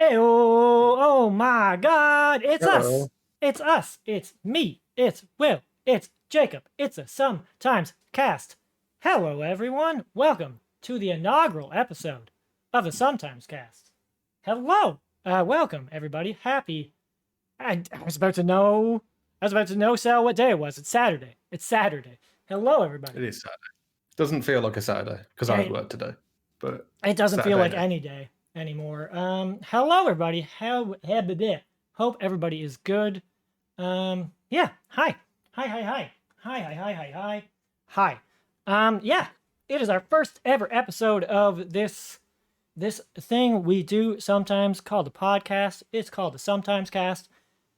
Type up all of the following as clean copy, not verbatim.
Hey, oh my God, it's us. Hello. It's us. It's me. It's Will. It's Jacob. It's a Sometimes cast. Hello, everyone. Welcome to the inaugural episode of the Sometimes cast. Hello. Welcome, everybody. Happy. I was about to know. Sal, what day it was. It's Saturday. It's Saturday. Hello, everybody. It is Saturday. Doesn't feel like a Saturday because I had work today, but It doesn't feel Saturday like now. any day anymore. Hello everybody. Hope everybody is good. Yeah. Hi. Hi. Yeah. It is our first ever episode of this thing we do sometimes called the podcast. It's called the Sometimes Cast.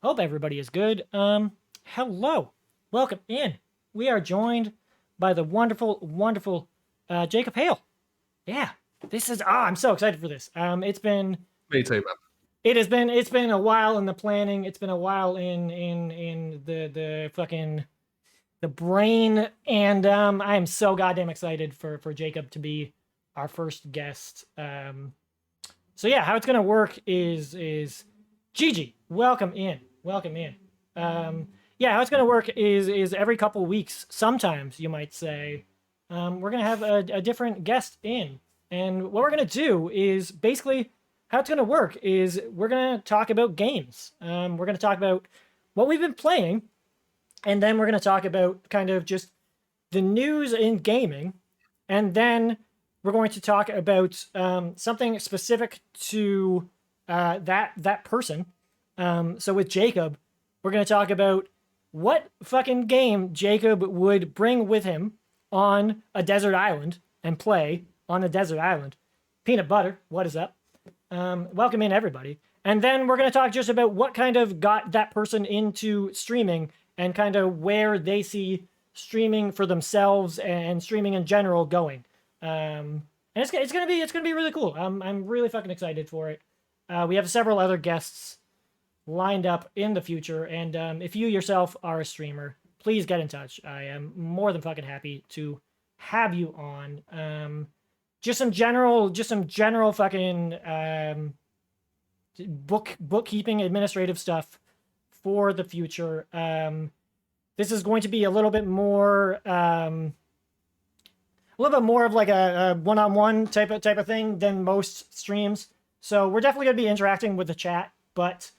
Hope everybody is good. Hello. Welcome in. We are joined by the wonderful JacobHail. Yeah, this is I'm so excited for this. It's been Me too, man. it's been a while in the planning. It's been a while in the fucking the brain, and I am so goddamn excited for Jacob to be our first guest. So yeah, how it's gonna work is Gigi, welcome in. Yeah, how it's gonna work is every couple weeks, sometimes you might say, we're gonna have a different guest in, and what we're gonna do is basically how it's gonna work is we're gonna talk about games. We're gonna talk about what we've been playing, and then we're gonna talk about kind of just the news in gaming, and then we're going to talk about something specific to that person. So with Jacob, we're going to talk about what fucking game Jacob would bring with him on a desert island and play on a desert island. Peanut butter, what is up? Welcome in, everybody. And then we're going to talk just about what kind of got that person into streaming and kind of where they see streaming for themselves and streaming in general going. And it's gonna be really cool. I'm really fucking excited for it. We have several other guests lined up in the future, and if you yourself are a streamer, please get in touch. I am more than fucking happy to have you on. Just some general fucking bookkeeping, administrative stuff for the future. This is going to be a little bit more of like a one-on-one type of thing than most streams. So we're definitely going to be interacting with the chat, but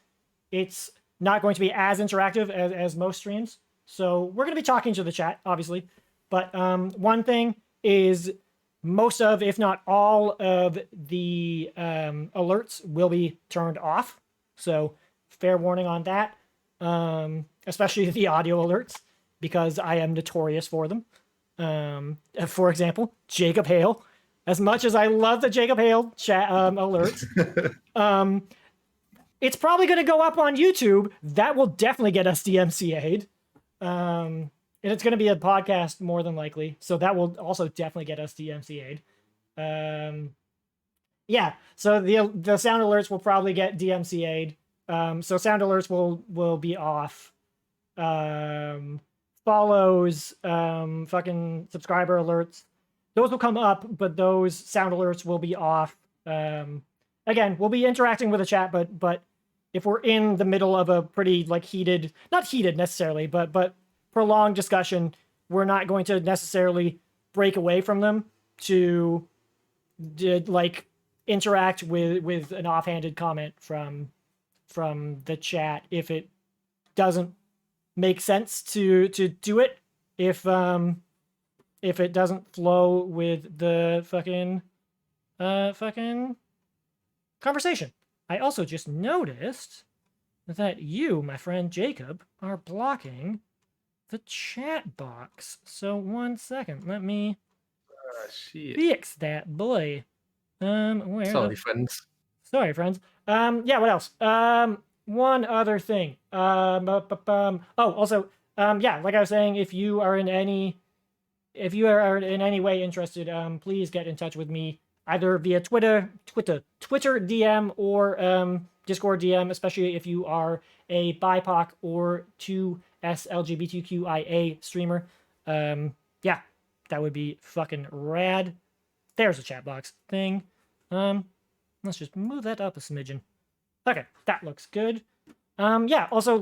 it's not going to be as interactive as most streams. So we're going to be talking to the chat, obviously. But one thing is most of, if not all of the alerts will be turned off. So fair warning on that, especially the audio alerts, because I am notorious for them. For example, JacobHail. As much as I love the JacobHail chat alerts, it's probably going to go up on YouTube. That will definitely get us DMCA'd. And it's going to be a podcast more than likely, so that will also definitely get us DMCA'd. Yeah, so the sound alerts will probably get DMCA'd. So sound alerts will be off. Follows, fucking subscriber alerts, those will come up, but those sound alerts will be off. Again, we'll be interacting with the chat, but if we're in the middle of a pretty like heated, not heated necessarily, but prolonged discussion, we're not going to necessarily break away from them to like interact with an offhanded comment from the chat if it doesn't make sense to do it, if it doesn't flow with the fucking conversation. I also just noticed that you, my friend Jacob, are blocking the chat box. So 1 second, let me fix that, boy. Sorry, friends. Sorry, friends. Yeah, what else? One other thing. Also, yeah, like I was saying, if you are in any way interested, please get in touch with me either via Twitter DM or Discord DM, especially if you are a BIPOC or 2S LGBTQIA streamer. Yeah, that would be fucking rad. There's a chat box thing. Let's just move that up a smidgen. Okay, that looks good. Yeah, also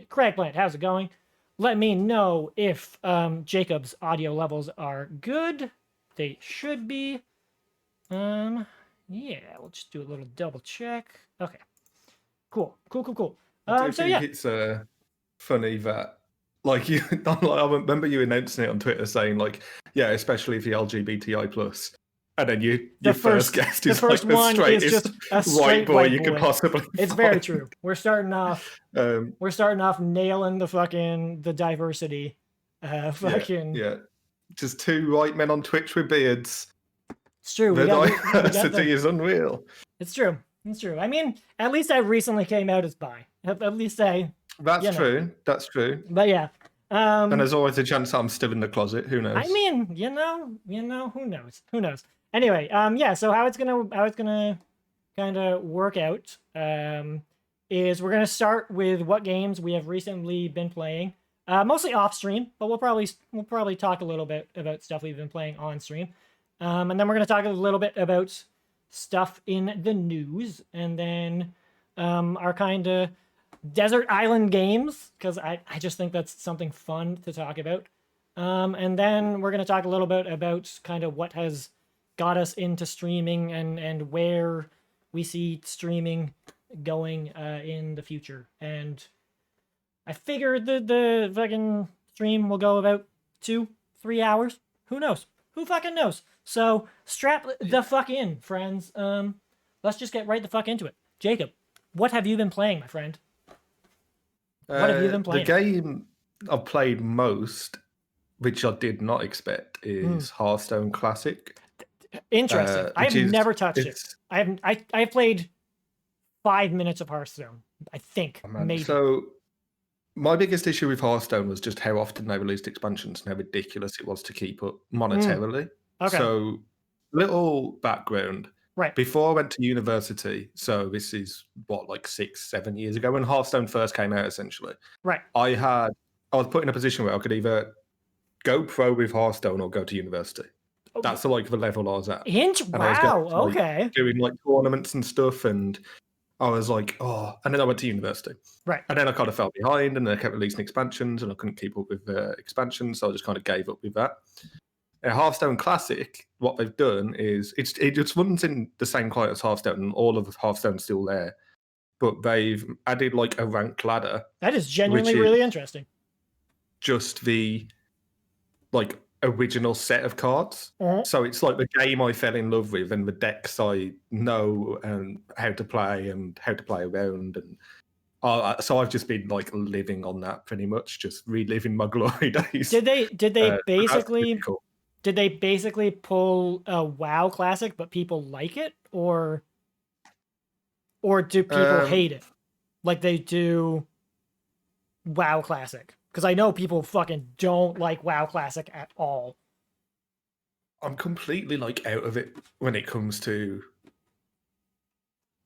Craig Plant, how's it going? Let me know if Jacob's audio levels are good. They should be. Yeah, we'll just do a little double check. Okay, cool. I do So think yeah, it's funny that, like, I remember you announcing it on Twitter saying, like, yeah, especially for the LGBTI plus, and then your first guest the is like first the one is straightest just a white straight boy white you could boy. possibly It's find. very true. We're starting off Um, nailing the diversity. yeah, just two white men on Twitch with beards. It's true. The We got diversity is unreal. It's true. It's true. I mean, at least I recently came out as bi. At least That's you know. true. That's true. But yeah. And there's always a chance I'm still in the closet. Who knows? I mean, who knows? Who knows? Anyway, yeah. So how it's gonna kind of work out is we're gonna start with what games we have recently been playing, mostly off stream, but we'll probably talk a little bit about stuff we've been playing on stream, and then we're gonna talk a little bit about stuff in the news, and then our kind of desert island games, because I just think that's something fun to talk about. And then we're going to talk a little bit about kind of what has got us into streaming and where we see streaming going in the future. And I figured the fucking stream will go about 2-3 hours. Who knows? Who fucking knows? So strap the fuck in, friends. Let's just get right the fuck into it. Jacob, what have you been playing, my friend? What have you been playing? The game I've played most, which I did not expect, is Hearthstone Classic. Interesting. I have never touched it. I've played 5 minutes of Hearthstone, I think. Maybe. So my biggest issue with Hearthstone was just how often they released expansions and how ridiculous it was to keep up monetarily. Okay. So, little background. Right. Before I went to university, so this is like 6-7 years ago when Hearthstone first came out, essentially. Right. I was put in a position where I could either go pro with Hearthstone or go to university. That's the level I was at. Wow. Okay. Doing like tournaments and stuff, and I was like, oh, and then I went to university. Right. And then I kind of fell behind, and they kept releasing expansions, and I couldn't keep up with the expansions, so I just kind of gave up with that. Hearthstone Classic, what they've done is it just runs in the same client as Hearthstone, and all of Hearthstone's still there, but they've added like a ranked ladder. That is genuinely really interesting. Just the like original set of cards. So it's like the game I fell in love with, and the decks I know and how to play around, and so I've just been like living on that pretty much, just reliving my glory days. Did they basically? Cool. Did they basically pull a WoW Classic, but people like it, or do people hate it, like they do WoW Classic? Because I know people fucking don't like WoW Classic at all. I'm completely like out of it when it comes to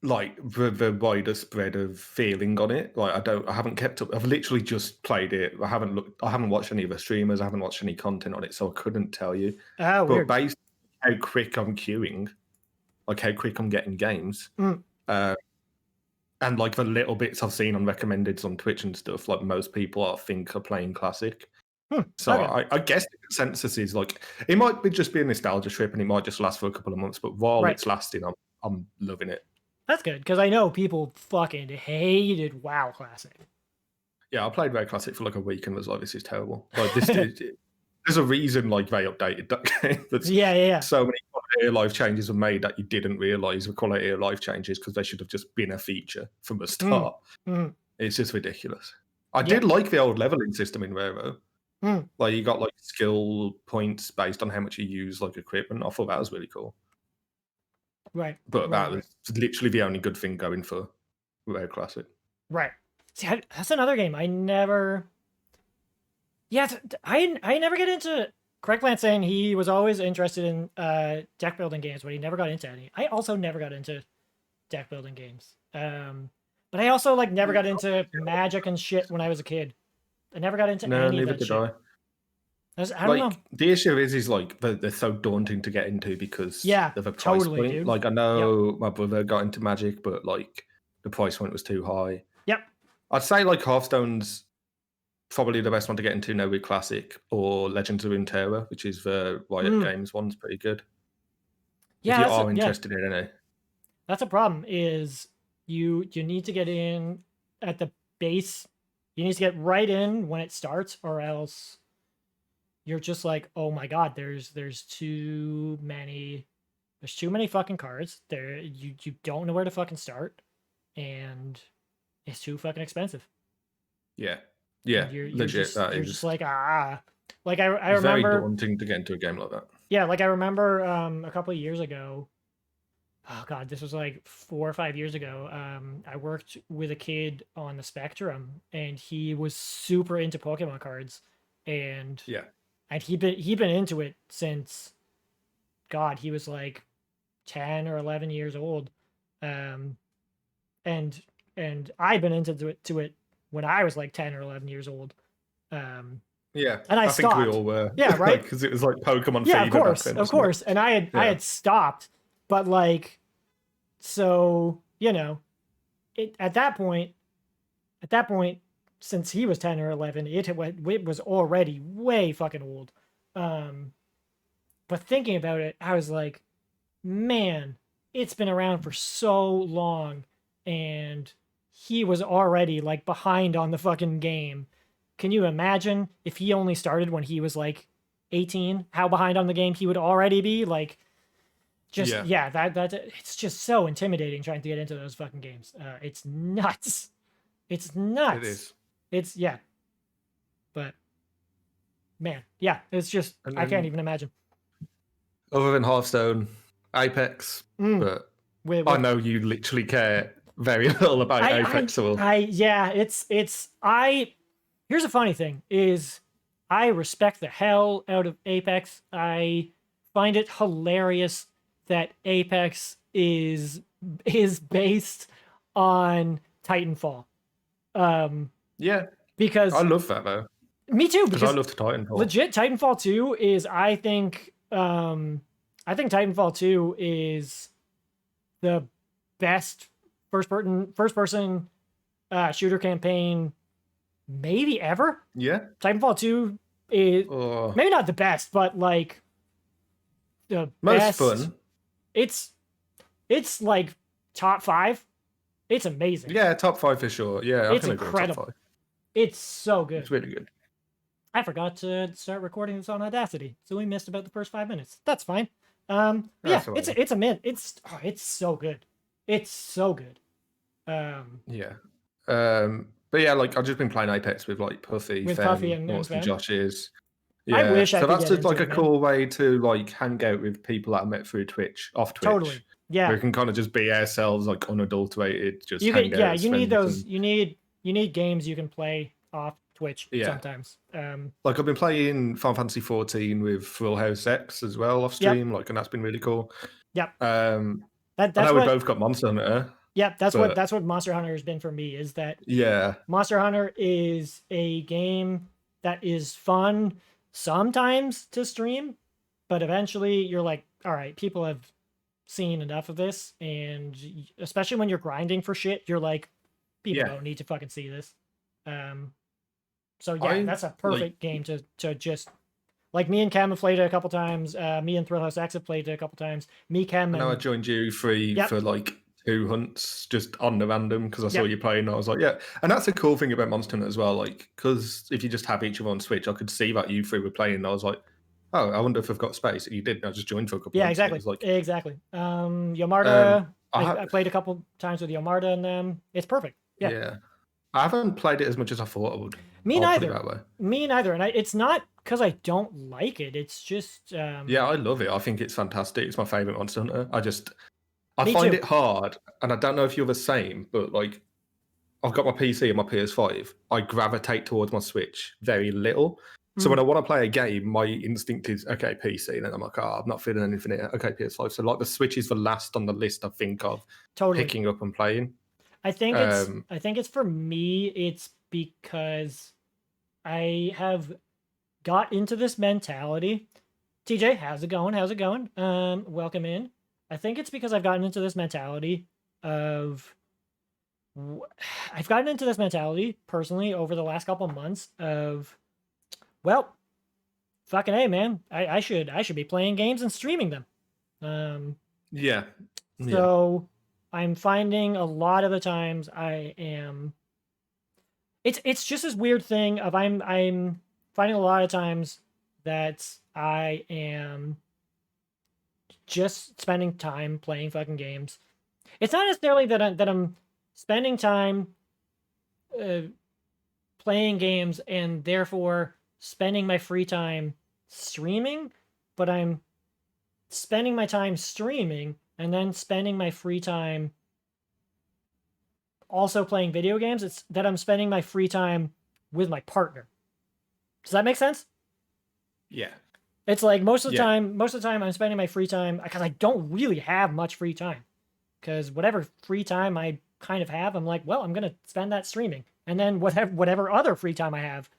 like the wider spread of feeling on it. Like I haven't kept up. I've literally just played it. I haven't watched any of the streamers. I haven't watched any content on it, so I couldn't tell you. Oh, but weird. Based on how quick I'm queuing, like how quick I'm getting games, and like the little bits I've seen on recommendeds on Twitch and stuff, like most people I think are playing Classic. So okay. I guess the consensus is like it might be just be a nostalgia trip, and it might just last for a couple of months. But while it's lasting, I'm loving it. That's good, because I know people fucking hated WoW Classic. Yeah, I played WoW Classic for like a week and was like, this is terrible. Like there's a reason like they updated that game. Yeah. So many quality of life changes were made that you didn't realise were quality of life changes because they should have just been a feature from the start. It's just ridiculous. I did like the old leveling system in WoW. Like you got like skill points based on how much you use like equipment. I thought that was really cool. Right. But that was literally the only good thing going for WoW Classic. Right. See, that's another game I never... Yeah, I never get into... Craig Plant saying he was always interested in deck building games, but he never got into any. I also never got into deck building games. But I also like never got into Magic and shit when I was a kid. I never got into any of that shit. I don't know. The issue is like they're so daunting to get into because of a price point. Dude. Like I know my brother got into Magic, but like the price point was too high. Yep. I'd say like Hearthstone's probably the best one to get into now with Classic, or Legends of Runeterra, which is the Riot Games one's pretty good. Yeah, if you are interested in it. That's a problem, is you need to get in at the base. You need to get right in when it starts, or else you're just like, oh my god, there's too many fucking cards. There you don't know where to fucking start, and it's too fucking expensive. Yeah. And you're legit. just like, like I remember very daunting to get into a game like that. Yeah, like I remember a couple of years ago. Oh god, this was like 4 or 5 years ago. I worked with a kid on the Spectrum, and he was super into Pokemon cards, and he'd been into it since, god, he was like 10 or 11 years old, and I'd been into it when I was like 10 or 11 years old. And I stopped. think we all were. Yeah, right. Because it was like Pokemon Yeah, fever. of course. And I had stopped, but like, so at that point, since he was 10 or 11, it was already way fucking old. But thinking about it, I was like, man, it's been around for so long, and he was already like behind on the fucking game. Can you imagine if he only started when he was like 18, how behind on the game he would already be? Like, just that it's just so intimidating trying to get into those fucking games. It's nuts. It's nuts. It is. It's but man, it's just, I can't even imagine. Other than Hearthstone, Apex, but I know you literally care very little about Apex. Here's a funny thing, is I respect the hell out of Apex. I find it hilarious that Apex is based on Titanfall. Because I love that though. Me too, because I love Titanfall. Legit, Titanfall 2 is, I think Titanfall 2 is the best first person shooter campaign maybe ever. Yeah. Titanfall 2 is maybe not the best, but like the most fun. It's like top 5. It's amazing. Yeah, top 5 for sure. Yeah, it's incredible. It's so good. It's really good. I forgot to start recording this on Audacity, so we missed about the first 5 minutes. That's fine. It's a mint. It's so good. It's so good. But yeah, like I've just been playing Apex with like Puffy, and Josh's. Yeah. I wish I could that's get just like into a cool way to like hang out with people that I met through Twitch, off Twitch. Totally. Yeah. We can kind of just be ourselves, like unadulterated. Just you need those. You need games you can play off Twitch sometimes. Like I've been playing Final Fantasy 14 with Full House X as well off stream, and that's been really cool. Yep. I know we both got Monster Hunter. Yep, that's what Monster Hunter has been for me, is that Monster Hunter is a game that is fun sometimes to stream, but eventually you're like, all right, people have seen enough of this, and especially when you're grinding for shit, you're like, people don't need to fucking see this. So that's a perfect game to just, like, me and Cam have played it a couple times. Me and Thrillhouse X have played it a couple times. Cam, I joined you free for like 2 hunts just on the random because I saw you playing. And I was like, and that's a cool thing about Monster Hunter as well. Like, because if you just have each other on Switch, I could see that you 3 were playing. And I was like, oh, I wonder if I've got space. And you did. And I just joined for a couple. Exactly. Exactly. Yomarda. I played a couple times with Yomarda, and it's perfect. Yeah. I haven't played it as much as I thought I would. Me neither. And it's not because I don't like it. It's just. I love it. I think it's fantastic. It's my favorite Monster Hunter. I find it hard, and I don't know if you're the same, but like, I've got my PC and my PS5. I gravitate towards my Switch very little. So when I want to play a game, my instinct is, okay, PC. And then I'm like, I'm not feeling anything here. Okay, PS5. So like the Switch is the last on the list I think of picking up and playing. I think it's for me, it's because I have got into this mentality. TJ, how's it going? Welcome in. I think it's because I've gotten into this mentality of I've gotten into this mentality personally over the last couple of months of, well, fucking hey, man, I should be playing games and streaming them. Yeah. Yeah. So I'm finding a lot of the times I am. It's just this weird thing of I'm finding a lot of times that I am just spending time playing fucking games. It's not necessarily that I'm spending time uh, playing games and therefore spending my free time streaming, but I'm spending my time streaming and then spending my free time also playing video games. It's that I'm spending my free time with my partner. Does that make sense? Yeah. It's like most of the time I'm spending my free time because I don't really have much free time. Because whatever free time I kind of have, I'm like, well, I'm gonna spend that streaming. And then whatever other free time I have,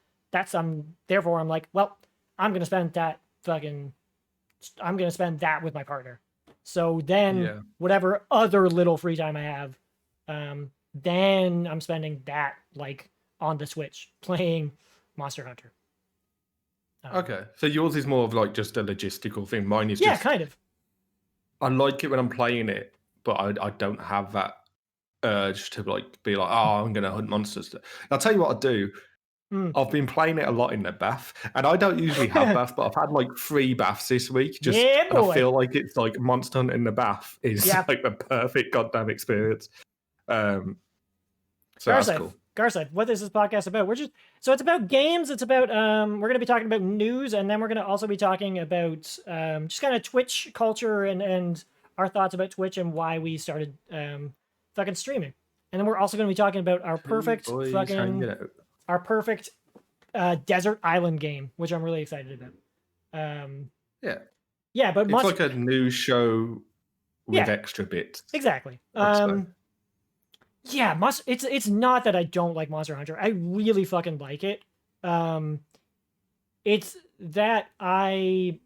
therefore I'm like, well, I'm gonna spend that with my partner. So then whatever other little free time I have, then I'm spending that like on the Switch playing Monster Hunter. Okay, so yours is more of like just a logistical thing. Mine is just kind of. I like it when I'm playing it, but I don't have that urge to like be like, oh, I'm gonna hunt monsters. I'll tell you what I do. I've been playing it a lot in the bath, and I don't usually have baths, but I've had like 3 baths this week. And I feel like it's like Monster Hunt in the bath is like the perfect goddamn experience. So that's cool. Garside, what is this podcast about? So it's about games. It's about we're going to be talking about news, and then we're going to also be talking about just kind of Twitch culture and our thoughts about Twitch and why we started fucking streaming. And then we're also going to be talking about our perfect desert island game, which I'm really excited about. Yeah, but it's like a new show with extra bits. Exactly. Yeah, it's not that I don't like Monster Hunter. I really fucking like it. It's that I've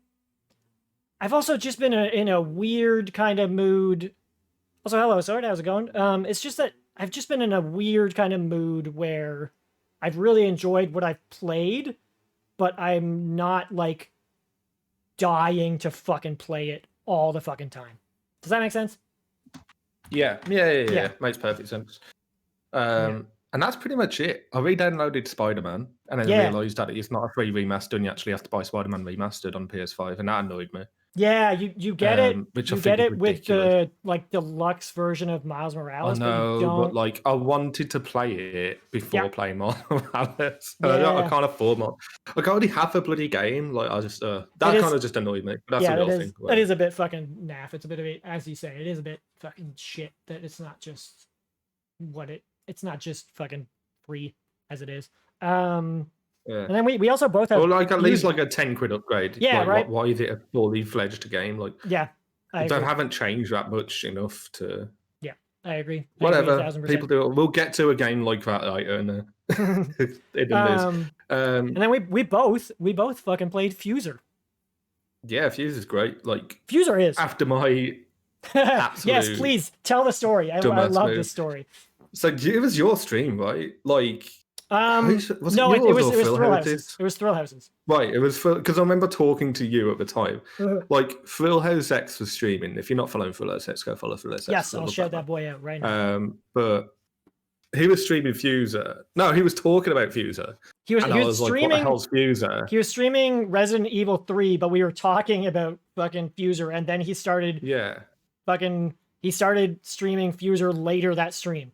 also just been in a weird kind of mood. Also, hello, Sword, how's it going? It's just that I've just been in a weird kind of mood where I've really enjoyed what I've played, but I'm not like dying to fucking play it all the fucking time. Does that make sense? Yeah. Makes perfect sense. And that's pretty much it. I re-downloaded Spider-Man and then realised that it's not a free remaster and you actually have to buy Spider-Man Remastered on PS5, and that annoyed me. Yeah, you get it. You get it with the like deluxe version of Miles Morales. I know, but like I wanted to play it before playing Miles Morales. I can't afford more. Like I already have a bloody game. Like I just that kind of just annoyed me. But that's a real thing. That is a bit fucking naff. It's a bit of a, as you say, it is a bit fucking shit that it's not just it's not just fucking free as it is. And then we also both have like at least like a 10 quid upgrade. Yeah, like, right. Why is it a fully fledged game? Like I haven't changed that much enough to. Yeah, I agree. Whatever people do, we'll get to a game like that later. And then we both fucking played Fuser. Yeah, Fuser is great. Like Fuser is after my absolute yes, please tell the story. I love this story. So it was your stream, right? Like. Was it Thrill Houses. It was Thrill Houses. Right, it was because I remember talking to you at the time. Like Thrill House X was streaming. If you're not following Thrill House X, go follow Thrill House X. Yes, I'll shout that boy out right now. But he was streaming Fuser. No, he was talking about Fuser. He was streaming. Like, what the hell's Fuser? He was streaming Resident Evil 3, but we were talking about fucking Fuser, and then he started. He started streaming Fuser later that stream.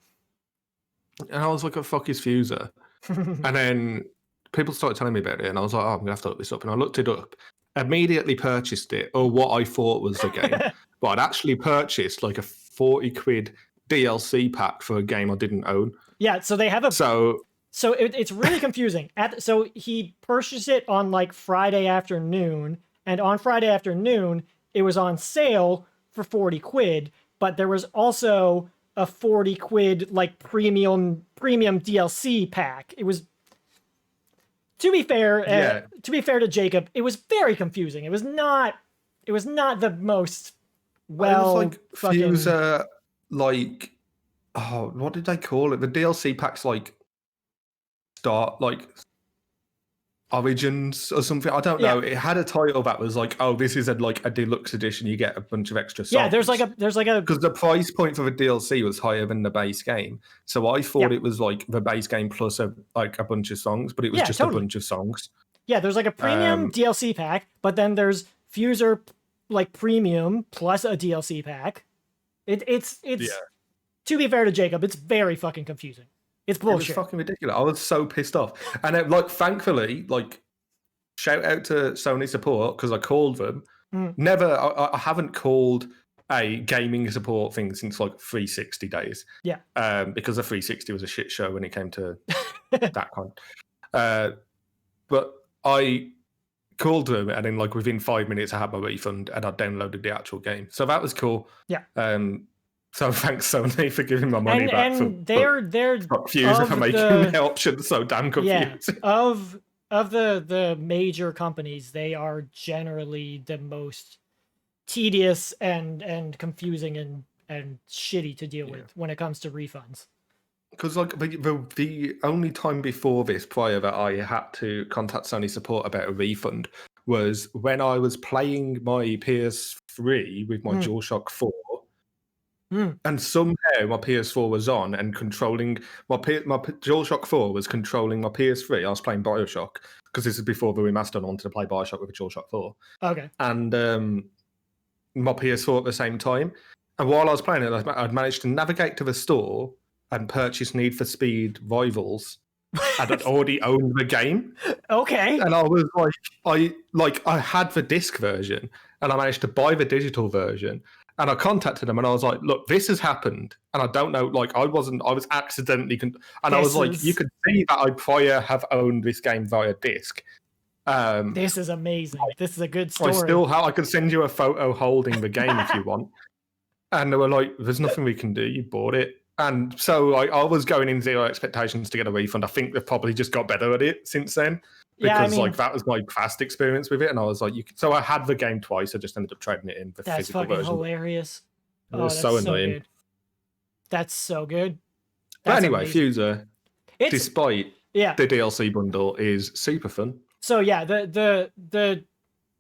And I was like, "What the fuck is Fuser?" And then people started telling me about it, and I was like, "Oh, I'm gonna have to look this up." And I looked it up, immediately purchased it, or what I thought was the game, but I'd actually purchased like a 40 quid DLC pack for a game I didn't own. Yeah, so they have it's really confusing. So he purchased it on like Friday afternoon, and on Friday afternoon it was on sale for 40 quid, but there was also a 40 quid like premium DLC pack. It was, to be fair to Jacob, it was very confusing. It was not the most well. It was like Fuser, like oh, what did they call it? The DLC packs like start like Origins or something. I don't know. It had a title that was like, oh, this is like a deluxe edition. You get a bunch of extra songs. Yeah, there's like a because the price point for the DLC was higher than the base game. So I thought it was like the base game plus a bunch of songs, but it was just a bunch of songs. Yeah, there's like a premium DLC pack, but then there's Fuser like premium plus a DLC pack. It's to be fair to Jacob, it's very fucking confusing. It's bullshit. It was fucking ridiculous. I was so pissed off. And like, thankfully, like, shout out to Sony support because I called them. Never, I haven't called a gaming support thing since like 360 days. Yeah. Because the 360 was a shit show when it came to that kind. But I called them, and then like within 5 minutes, I had my refund, and I downloaded the actual game. So that was cool. Yeah. So thanks Sony for giving my money back. And they're Fuser for making the option so damn confusing. Yeah, of the major companies, they are generally the most tedious and confusing and shitty to deal with when it comes to refunds. Because like the only time before this, prior that I had to contact Sony support about a refund, was when I was playing my PS3 with my DualShock 4. And somehow my PS4 was on and controlling my DualShock 4 was controlling my PS3. I was playing Bioshock because this is before the remaster. I wanted to play Bioshock with a DualShock 4. Okay. And my PS4 at the same time. And while I was playing it, I'd managed to navigate to the store and purchase Need for Speed Rivals. And I'd already owned the game. Okay. And I was I had the disc version, and I managed to buy the digital version. And I contacted them, and I was like, "Look, this has happened, and I don't know. Like, I was accidentally, I was like, you could see that I prior have owned this game via disc. This is amazing. This is a good story. I can send you a photo holding the game if you want." And they were like, "There's nothing we can do. You bought it." And so I was going in zero expectations to get a refund. I think they've probably just got better at it since then. Because like that was my past experience with it, and I was like, so I had the game twice. I just ended up trading it in the physical version. That's fucking hilarious. It was so annoying. Good. That's so good. But anyway, Fuser, despite the DLC bundle, is super fun. So yeah, the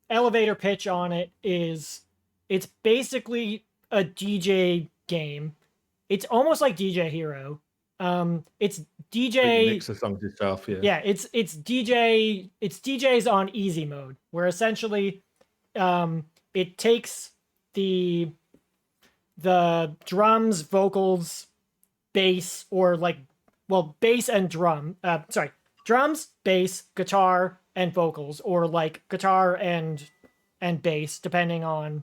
elevator pitch on it is it's basically a DJ game. It's almost like DJ Hero. It's DJ mix the songs itself, yeah. It's DJs on easy mode, where essentially it takes the drums, vocals, bass, or bass and drums, bass, guitar, and vocals, or like guitar and bass, depending on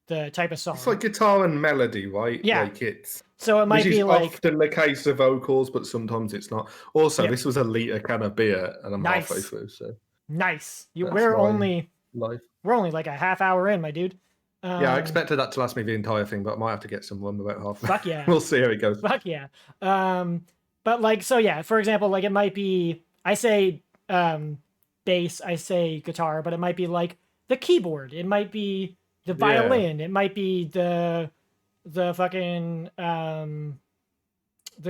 the type of song. It's like guitar and melody, right? Yeah. Like it's so it might be like often the case of vocals, but sometimes it's not. Also, this was a liter can of beer, and I'm halfway through. So nice. We're only like a half hour in, my dude. Yeah, I expected that to last me the entire thing, but I might have to get some one about half. Fuck yeah. We'll see how it goes. Fuck yeah. But like, so yeah, for example, like it might be, I say bass, I say guitar, but it might be like the keyboard. It might be the violin. It might be the fucking the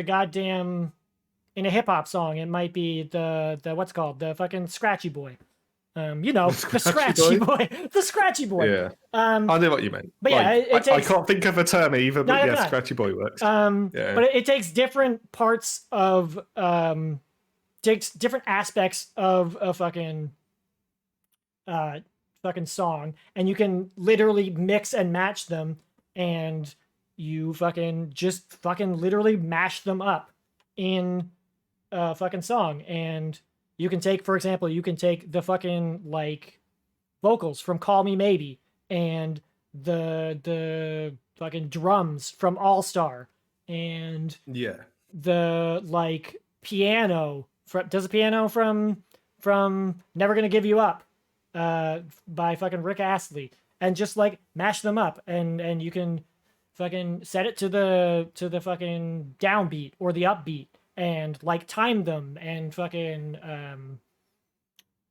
goddamn, in a hip hop song, it might be the what's called, the fucking scratchy boy. The scratchy boy. The scratchy boy. Yeah. I know what you meant. But yeah, I can't think of a term either, but scratchy boy works. But it takes different parts of takes different aspects of a fucking song, and you can literally mix and match them, and you just literally mash them up in a fucking song. And you can take, for example, the fucking like vocals from Call Me Maybe, and the fucking drums from All Star, and the like piano does a piano from Never Gonna Give You Up by fucking Rick Astley, and just like mash them up, and you can fucking set it to the fucking downbeat or the upbeat, and like time them, and fucking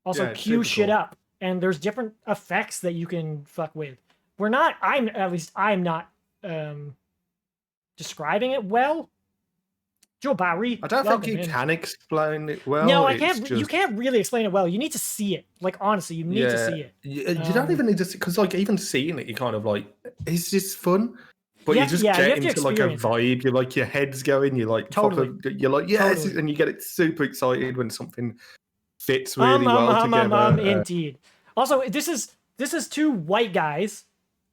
also cue shit up. And there's different effects that you can fuck with. I'm not describing it well, Joe Barry. I don't think welcome you in. can explain it well. No, I It's can't. You just, can't really explain it well. You need to see it. Like honestly, you need to see it. You don't even need to, because like even seeing it, you kind of like, it's just fun. But you just you get have to into like a experience it. vibe. You're like, your head's going. You're like, Totally. you're like, yes, Totally. and you get it super excited when something fits really well together. Indeed. Also, this is two white guys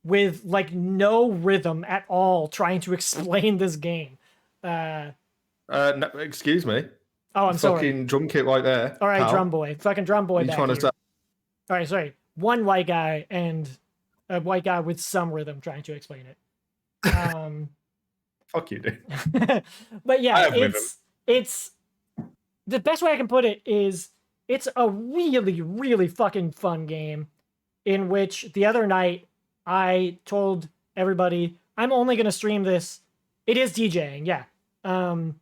with like no rhythm at all trying to explain this game. No, excuse me. Oh, I'm sorry. Fucking drum kit right there. All right, pal. drum boy. Fucking drum boy What are you back trying to here. say? All right, sorry. One white guy and a white guy with some rhythm trying to explain it. Fuck you, dude. But I yeah, have it's the best way I can put it is it's a really, really fucking fun game in which the other night I told everybody I'm only going to stream this. It is DJing, yeah. I'm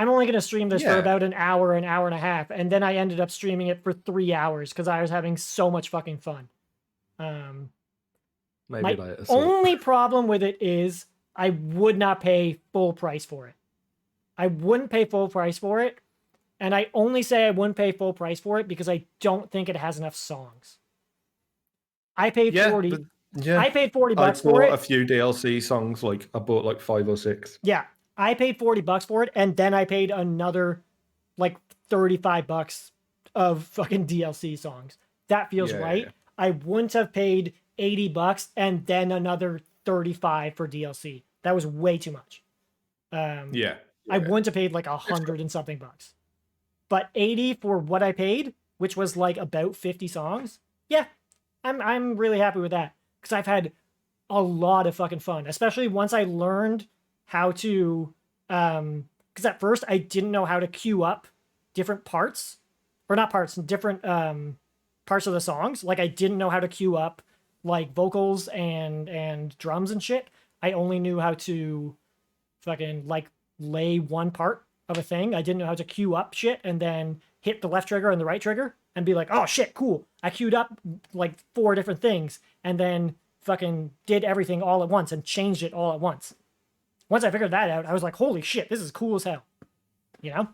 only going to stream this for about an hour and a half, and then I ended up streaming it for 3 hours because I was having so much fucking fun. Maybe my later. only problem with it is I would not pay full price for it. I wouldn't pay full price for it, and I only say I wouldn't pay full price for it because I don't think it has enough songs. I paid 40. I paid $40 for it. I bought a few DLC songs. Like I bought like 5 or 6. Yeah, I paid $40 for it, and then I paid another like $35 of fucking DLC songs. That feels right. Yeah. I wouldn't have paid $80 and then another 35 for DLC. That was way too much. I wouldn't have paid like 100 and something bucks. But 80 for what I paid, which was like about 50 songs. Yeah, I'm really happy with that because I've had a lot of fucking fun, especially once I learned how to because at first I didn't know how to queue up different parts, or not parts, different parts of the songs. Like I didn't know how to queue up like vocals and drums and shit. I only knew how to fucking like lay one part of a thing. I didn't know how to queue up shit and then hit the left trigger and the right trigger and be like, oh shit, cool. I queued up like 4 different things and then fucking did everything all at once and changed it all at once. Once I figured that out, I was like, holy shit, this is cool as hell. You know?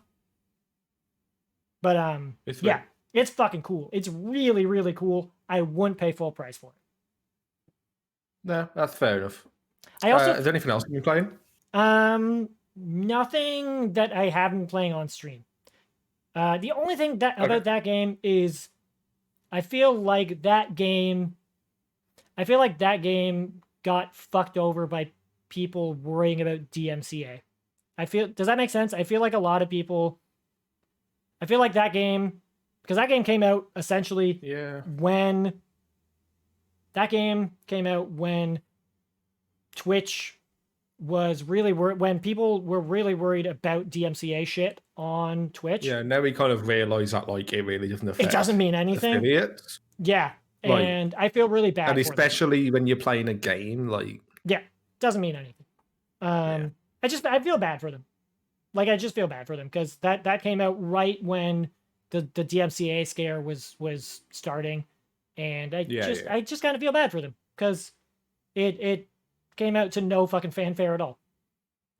But yeah, it's fucking cool. It's really, really cool. I wouldn't pay full price for it. No, that's fair enough. I also is there anything else you've been playing? Nothing that I haven't been playing on stream. The only thing about that game is I feel like that game got fucked over by people worrying about DMCA. Does that make sense? I feel like a lot of people, I feel like that game, because that game came out essentially when Twitch was really when people were really worried about DMCA shit on Twitch. Yeah, now we kind of realize that like it really doesn't affect. It doesn't mean anything. Affiliates. Yeah, and I feel really bad. And especially when you're playing a game, like doesn't mean anything. I feel bad for them. Like I just feel bad for them because that came out right when the DMCA scare was starting, and I just kind of feel bad for them because it came out to no fucking fanfare at all,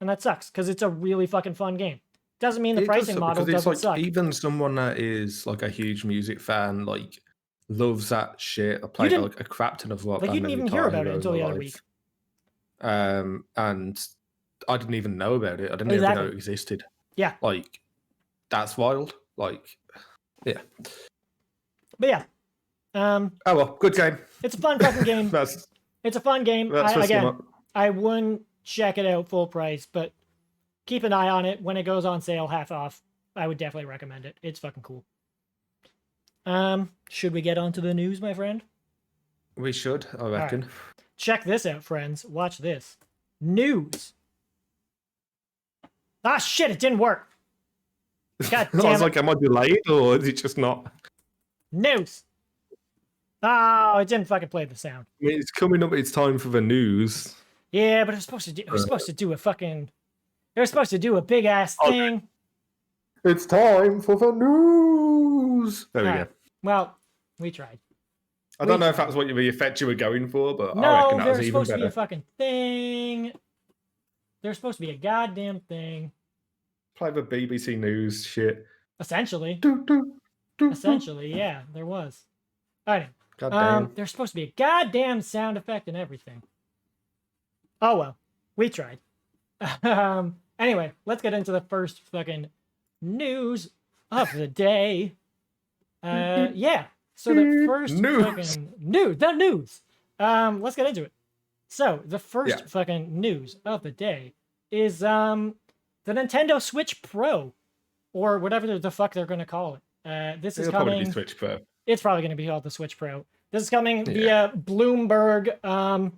and that sucks because it's a really fucking fun game. Doesn't mean the pricing model doesn't suck. Even someone that is like a huge music fan, like loves that shit. I played like a crap ton of rock. Like you didn't even hear about it until the other week. And I didn't even know about it. I didn't even know it existed. Yeah. Like that's wild. Like yeah. But yeah. Oh well, good game. It's a fun fucking game. It's a fun game. I wouldn't check it out full price, but keep an eye on it. When it goes on sale half off, I would definitely recommend it. It's fucking cool. Should we get on to the news, my friend? We should, I reckon. Right. Check this out, friends. Watch this. News. Ah, shit, it didn't work. God damn it. I was like, am I delayed or is it just not? News. Oh, it didn't fucking play the sound. I mean, it's coming up. It's time for the news. Yeah, but it was supposed to do a fucking. They were supposed to do a big ass thing. It's time for the news. There we go. Well, we tried. I don't know if that's what the effect you were going for, but no, I reckon that was even better. there's supposed to be a fucking thing. There's supposed to be a goddamn thing. Play the BBC News shit. Essentially. Do, do, do, Essentially, yeah, there was. All right. God damn. There's supposed to be a goddamn sound effect and everything. Oh well, we tried. Anyway, let's get into the first fucking news of the day. Yeah. So the first fucking news. Let's get into it. So the first fucking news of the day is the Nintendo Switch Pro, or whatever the fuck they're gonna call it. This is coming. Probably be Switch Pro. It's probably gonna be called the Switch Pro. This is coming via Bloomberg.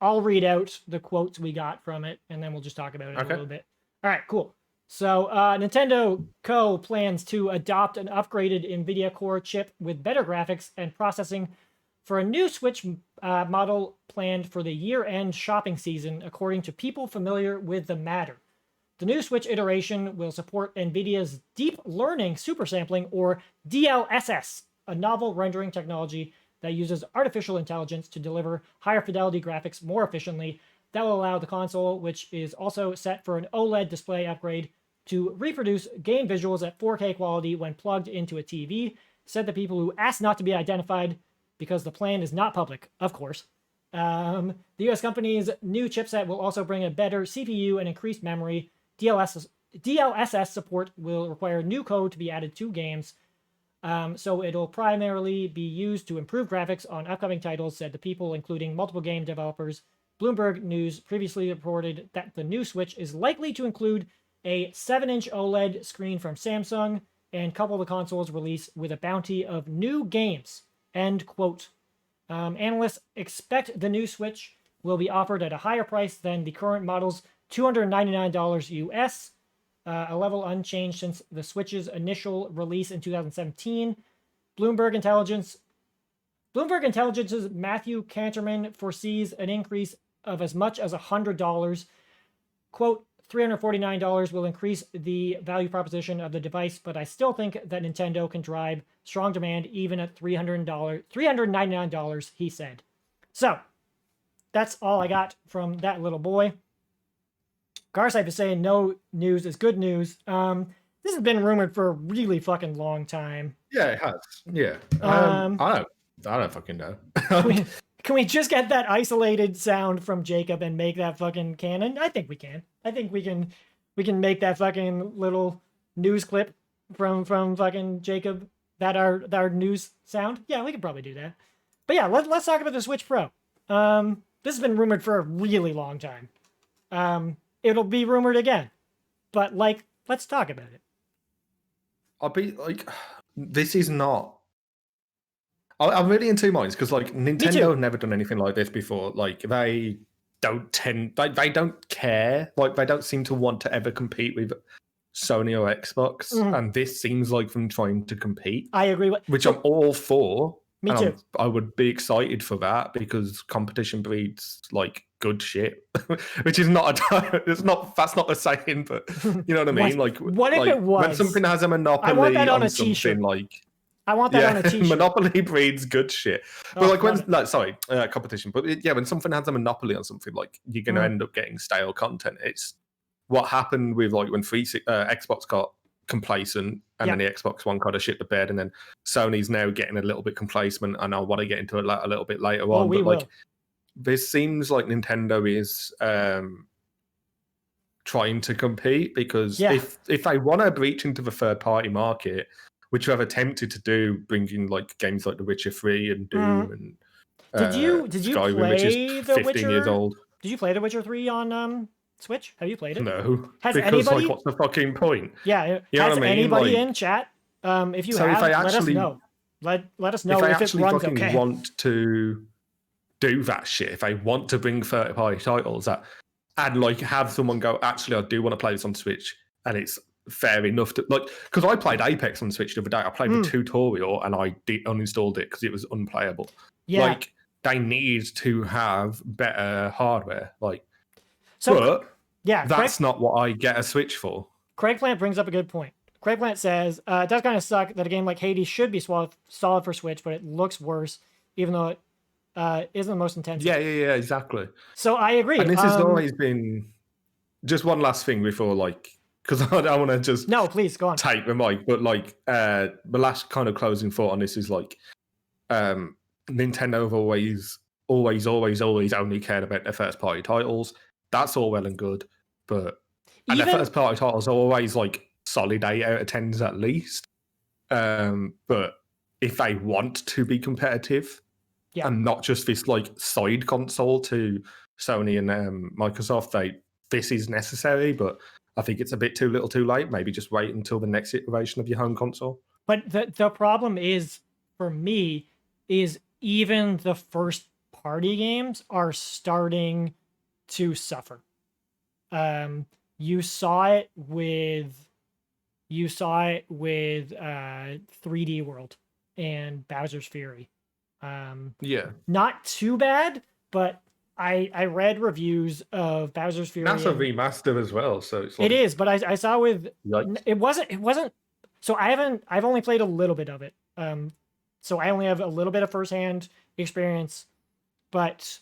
I'll read out the quotes we got from it, and then we'll just talk about it a little bit. All right, cool. So Nintendo Co. plans to adopt an upgraded NVIDIA Core chip with better graphics and processing for a new Switch model planned for the year-end shopping season, according to people familiar with the matter. The new Switch iteration will support NVIDIA's Deep Learning Supersampling, or DLSS, a novel rendering technology that uses artificial intelligence to deliver higher fidelity graphics more efficiently. That will allow the console, which is also set for an OLED display upgrade, to reproduce game visuals at 4K quality when plugged into a TV, said the people who asked not to be identified because the plan is not public, of course. The US company's new chipset will also bring a better CPU and increased memory. DLSS support will require new code to be added to games, so it'll primarily be used to improve graphics on upcoming titles, said the people, including multiple game developers. Bloomberg News previously reported that the new Switch is likely to include a 7-inch OLED screen from Samsung and couple the console's release with a bounty of new games. End quote. Analysts expect the new Switch will be offered at a higher price than the current model's $299 US, a level unchanged since the Switch's initial release in 2017. Bloomberg Intelligence's Matthew Canterman foresees an increase of as much as $100. Quote, $349 will increase the value proposition of the device, but I still think that Nintendo can drive strong demand even at $399, he said. So, that's all I got from that little boy. Garsype is saying no news is good news. This has been rumored for a really fucking long time. Yeah, it has. Yeah. I don't fucking know. Can we just get that isolated sound from Jacob and make that fucking canon? I think we can. I think we can make that fucking little news clip from fucking Jacob, that our news sound. Yeah, we could probably do that. But yeah, let's talk about the Switch Pro. This has been rumored for a really long time. It'll be rumored again. But let's talk about it. I'll be this is not. I'm really in two minds because Nintendo have never done anything like this before. They don't they don't care. They don't seem to want to ever compete with Sony or Xbox, and this seems like them trying to compete. I agree. Which I'm all for. Me too. I would be excited for that because competition breeds good shit, which is not that's not the saying, but you know what I mean. What if it was when something has a monopoly? I want that on a something, t-shirt. I want that on a t-shirt. Monopoly breeds good shit. But competition. But yeah, when something has a monopoly on something, you're going to end up getting stale content. It's what happened with when Xbox got complacent and then the Xbox One kind of shit the bed, and then Sony's now getting a little bit complacent. And I want to get into it a little bit later on. But this seems like Nintendo is trying to compete because if they want to breach into the third party market, which we have attempted to do, bringing games like The Witcher 3 and Doom and did you Skyrim, play which is 15 years old. Did you play The Witcher 3 on Switch? Have you played it? No. Has because anybody? what's the fucking point? Yeah. You know has what I mean? Anybody in chat? If you have, let us know. Let us know if it runs okay. If they actually want to do that shit, if they want to bring third-party titles and have someone go, actually, I do want to play this on Switch, and it's fair enough to because I played Apex on Switch the other day. I played the tutorial and I uninstalled it because it was unplayable. Yeah. They need to have better hardware. That's not what I get a Switch for. Craig Plant brings up a good point. Craig Plant says, it does kind of suck that a game like Hades should be solid for Switch, but it looks worse, even though it isn't the most intense. Yeah, exactly. So I agree. And this has always been just one last thing before because I don't want to just No, please go on. take the mic. But like, the last kind of closing thought on this is like, Nintendo have always only cared about their first party titles. That's all well and good, but and their first party titles are always like solid 8 out of 10s at least. But if they want to be competitive, and not just this like side console to Sony and Microsoft, this is necessary. But I think it's a bit too little, too late. Maybe just wait until the next iteration of your home console. But the problem is, for me, is even the first party games are starting to suffer. You saw it with 3D World and Bowser's Fury. Not too bad, but I read reviews of Bowser's Fury. That's a remaster as well, so it's like, it is. But I saw with it wasn't. So I've only played a little bit of it. So I only have a little bit of firsthand experience, but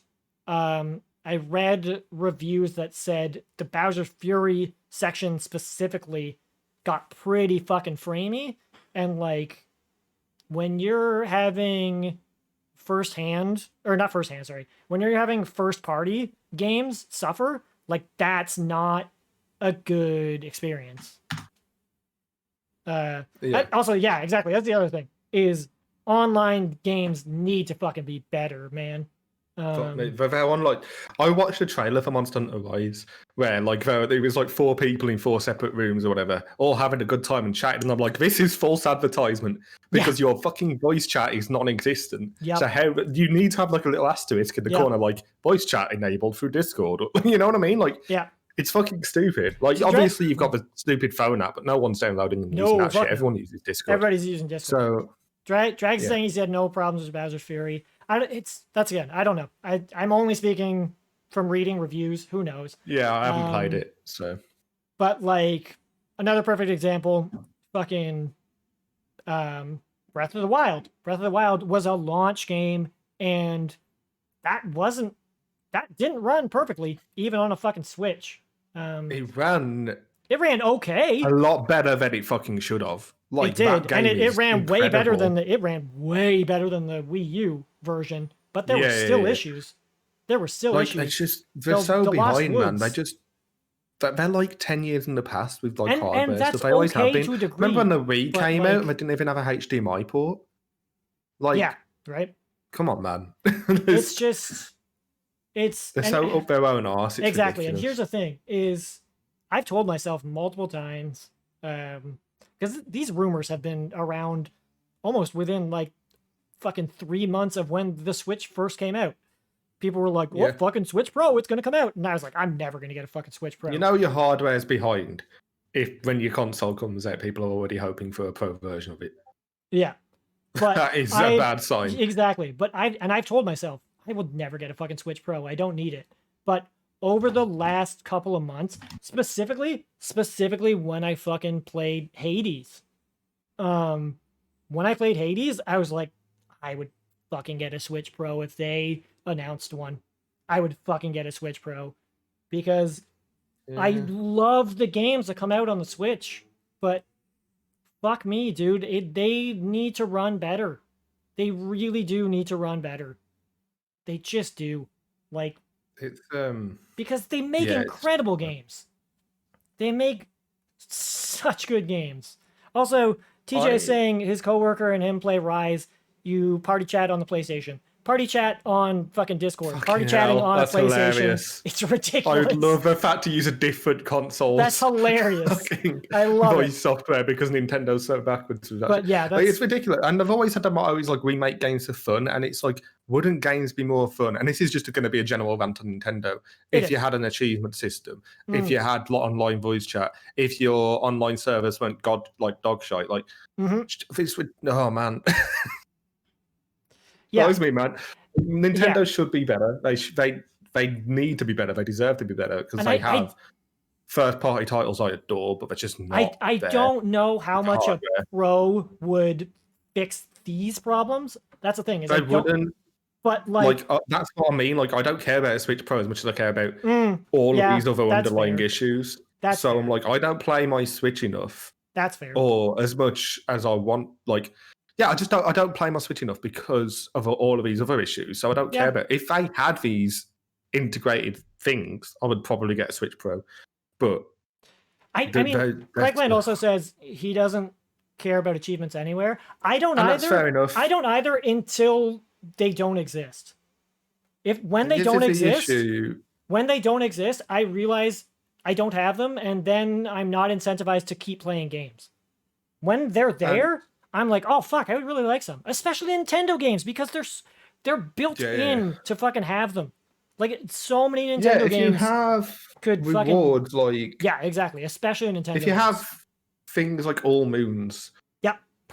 I read reviews that said the Bowser's Fury section specifically got pretty fucking framey, and like when you're having when you're having first party games suffer, like that's not a good experience. Also, yeah, exactly. That's the other thing is online games need to fucking be better, man. I watched a trailer for Monster Hunter Rise where like there was like 4 people in 4 separate rooms or whatever, all having a good time and chatting, and I'm like, this is false advertisement because your fucking voice chat is non-existent. So how you need to have like a little asterisk in the corner, like voice chat enabled through Discord. You know what I mean? Like, it's fucking stupid. Like, obviously you've got the stupid phone app, but no one's downloading and using that shit. Everyone uses Discord. Everybody's using Discord. So Drag's saying he's had no problems with Bowser's Fury. That's again, I don't know. I'm only speaking from reading reviews. Who knows? Yeah, I haven't played it, so. But like another perfect example, fucking Breath of the Wild. Breath of the Wild was a launch game, and that didn't run perfectly, even on a fucking Switch. It ran okay. A lot better than it fucking should have. Like, it did, and it ran incredible. way better than the Wii U version. But there were still issues. There were still issues. It's just they're so behind, man. They're like 10 years in the past with like hardware stuff. They always have been. To a degree, remember when the Wii came out and they didn't even have a HDMI port? Like, yeah, right. Come on, man. They're so up their own arse. Exactly. Ridiculous. And here's the thing: is I've told myself multiple times, because these rumors have been around almost within like fucking 3 months of when the Switch first came out. People were like, well, fucking Switch Pro, it's going to come out. And I was like, I'm never going to get a fucking Switch Pro. You know your hardware's behind when your console comes out, people are already hoping for a Pro version of it. Yeah. But that is a bad sign. Exactly. But I've told myself, I will never get a fucking Switch Pro. I don't need it. But over the last couple of months, specifically when I fucking played Hades, when I played Hades, I was like, I would fucking get a Switch Pro if they announced one. I would fucking get a Switch Pro because I love the games that come out on the Switch, but fuck me, dude. They need to run better. They really do need to run better. They just do. Like, it's because they make incredible games. They make such good games. Also, TJ is saying his coworker and him play Rise. You party chat on the PlayStation. Party chat on fucking Discord. Party chatting on a PlayStation. Hilarious. It's ridiculous. I would love the fact to use a different console. That's hilarious. I love voice software because Nintendo's so backwards with that. But yeah, it's ridiculous. And I've always had the motto is like, we make games for fun, and it's like, wouldn't games be more fun? And this is just going to be a general rant on Nintendo. If you had an achievement system, if you had online voice chat, if your online servers went dog shite, like this would. Oh man. Yeah, me, man. Nintendo should be better. They need to be better. They deserve to be better because they have first-party titles I adore, but they're just not. I don't know how much a Pro would fix these problems. That's the thing. They wouldn't. But that's what I mean. Like, I don't care about a Switch Pro as much as I care about all of these other underlying issues. That's So fair. I'm like, I don't play my Switch enough, That's fair. or as much as I want. Like, yeah, I don't play my Switch enough because of all of these other issues. So I don't care about. If I had these integrated things, I would probably get a Switch Pro. But I mean, Craigland also says he doesn't care about achievements anywhere. I don't and either. that's fair enough. I don't either until they don't exist. When they don't exist, I realize I don't have them, and then I'm not incentivized to keep playing games. When they're there, I'm like, oh fuck, I would really like some, especially Nintendo games because they're built in to fucking have them. Like so many Nintendo games. If you have rewards like exactly, especially Nintendo. If you have things like All Moons,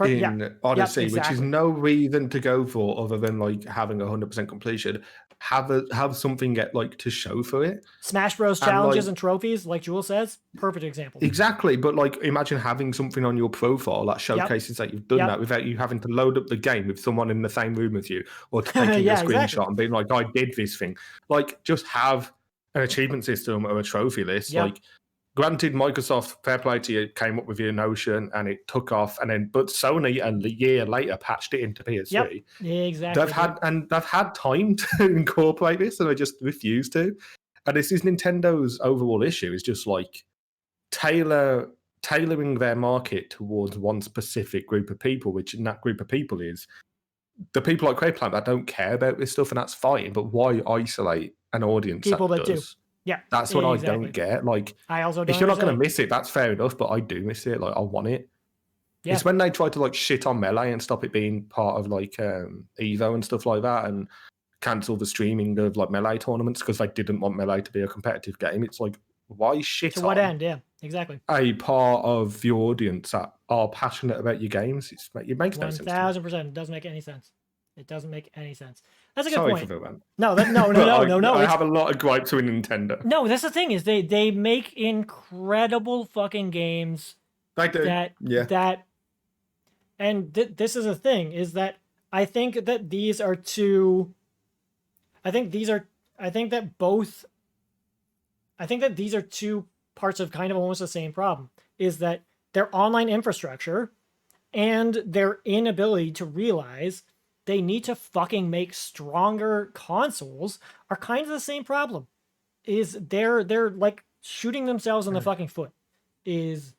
in Odyssey, which is no reason to go for other than like having 100% completion, have something to show for it. Smash Bros challenges and trophies, like Jewel says, perfect example. Exactly, but like imagine having something on your profile that showcases that you've done that without you having to load up the game with someone in the same room with you or taking a screenshot and being like, I did this thing. Like just have an achievement system or a trophy list. Like granted, Microsoft, fair play to you, came up with your notion and it took off, but Sony a year later patched it into PS3. Exactly. They've had time to incorporate this, and they just refuse to. And this is Nintendo's overall issue: is just like tailoring their market towards one specific group of people, which in that group of people is the people like Craig Plant that don't care about this stuff, and that's fine. But why isolate an audience people that does? Do? Yeah, that's what I don't get. Like, I also don't if you're not going to miss it, that's fair enough. But I do miss it. Like, I want it. Yeah. It's when they try to like shit on Melee and stop it being part of like Evo and stuff like that, and cancel the streaming of like Melee tournaments because they didn't want Melee to be a competitive game. It's like, why shit to what end? Yeah, exactly. A part of the audience that are passionate about your games. It makes no sense. 1000%. It doesn't make any sense. It doesn't make any sense. That's a good point. For that. No. I have a lot of gripes with Nintendo. No, that's the thing is they make incredible fucking games. They do. This is a thing is that I think that these are two. I think these are two parts of kind of almost the same problem. Is that their online infrastructure and their inability to realize they need to fucking make stronger consoles are kind of the same problem. Is they're like shooting themselves in the fucking foot. It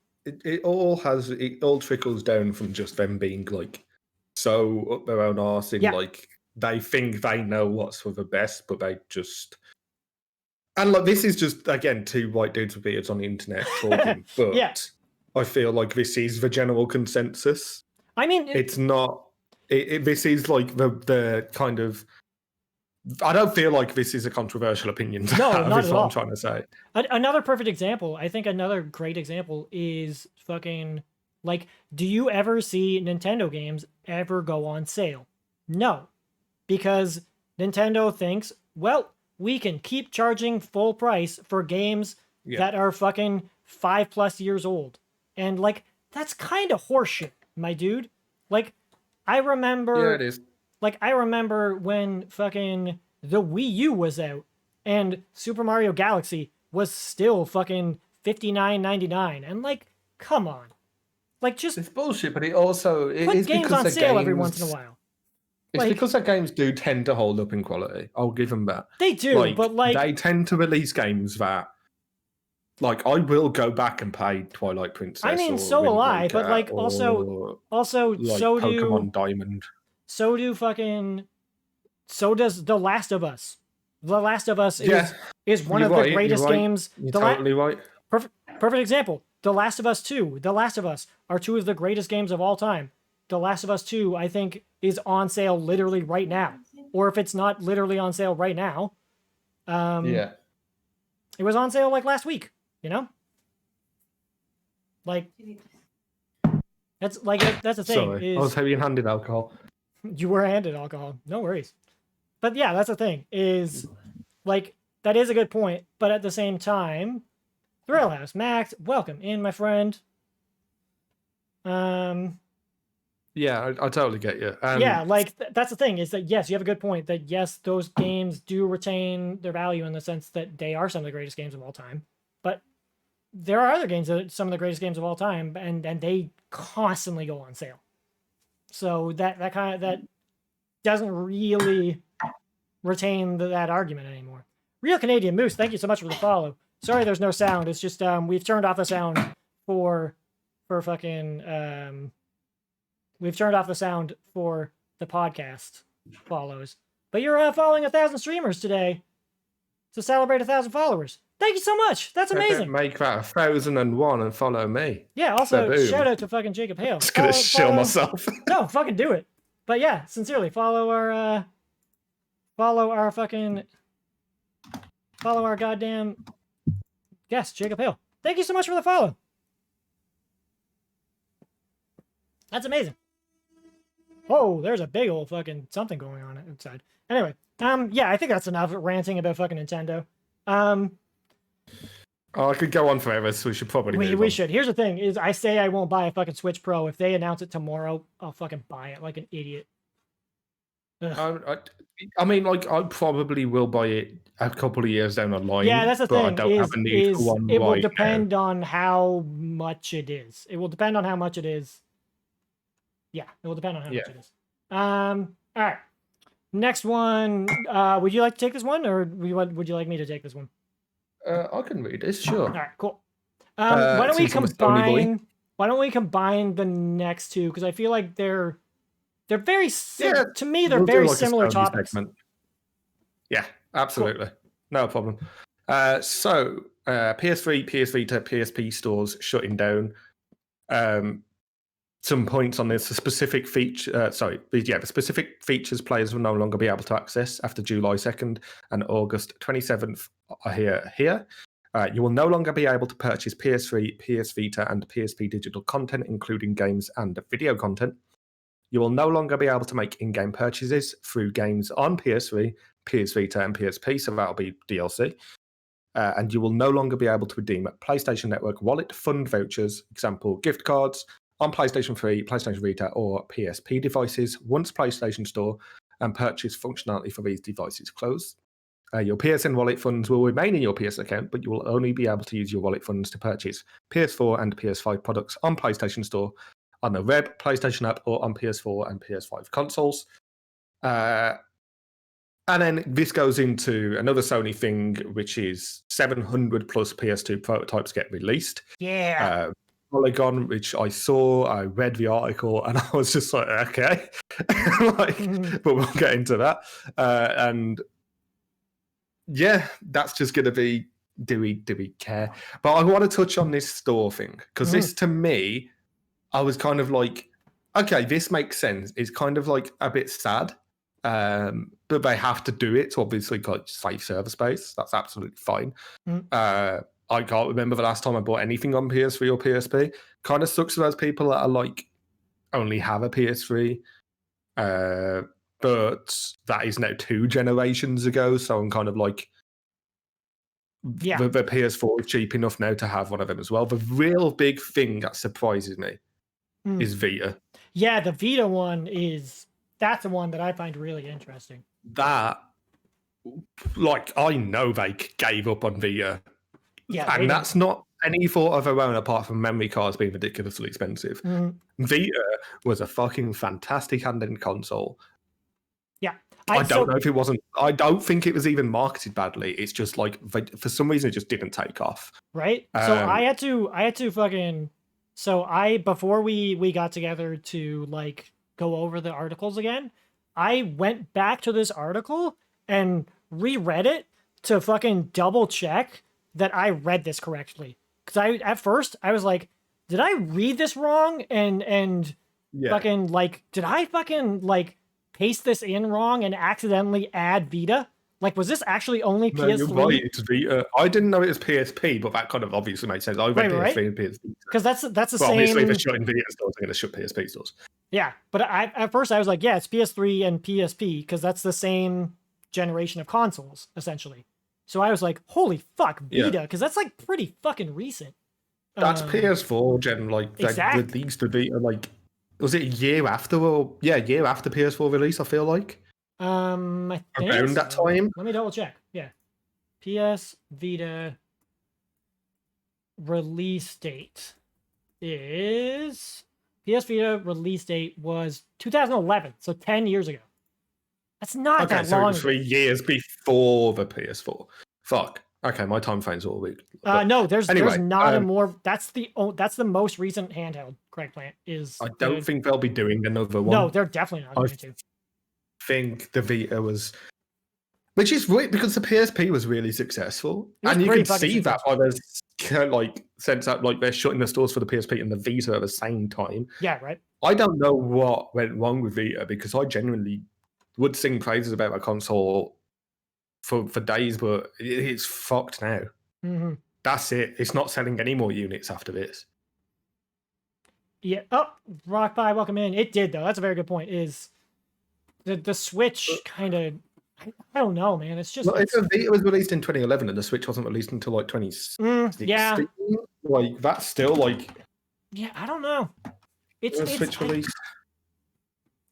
all trickles down from just them being like so up their own arse in like they think they know what's for the best, but they just and like this is just again two white dudes with beards on the internet talking. But I feel like this is the general consensus. I mean, it's not. This is like the kind of. I don't feel like this is a controversial opinion. No, not at all. I'm trying to say. Another perfect example. I think another great example is fucking like. Do you ever see Nintendo games ever go on sale? No, because Nintendo thinks, well, we can keep charging full price for games that are fucking 5+ years old, and like that's kind of horseshit, my dude. Like. I remember, it is. Like, I remember when fucking the Wii U was out and Super Mario Galaxy was still fucking $59.99. And, like, come on. Like, just... It's bullshit, but it also... Put games on sale every once in a while. It's because their games do tend to hold up in quality. I'll give them that. They do, but, like... They tend to release games that... Like, I will go back and play Twilight Princess. I mean, so will I, but, like, also, like so Pokemon Diamond. So does The Last of Us. The Last of Us is one of the greatest games. You're totally right. Perfect example. The Last of Us 2. The Last of Us are two of the greatest games of all time. The Last of Us 2, I think, is on sale literally right now. Or if it's not literally on sale right now, it was on sale like last week. You know, like that's the thing. Sorry, I was heavy-handed alcohol. You were handed alcohol. No worries. But yeah, that's the thing. Is like that is a good point. But at the same time, Thrill House Max, welcome in, my friend. Yeah, I totally get you. Yeah, like that's the thing is that yes, you have a good point that yes, those games do retain their value in the sense that they are some of the greatest games of all time. But there are other games that are some of the greatest games of all time, and they constantly go on sale. So that doesn't really retain that argument anymore. Real Canadian Moose, thank you so much for the follow. Sorry, there's no sound. It's just we've turned off the sound for fucking we've turned off the sound for the podcast follows. But you're following 1,000 streamers today to celebrate 1,000 followers. Thank you so much. That's amazing. Make that 1,001 and follow me. Yeah. Also, Ba-boom. shout out to fucking JacobHail. Just gonna shill myself. No, fucking do it. But yeah, sincerely, follow our goddamn guest, JacobHail. Thank you so much for the follow. That's amazing. Oh, there's a big old fucking something going on outside. Anyway, yeah, I think that's enough ranting about fucking Nintendo. I could go on forever, so we should probably we should. Here's the thing: is I say I won't buy a fucking Switch Pro. If they announce it tomorrow, I'll fucking buy it like an idiot. I mean, like, I probably will buy it a couple of years down the line. Yeah, that's the thing. I don't have a need for one it will right depend now. on how much it is. It will depend on how much it is. Yeah, it will depend on how much it is. All right. Next one. Would you like to take this one, or would you like me to take this one? I can read this, sure. All right, cool. Why don't we combine? Why don't we combine the next two? Because I feel like they're very similar. To me, they're very similar topics. Segment. Yeah, absolutely. Cool. No problem. So PS3, PS Vita, PSP stores shutting down. Some points on this. The specific the specific features players will no longer be able to access after July 2nd and August 27th are here. You will no longer be able to purchase PS3, PS Vita, and PSP digital content, including games and video content. You will no longer be able to make in-game purchases through games on PS3, PS Vita, and PSP, so that'll be DLC. And you will no longer be able to redeem PlayStation Network Wallet fund vouchers, example, gift cards, on PlayStation 3, PlayStation Vita, or PSP devices once PlayStation Store and purchase functionality for these devices close. Your PSN wallet funds will remain in your PS account, but you will only be able to use your wallet funds to purchase PS4 and PS5 products on PlayStation Store, on the web, PlayStation app, or on PS4 and PS5 consoles. And then this goes into another Sony thing, which is 700 plus PS2 prototypes get released. Yeah. Polygon, which I read the article, and I was just like, okay. But we'll get into that. And yeah, that's just going to be, do we care? But I want to touch on this store thing, because this, to me, I was kind of like, okay, this makes sense. It's kind of like a bit sad, but they have to do it to obviously save server space. That's absolutely fine. I can't remember the last time I bought anything on PS3 or PSP. Kind of sucks for those people that are like only have a PS3. But that is now 2 generations ago, so I'm kind of like, the PS4 is cheap enough now to have one of them as well. The real big thing that surprises me is Vita. Yeah, the Vita one that's the one that I find really interesting. That, like, I know they gave up on Vita. Yeah, and that's not any fault of their own apart from memory cards being ridiculously expensive. Vita was a fucking fantastic handheld console. Yeah. I don't know if it wasn't. I don't think it was even marketed badly. It's just like, for some reason, it just didn't take off. Right. So I had to fucking. So before we got together to like go over the articles again, I went back to this article and reread it to fucking double check that I read this correctly. Because at first I was like, did I read this wrong? And fucking like, did I fucking like paste this in wrong and accidentally add Vita? Like, was this actually only PS3? No, you're right, it's Vita. I didn't know it was PSP, but that kind of obviously makes sense. I read PSP and PSP. Because that's the same. Obviously, if they're shutting Vita stores, they're going to shut PSP stores. Yeah, but at first I was like, yeah, it's PS3 and PSP, because that's the same generation of consoles, essentially. So I was like, holy fuck, Vita, because that's like pretty fucking recent. That's PS4 gen, like, exactly. They released the Vita, like, was it a year after PS4 release, I feel like? I think around that time. Let me double check. Yeah. PS Vita release date is PS Vita release date was 2011, so 10 years ago. That's not Okay, that so it long was ago. 3 years before the PS4. Fuck. Okay, my time frame's all weird. No, there's anyway, not a more. That's the most recent handheld. Craig Plant is. I don't think they'll be doing another one. No, they're definitely not going to. Think the Vita was, which is weird because the PSP was really successful, was and you pretty can see fucking that by the like sense that like they're shutting the stores for the PSP and the Vita at the same time. Yeah, right. I don't know what went wrong with Vita because I genuinely would sing praises about that console for days, but it's fucked now. Mm-hmm. That's it. It's not selling any more units after this. Yeah. Oh, Rock Pie, welcome in. It did though. That's a very good point. Is the Switch kind of? I don't know, man. It's just. Well, the Vita was released in 2011, and the Switch wasn't released until like 2016. Yeah. Like that's still like. Yeah, I don't know. It's Switch release.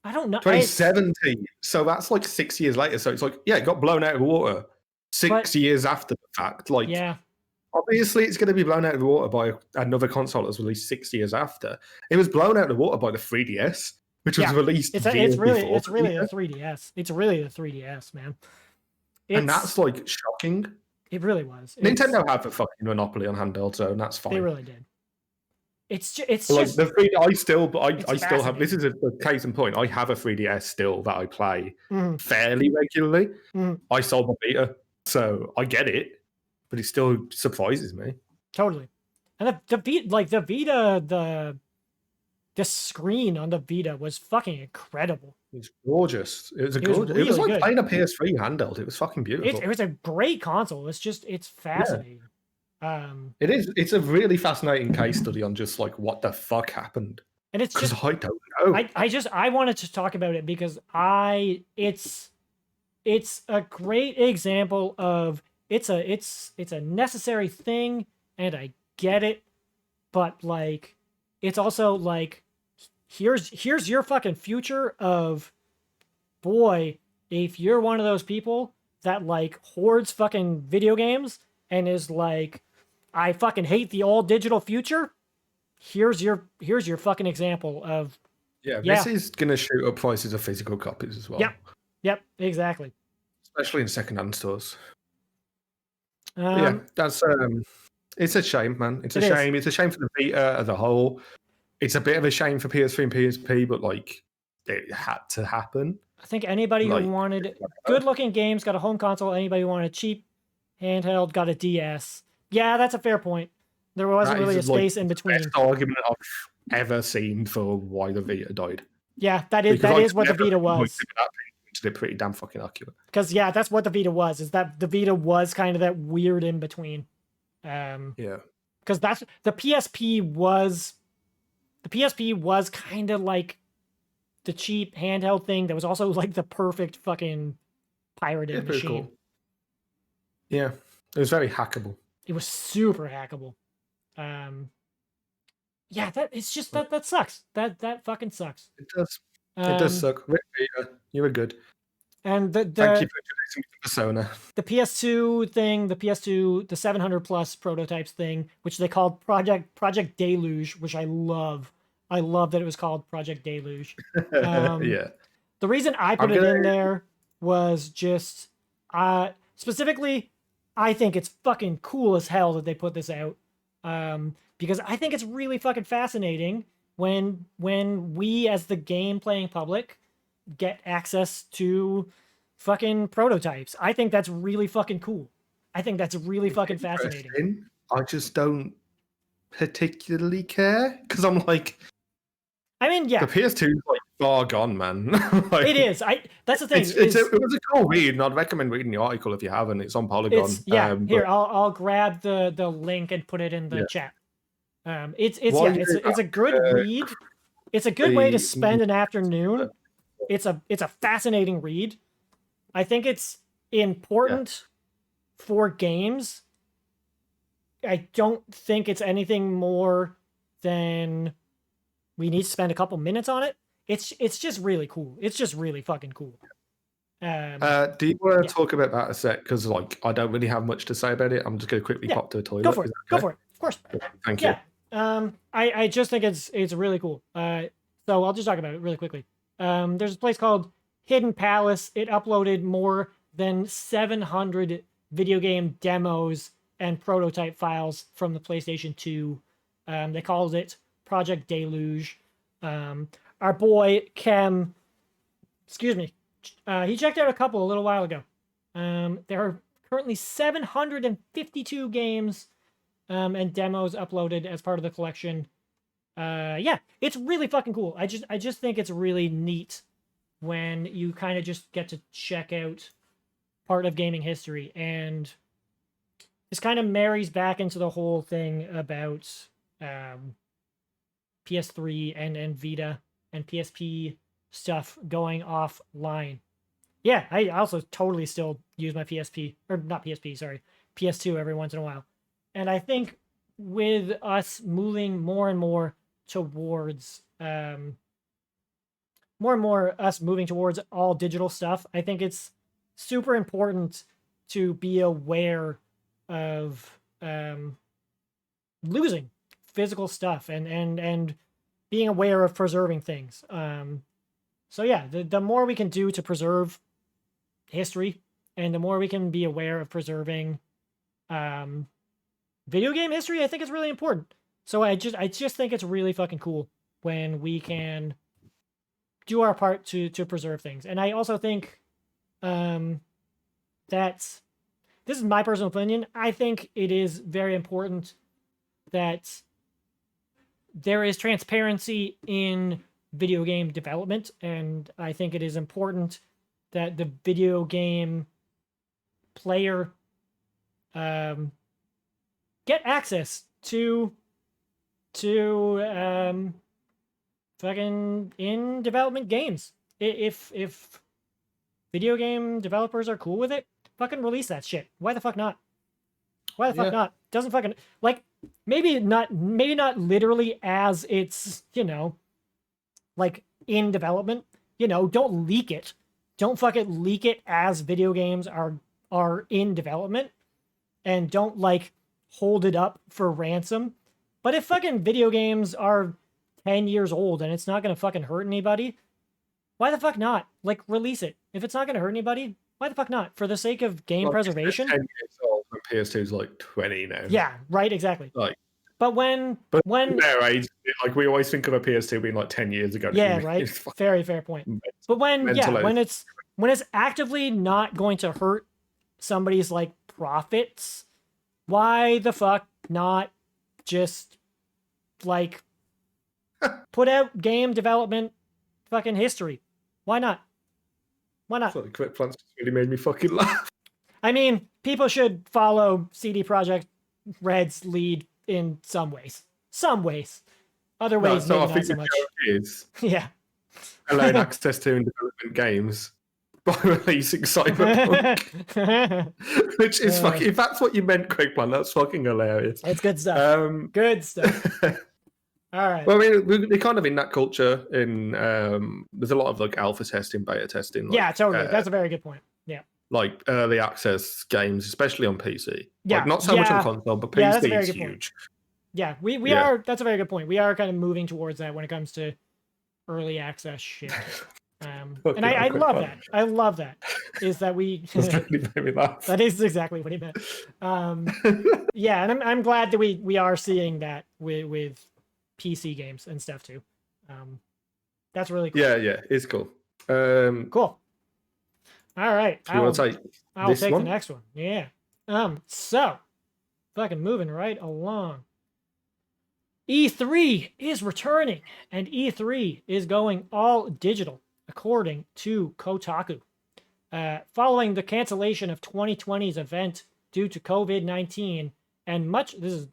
I don't know. 2017. So that's like 6 years later. So it's like, yeah, it got blown out of the water 6 years after the fact. Like, yeah. Obviously, it's going to be blown out of the water by another console that was released 6 years after. It was blown out of the water by the 3DS, which was released. It's really the 3DS. It's really the 3DS, man. And that's like shocking. It really was. Nintendo had the fucking monopoly on handheld, so that's fine. They really did. It's like just the 3D. I still have. This is a case in point. I have a 3DS still that I play fairly regularly. I sold my Vita, so I get it. But it still surprises me. Totally. And the Vita, the screen on the Vita was fucking incredible. It was gorgeous. It was gorgeous. It was like playing a PS3 handheld. It was fucking beautiful. It was a great console. It's fascinating. Yeah. It is. It's a really fascinating case study on just like what the fuck happened. And it's just I don't know. I wanted to talk about it because it's a great example of it's a necessary thing, and I get it, but like it's also like here's your fucking future of, boy, if you're one of those people that like hoards fucking video games and is like, I fucking hate the all digital future, here's your fucking example of this is gonna shoot up prices of physical copies as well. Yep, exactly. Especially in secondhand stores. Yeah, that's it's a shame, man. It's a shame. It's a shame for the Vita as a whole. It's a bit of a shame for PS3 and PSP, but like it had to happen. I think anybody who wanted good-looking games got a home console. Anybody who wanted cheap handheld got a DS. Yeah, that's a fair point. There wasn't really a space in between. Best argument I've ever seen for why the Vita died. Yeah, that is what the Vita was. They're pretty damn fucking accurate. Because that's what the Vita was. Is that the Vita was kind of that weird in between. Because that's the PSP was kind of like the cheap handheld thing that was also like the perfect fucking pirated machine. Cool. Yeah, it was very hackable. It was super hackable. Yeah, it's just that sucks. That fucking sucks. It does. It does suck. You were good. And thank you for introducing me to Persona. The PS2 thing, the 700 plus prototypes thing, which they called Project Deluge, which I love. I love that it was called Project Deluge. Yeah. The reason I put it in there was just specifically, I think it's fucking cool as hell that they put this out. Because I think it's really fucking fascinating when we as the game playing public get access to fucking prototypes. I think that's really fucking cool. I think that's really fucking fascinating. I just don't particularly care because I'm like, I mean, yeah, the PS2 is like far gone, man. Like, it is. That's the thing. It was a cool read, and I'd recommend reading the article if you haven't. It's on Polygon. Here, I'll grab the link and put it in the chat. It's a good read. It's a good way to spend an afternoon. It's a fascinating read. I think it's important for games. I don't think it's anything more than we need to spend a couple minutes on it. It's just really cool. It's just really fucking cool. Do you want to talk about that a sec? Because like I don't really have much to say about it. I'm just going to quickly pop to the toilet. Go for it. course. Thank you. Yeah. I just think it's really cool. So I'll just talk about it really quickly. There's a place called Hidden Palace. It uploaded more than 700 video game demos and prototype files from the PlayStation 2. They called it Project Deluge. Our boy Kem, excuse me, he checked out a couple a little while ago. There are currently 752 games and demos uploaded as part of the collection. Yeah, it's really fucking cool. I just think it's really neat when you kind of just get to check out part of gaming history, and this kind of marries back into the whole thing about PS3 and Vita and PSP stuff going offline. Yeah, I also totally still use my PSP, or not PSP, sorry, PS2 every once in a while. And I think with us moving more and more towards us moving towards all digital stuff, I think it's super important to be aware of losing physical stuff and being aware of preserving things. So yeah, the more we can do to preserve history, and the more we can be aware of preserving video game history, I think it's really important. So I just think it's really fucking cool when we can do our part to preserve things. And I also think that this is my personal opinion. I think it is very important that there is transparency in video game development, and I think it is important that the video game player get access to fucking in development games. If video game developers are cool with it, fucking release that shit. Why the fuck not? Why the fuck not? Doesn't fucking, like, maybe not literally as it's, like in development. Don't leak it. Don't fucking leak it as video games are in development, and don't like hold it up for ransom. But if fucking video games are 10 years old and it's not gonna fucking hurt anybody, why the fuck not? Like, release it. If it's not gonna hurt anybody, why the fuck not? For the sake of game preservation. 10 years old and PS2's like 20 now. Yeah, right, exactly. Like, but when their age, like, we always think of a PS2 being like 10 years ago. Yeah, right. Very fair point. But when it's actively not going to hurt somebody's like profits, why the fuck not just like put out game development fucking history? Why not? Why not? The quick plans just really made me fucking laugh. I mean, people should follow CD Projekt Red's lead in some ways. Other ways, maybe not so much. Is yeah. Allowing access to and development games by releasing Cyberpunk. Which is fucking, if that's what you meant, Quick Plan, that's fucking hilarious. It's good stuff. Good stuff. All right. Well, I mean, we're kind of in that culture. There's a lot of like alpha testing, beta testing. Like, yeah, totally. That's a very good point. Yeah. Like early access games, especially on PC. Yeah. Like, not so much on console, but PC is huge. Point. Yeah, we are. That's a very good point. We are kind of moving towards that when it comes to early access shit. And I love that. I love that. Is that we? That is exactly what he meant. Yeah, and I'm glad that we are seeing that with PC games and stuff too. That's really cool. Yeah, it's cool. Cool. All right. I'll take the next one. Yeah. So, fucking moving right along. E3 is returning, and E3 is going all digital, according to Kotaku. Following the cancellation of 2020's event due to COVID-19 and much, this is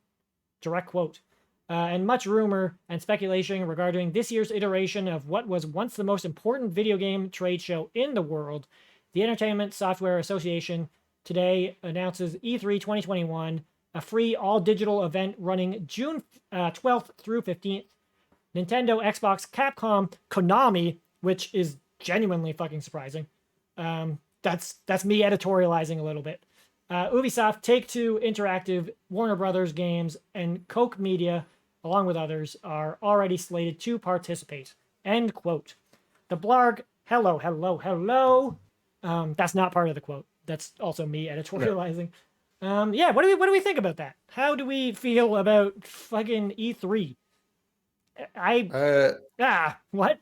direct quote, and much rumor and speculation regarding this year's iteration of what was once the most important video game trade show in the world, the Entertainment Software Association today announces E3 2021, a free all-digital event running June 12th through 15th. Nintendo, Xbox, Capcom, Konami, which is genuinely fucking surprising. That's me editorializing a little bit. Ubisoft, Take-Two Interactive, Warner Brothers Games, and Koch Media, along with others, are already slated to participate. End quote. The blog, hello, hello, hello. That's not part of the quote. That's also me editorializing. Yeah, what do we think about that? How do we feel about fucking E3? What?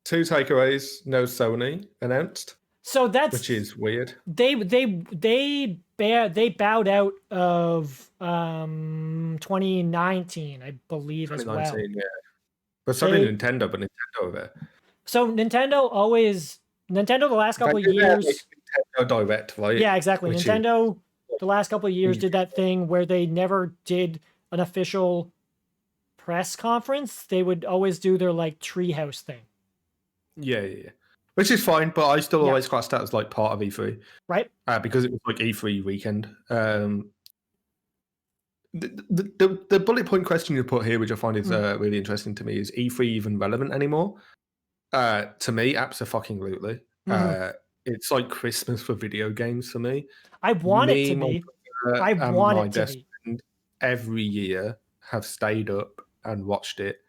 2 takeaways. No Sony announced. So which is weird. They bowed out of 2019, I believe, as well. Yeah. But so did Nintendo, but Nintendo over there. So Nintendo the last couple of years. Nintendo Direct, right? Yeah, exactly. Nintendo the last couple of years did that thing where they never did an official press conference. They would always do their like treehouse thing. Yeah. Which is fine, but I still always class that as like part of E3. Right. Because it was like E3 weekend. The bullet point question you put here, which I find is really interesting to me, is E3 even relevant anymore? To me, absolutely. It's like Christmas for video games for me. I want it to be. I want it to be. Every year have stayed up and watched it.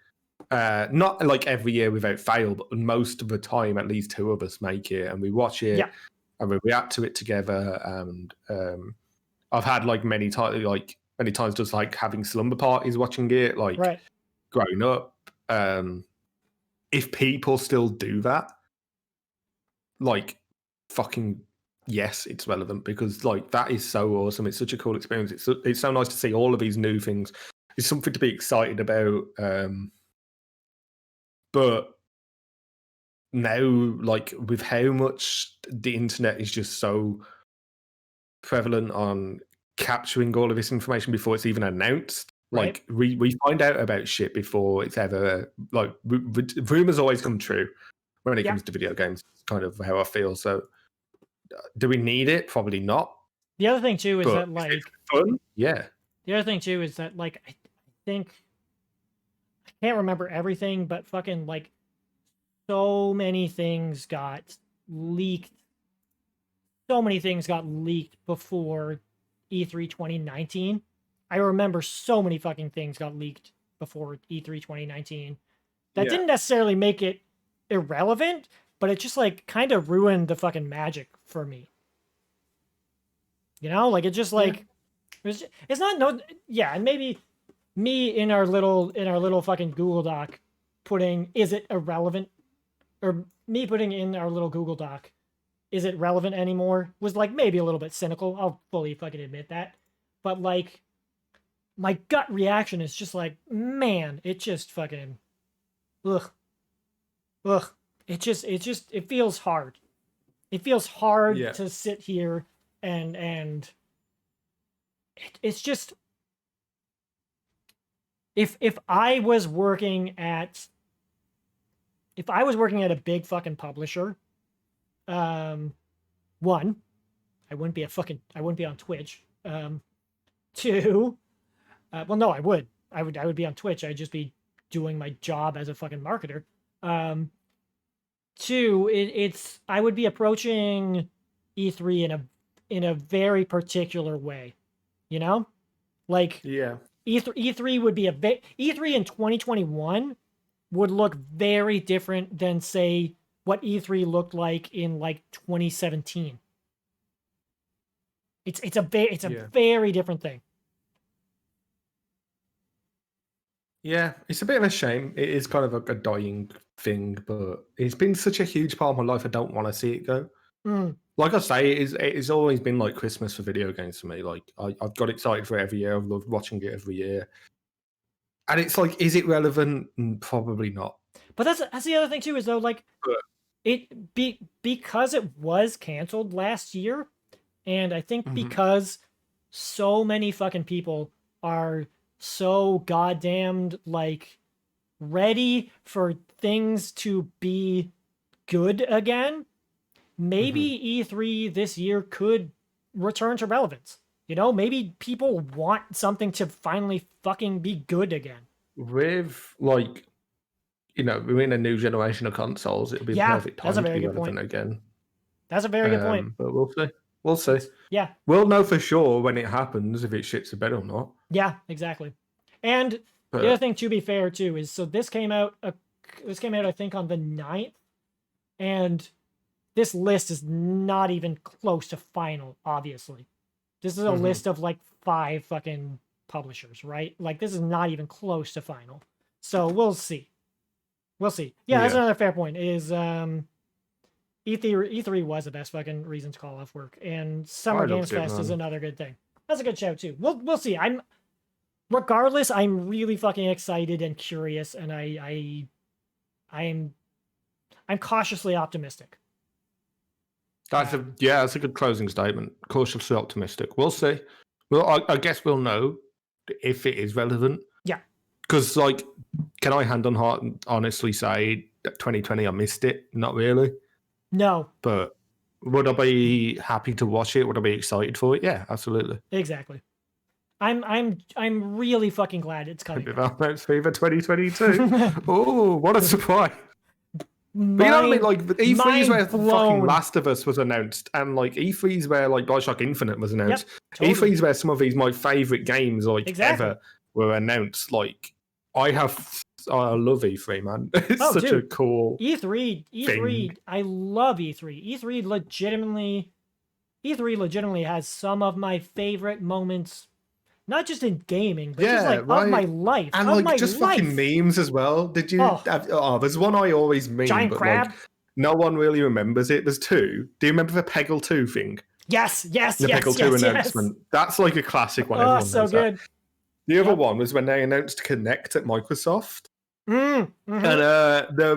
Not like every year without fail, but most of the time, at least 2 of us make it and we watch it and we react to it together. And I've had like many times just like having slumber parties watching it, like growing up. If people still do that, like fucking yes, it's relevant, because like that is so awesome. It's such a cool experience. It's so nice to see all of these new things. It's something to be excited about. But now, like with how much the internet is just so prevalent on capturing all of this information before it's even announced, like we find out about shit before it's ever, like rumors always come true when it comes to video games. It's kind of how I feel. So do we need it? Probably not. The other thing too is that like is it fun? Yeah. The other thing too is that like I think I can't remember everything, but fucking like so many things got leaked. So many things got leaked before E3 2019. I remember so many fucking things got leaked before E3 2019. That didn't necessarily make it irrelevant, but it just like kind of ruined the fucking magic for me. You know, like it just like it's not and maybe me in our little fucking Google Doc putting is it irrelevant, or me putting in our little Google Doc is it relevant anymore was like maybe a little bit cynical. I'll fully fucking admit that. But like my gut reaction is just like, man, it just fucking ugh. It feels hard. It feels hard to sit here and it's just if I was working at a big fucking publisher, one, I wouldn't be on Twitch. Two, well, no, I would be on Twitch. I'd just be doing my job as a fucking marketer. Two, I would be approaching E3 in a very particular way, you know, like E3 would be E3 in 2021 would look very different than say what E3 looked like in like 2017. It's a very different thing. Yeah, it's a bit of a shame. It is kind of a dying thing, but it's been such a huge part of my life. I don't want to see it go. Like I say, it's always been like Christmas for video games for me. Like I've got excited for it every year. I've loved watching it every year. And it's like, is it relevant? Probably not. But that's the other thing too, is though, like because it was canceled last year, and I think because so many fucking people are so goddamned like ready for things to be good again, maybe E3 this year could return to relevance. You know, maybe people want something to finally fucking be good again. With like, you know, we're in a new generation of consoles. It'll be the perfect time to be relevant again. That's a very good point. But we'll see. We'll see. Yeah. We'll know for sure when it happens if it shits the bed or not. Yeah, exactly. And But, the other thing, to be fair, too, is so this came out, I think, on the 9th, and this list is not even close to final, obviously. This is a list of like 5 fucking publishers, right? Like, this is not even close to final. So we'll see. We'll see. Yeah, that's another fair point. Is E3 was the best fucking reason to call off work, and Summer Games Fest is another good thing. That's a good show too. We'll see. Regardless, I'm really fucking excited and curious, and I'm cautiously optimistic. that's a good closing statement. Cautiously optimistic. We'll see. Well, I guess we'll know if it is relevant. Yeah. Because, like, can I hand on heart and honestly say that 2020 I missed it? Not really. No. But would I be happy to watch it? Would I be excited for it? Yeah, absolutely. Exactly. I'm really fucking glad it's coming. Development Fever 2022. Oh, what a surprise! But you know what I mean? Like E3's where fucking Last of Us was announced, and like E3's where like Bioshock Infinite was announced. Yep, totally. E3's where some of these my favorite games ever were announced. Like I love E3, man. It's such a cool E3 thing. I love E3. E3 legitimately has some of my favorite moments, not just in gaming, but just like of my life. And like just fucking memes as well. Did you there's one I always meme, Giant but crab? like no one really remembers it. There's 2. Do you remember the Peggle 2 thing? Yes. The Peggle 2 announcement. That's like a classic one. Oh, so good. The other one was when they announced Kinect at Microsoft. And there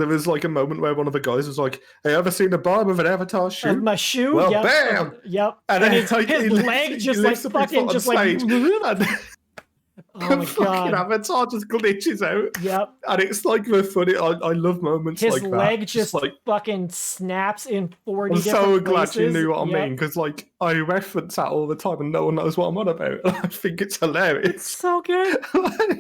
was like a moment where one of the guys was like, "Hey, ever seen a bar with an Avatar shoe?" My shoe? Well, bam! Yep. And then his leg just like fucking just like... Oh my god! Avatar just glitches out. Yep. And it's like the funny. I love moments like that. His leg just like fucking snaps in 40 I'm different so places. glad you knew what I mean, because like I reference that all the time and no one knows what I'm on about. I think it's hilarious. It's so good.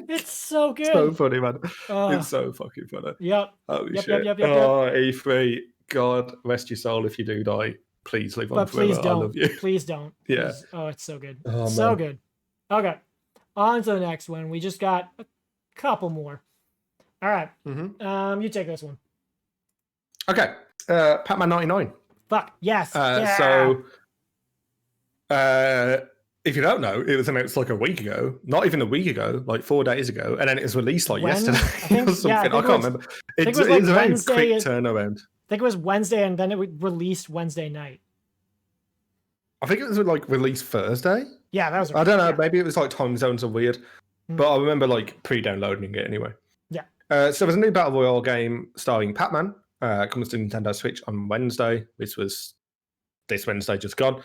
It's so good. So funny, man. It's so fucking funny. Yep. Holy shit. Oh, E3. God rest your soul if you do die. Please live on forever. Please don't. I love you. Please don't. Yeah. Oh, it's so good. Oh, so man. good. Okay. On to the next one. We just got a couple more. All right. You take this one. Okay. Pac-Man 99. Fuck. Yes. So, if you don't know, it was announced like a week ago. Not even a week ago, like 4 days ago. And then it was released like yesterday or something. I can't remember. It's a very quick turnaround. I think it was Wednesday and then it was released Wednesday night. I think it was like released Thursday. Yeah, that was. I don't know. Maybe it was like time zones are weird, but I remember like pre-downloading it anyway. Yeah. So there's a new battle royale game starring Pac-Man. Comes to Nintendo Switch on Wednesday. This was this Wednesday just gone.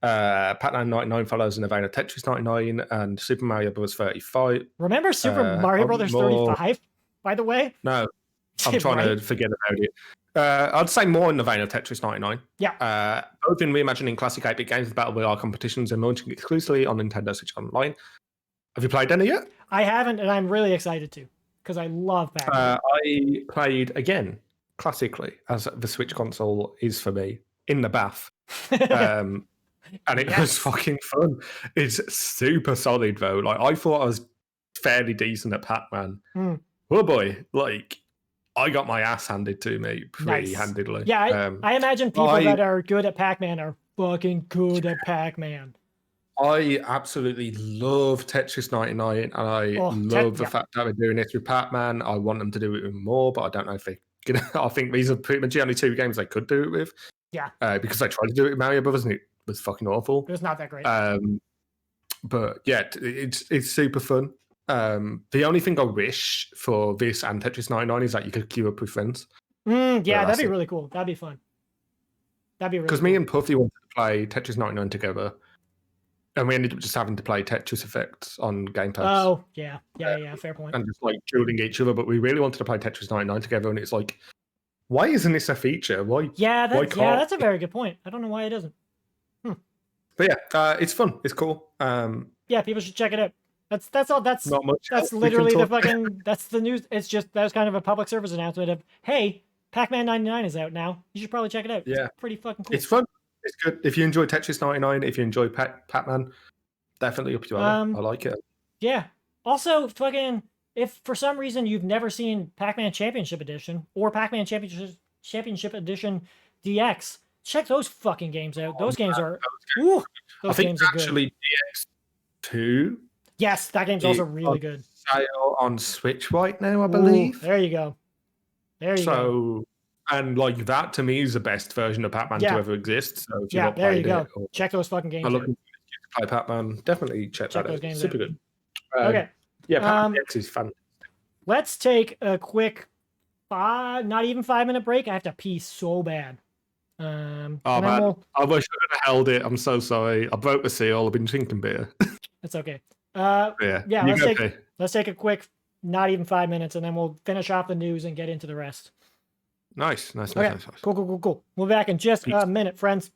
Pac-Man 99 follows in the vein of Tetris 99 and Super Mario Bros. 35. Remember Super Mario Brothers 35? By the way. No, I'm trying to forget about it. I'd say more in the vein of Tetris 99. Yeah. Both in reimagining classic 8-bit games with battle royale competitions and launching exclusively on Nintendo Switch Online. Have you played any yet? I haven't, and I'm really excited to, because I love Pac-Man. I played again, classically, as the Switch console is for me, in the bath. And it was fucking fun. It's super solid, though. Like, I thought I was fairly decent at Pac-Man. Oh boy, like... I got my ass handed to me pretty handedly. Yeah, I imagine people that are good at Pac-Man are fucking good at Pac-Man. I absolutely love Tetris 99, and I love the fact that they're doing this with Pac-Man. I want them to do it with more, but I don't know if they can. I think these are pretty much the only 2 games they could do it with. Yeah. Because I tried to do it with Mario Brothers, and it was fucking awful. It was not that great. But yeah, it's super fun. The only thing I wish for this and Tetris 99 is that you could queue up with friends. Yeah, that'd be really cool. That'd be fun. That'd be really Because me and Puffy wanted to play Tetris 99 together, and we ended up just having to play Tetris Effects on Game Pass. Oh, yeah, fair point. And just like dueling each other, but we really wanted to play Tetris 99 together, and it's like, why isn't this a feature? Why? That's a very good point. I don't know why it doesn't. But yeah, it's fun. It's cool. Yeah, people should check it out. That's all. That's not much. That's literally the fucking. That's the news. It's just that was kind of a public service announcement of, hey, Pac-Man 99 is out now. You should probably check it out. Yeah, it's pretty fucking cool. It's fun. It's good. If you enjoy Tetris 99, if you enjoy Pac-Man, definitely up your alley. I like it. Yeah. Also, fucking, if for some reason you've never seen Pac-Man Championship Edition or Pac-Man Championship Edition DX, check those fucking games out. Those games are, ooh, I those think games are good. actually DX2 Yes, that game's also is really on good. sale on Switch right now, I Ooh, believe. there you go. There you go. So, and like that to me is the best version of Pac-Man Yeah. to ever exist. So if you've Yeah, not there you played go. it, or Check those fucking games are out. looking to play Pac-Man, definitely check that those out. games Super out. good. Okay. Yeah, Pac-Man DX is fun. Let's take a quick not even 5-minute break. I have to pee so bad. Oh and man, then we'll, I wish I could have held it. I'm so sorry. I broke the seal. I've been drinking beer. it's okay. Yeah, let's take a quick not even 5 minutes, and then we'll finish off the news and get into the rest. Nice. Okay, cool. We'll be back in just a minute, friends.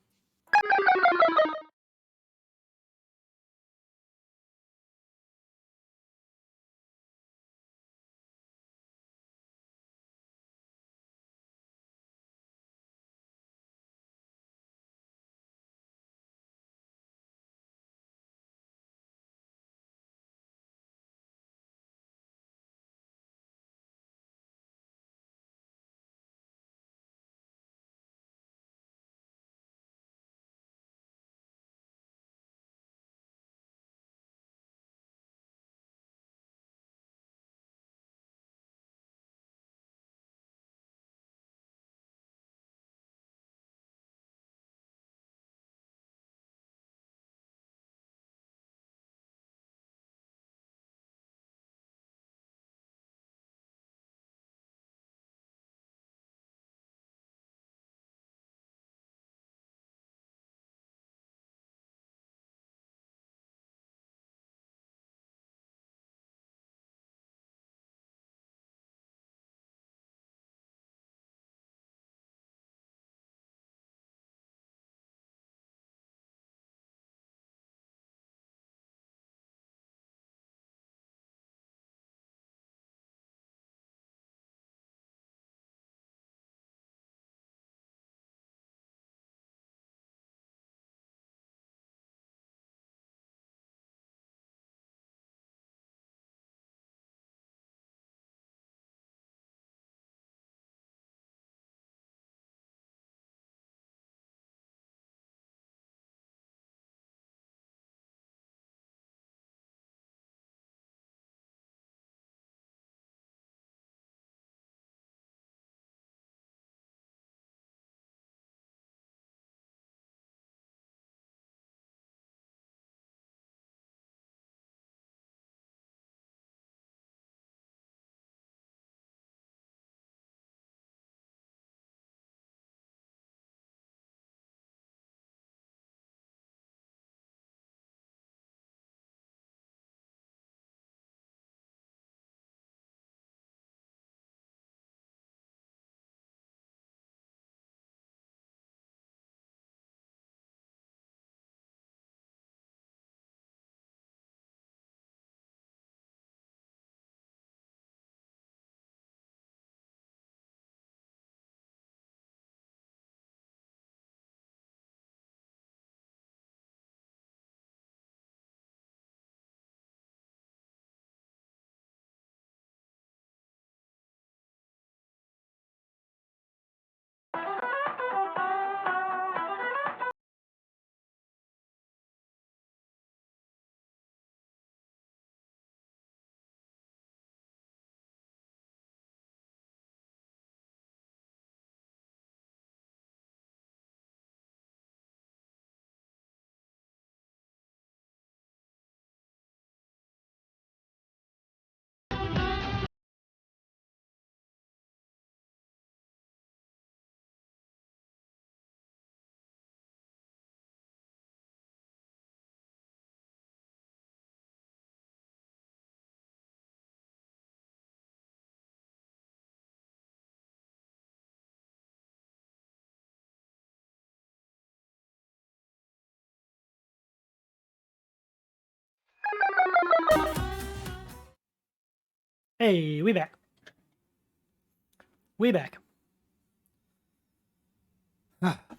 Hey, we back.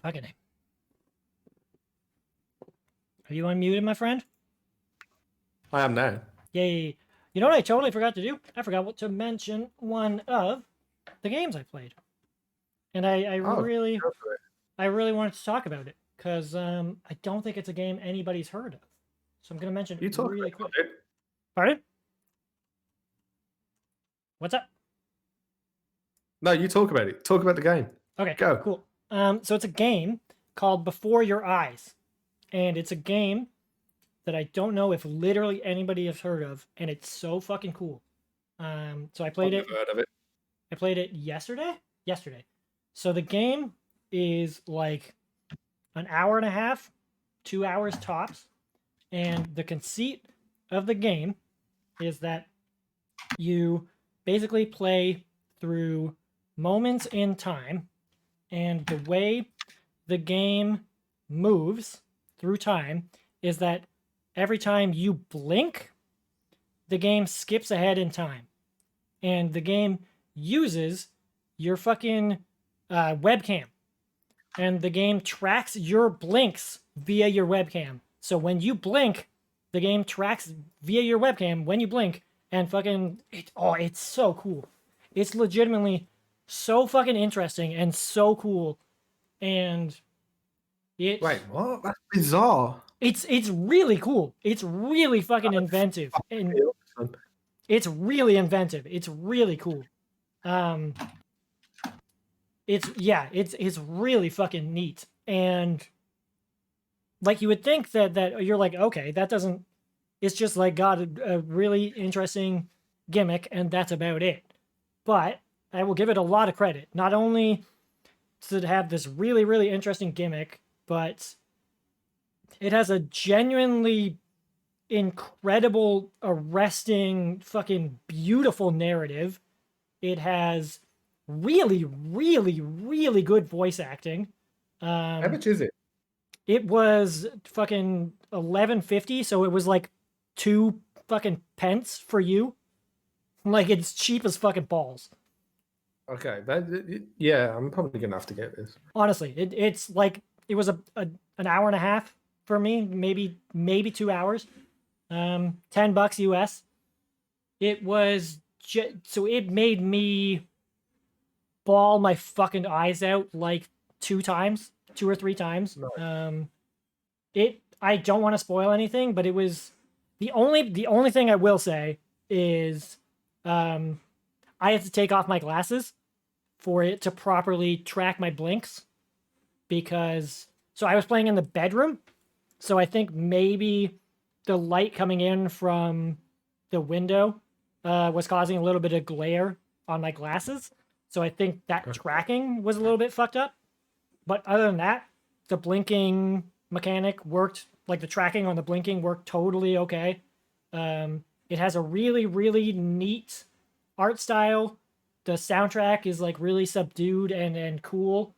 Fucking A. Are you unmuted, my friend? I am now. Yay. You know what I totally forgot to do? I forgot what to mention one of the games I played. And I really wanted to talk about it because I don't think it's a game anybody's heard of. So I'm going to mention You it talk really about quick. it. Pardon? What's up? No, you talk about it. Talk about the game. Okay, Go. cool. So it's a game called Before Your Eyes. And it's a game that I don't know if literally anybody has heard of, and it's so fucking cool. So I played I've it. never heard of it. I played it yesterday. So the game is like an hour and a half, 2 hours tops, and the conceit of the game is that you basically play through moments in time, and the way the game moves through time is that every time you blink, the game skips ahead in time. And the game uses your fucking webcam. And the game tracks your blinks via your webcam. So when you blink, the game tracks via your webcam when you blink. And fucking, it's so cool. It's legitimately so fucking interesting and so cool. And Wait, what? That's bizarre. It's really cool. It's really fucking inventive. And it's really inventive. It's really cool. It's really fucking neat. And like you would think that you're like, okay, that doesn't, it's just like got a really interesting gimmick and that's about it. But I will give it a lot of credit. Not only to have this really, really interesting gimmick, but it has a genuinely incredible, arresting, fucking beautiful narrative. It has really, really, really good voice acting. How much is it? It was fucking $11.50, so it was like 2 fucking pence for you. Like it's cheap as fucking balls. Okay, yeah, I'm probably gonna have to get this. Honestly, it's like it was an hour and a half for me, maybe 2 hours. $10 US. It was so it made me bawl my fucking eyes out like 2 or 3 times. Nice. I don't want to spoil anything, but it was the only thing I will say is I had to take off my glasses for it to properly track my blinks because so I was playing in the bedroom, so I think maybe the light coming in from the window was causing a little bit of glare on my glasses. So I think that tracking was a little bit fucked up. But other than that, the blinking mechanic worked, like the tracking on the blinking worked totally okay. It has a really, really neat art style. The soundtrack is like really subdued and cool.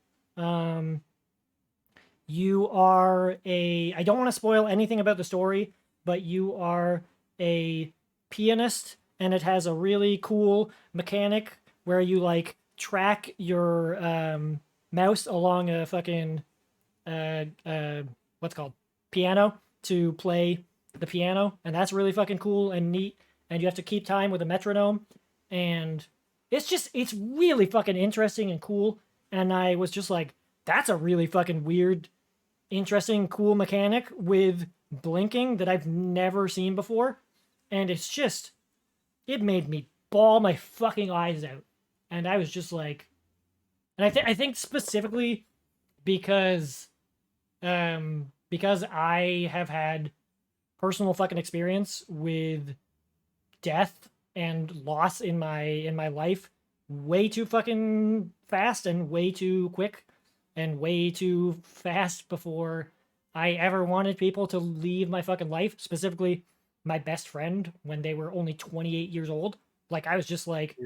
You are I don't want to spoil anything about the story, but you are a pianist and it has a really cool mechanic where you like track your mouse along a fucking what's called piano to play the piano, and that's really fucking cool and neat. And you have to keep time with a metronome, and it's really fucking interesting and cool. And I was just like, that's a really fucking weird, interesting, cool mechanic with blinking that I've never seen before, and it made me bawl my fucking eyes out. And I was just like, and I think specifically because I have had personal fucking experience with death and loss in my life way too fucking fast and way too quick and way too fast before I ever wanted people to leave my fucking life, specifically my best friend when they were only 28 years old. Like I was just like,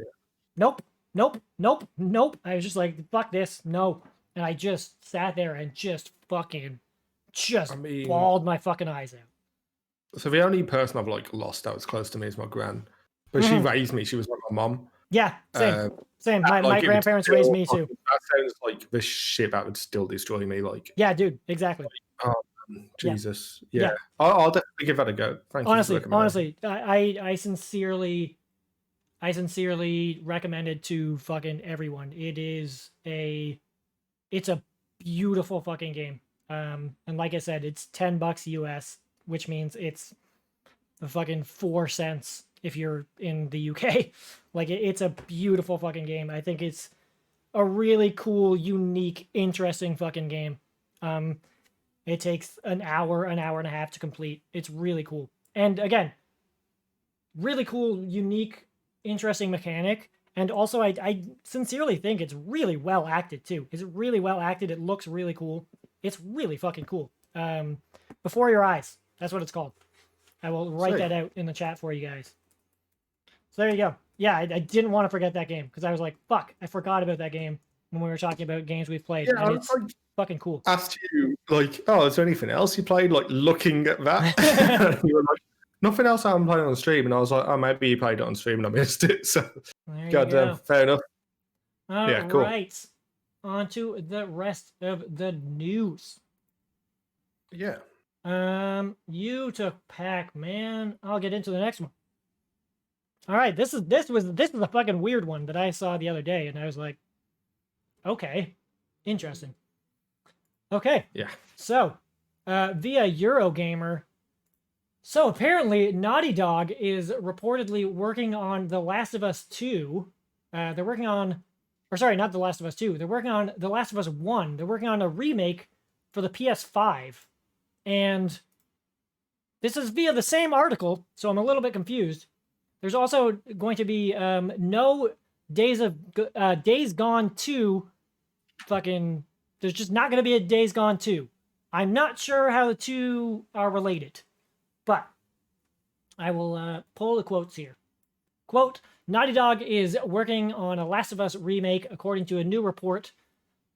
nope, nope, nope, nope. I was just like, fuck this, no. And I just sat there and just bawled my fucking eyes out. So the only person I've like lost that was close to me is my gran, but she raised me. She was like my mom. Yeah, same. My grandparents raised me too. That sounds like the shit that would still destroy me. Like, yeah, dude, exactly. Jesus. Yeah. Yeah. I'll definitely give that a go. Thank you for the recommendation. Honestly, I sincerely recommend it to fucking everyone. It's a beautiful fucking game. And like I said, it's $10 US, which means it's the fucking 4 cents if you're in the UK. Like it's a beautiful fucking game. I think it's a really cool, unique, interesting fucking game. It takes an hour and a half to complete. It's really cool. And again, really cool, unique, interesting mechanic. And also, I sincerely think it's really well acted too. It's really well acted. It looks really cool. It's really fucking cool. Before Your Eyes. That's what it's called. I will write that out in the chat for you guys. So there you go. Yeah, I didn't want to forget that game because I was like, fuck, I forgot about that game when we were talking about games we've played. Yeah, and it's fucking cool. Asked you, like, oh, is there anything else you played? Like, looking at that. You were like, nothing else I'm playing on stream. And I was like, oh, maybe you played it on stream and I missed it. So, goddamn, fair enough. Yeah, cool. All right. On to the rest of the news. Yeah. You took Pac-Man. I'll get into the next one. All right, this is a fucking weird one that I saw the other day, and I was like, okay, interesting. Okay. Yeah. So, via Eurogamer. So apparently, Naughty Dog is reportedly working on The Last of Us 2. They're working on, or sorry, not The Last of Us 2. They're working on The Last of Us 1. They're working on a remake for the PS5. And this is via the same article, so I'm a little bit confused. There's also going to be no Days Gone 2 fucking... There's just not going to be a Days Gone 2. I'm not sure how the two are related. But I will pull the quotes here. Quote, Naughty Dog is working on a Last of Us remake, according to a new report.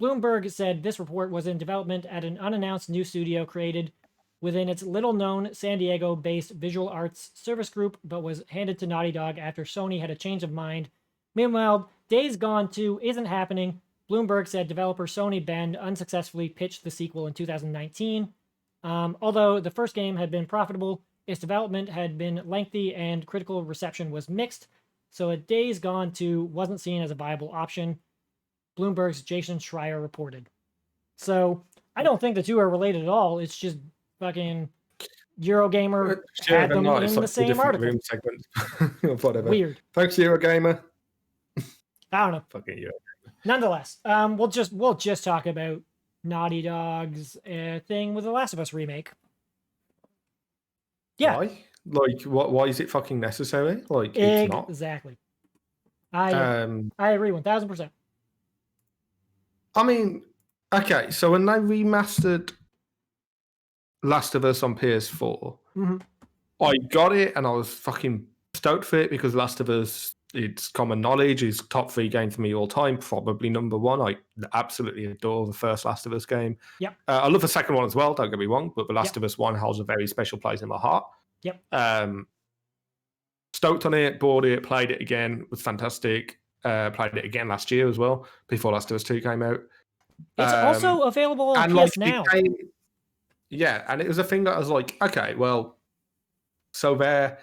Bloomberg said this report was in development at an unannounced new studio created within its little-known San Diego-based visual arts service group, but was handed to Naughty Dog after Sony had a change of mind. Meanwhile, Days Gone 2 isn't happening. Bloomberg said developer Sony Bend unsuccessfully pitched the sequel in 2019. Although the first game had been profitable, its development had been lengthy and critical reception was mixed, so a Days Gone 2 wasn't seen as a viable option, Bloomberg's Jason Schreier reported. So, I don't think the two are related at all. It's just fucking Eurogamer had them in the same article. Room segments. Whatever. Weird. Thanks, Eurogamer. I don't know. Fucking Eurogamer. Nonetheless, we'll just talk about Naughty Dog's thing with the Last of Us remake. Yeah. Why? Like, why is it fucking necessary? Like, it's not. Exactly. I agree 1000%. I mean, okay, so when they remastered Last of Us on PS4, I got it and I was fucking stoked for it because Last of Us, it's common knowledge, is top 3 game for me all time, probably number 1. I absolutely adore the first Last of Us game. Yep. I love the second one as well, don't get me wrong, but the Last of Us 1 holds a very special place in my heart. Yep. Stoked on it, bought it, played it again, was fantastic. Played it again last year as well, before Last of Us 2 came out. It's also available on PS Now. Yeah, and it was a thing that I was like, okay, well, so they're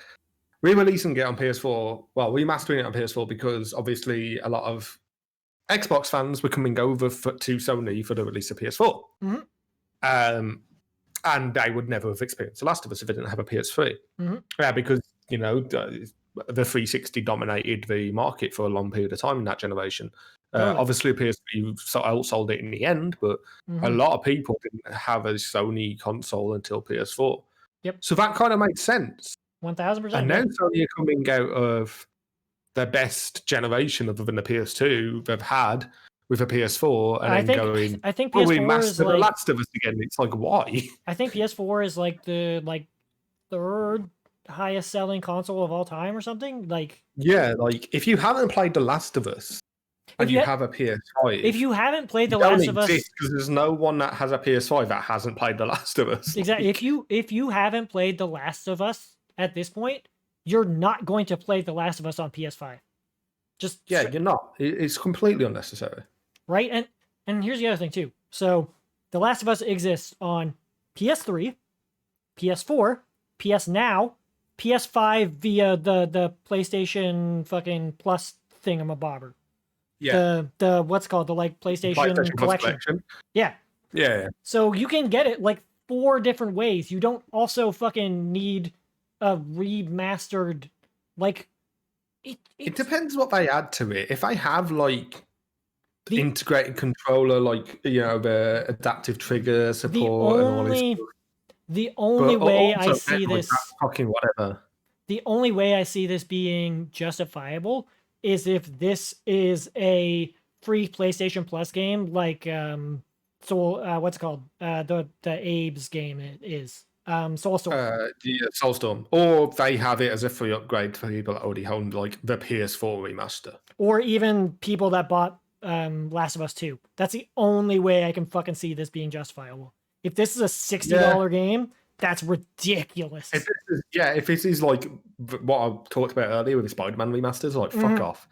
re-releasing it on PS4. Well, remastering it on PS4 because obviously a lot of Xbox fans were coming over to Sony for the release of PS4. And they would never have experienced The Last of Us if they didn't have a PS3. Yeah, because, you know, the 360 dominated the market for a long period of time in that generation. Obviously, PS3 outsold it in the end, but a lot of people didn't have a Sony console until PS4. Yep. So that kind of makes sense. 1000%. And now Sony are coming out of their best generation other than the PS2 they've had with a PS4, and I think PS4 is like, The Last of Us again. It's like, why? I think PS4 is like the third highest selling console of all time or something. Like, yeah, like if you haven't played The Last of Us and you have a PS5, if you haven't played The Last of Us, because there's no one that has a PS5 that hasn't played The Last of Us. Exactly. If you haven't played The Last of Us at this point, you're not going to play The Last of Us on PS5. You're not. It's completely unnecessary. Right? And here's the other thing too. So The Last of Us exists on PS3, PS4, PS Now, PS5 via the PlayStation fucking Plus thingamabobber. Yeah. The what's called the like PlayStation PlayStation Plus collection. Yeah. Yeah. So you can get it like 4 different ways. You don't also fucking need a remastered like It depends what they add to it. If I have like The- integrated controller, like the adaptive trigger support and all this stuff. The only But way I also, see like, this that's fucking whatever. the only way I see this being justifiable is if this is a free PlayStation Plus game, like what's it called? The Abe's game it is. Soulstorm. Yeah, Soulstorm. Or they have it as a free upgrade for people that already own like the PS4 remaster. Or even people that bought Last of Us 2. That's the only way I can fucking see this being justifiable. If this is a $60 game, that's ridiculous. If this is like what I talked about earlier with the Spider-Man remasters, like fuck off.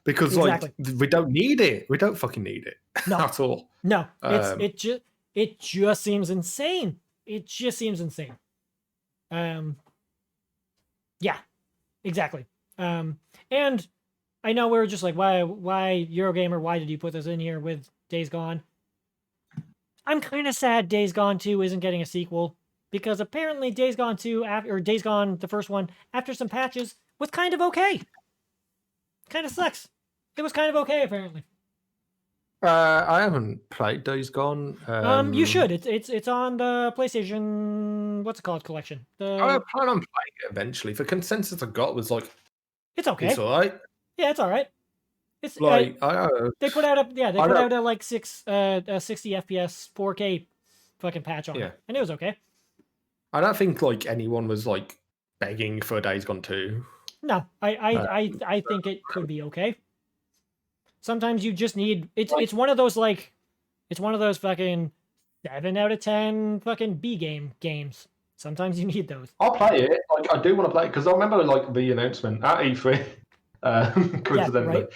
Because like we don't need it. We don't fucking need it. No. At all. No. It just seems insane. It just seems insane. Yeah. Exactly. And I know we were just like, why Eurogamer, why did you put this in here with Days Gone? I'm kind of sad Days Gone 2 isn't getting a sequel, because apparently Days Gone 2, or Days Gone, the first one, after some patches, was kind of okay. Kind of sucks. It was kind of okay, apparently. I haven't played Days Gone. You should. It's on the PlayStation, what's it called, collection. I plan on playing it eventually. The consensus I got was like, it's okay. It's alright. Yeah, it's alright. It's like they put out a like 60 FPS 4K fucking patch on it, and it was okay. I don't think like anyone was like begging for Days Gone 2. No, I think it could be okay. Sometimes you just need it's one of those like it's one of those fucking 7 out of 10 fucking B games. Sometimes you need those. I'll play it. Like I do want to play it because I remember like the announcement at E3. Coincidentally.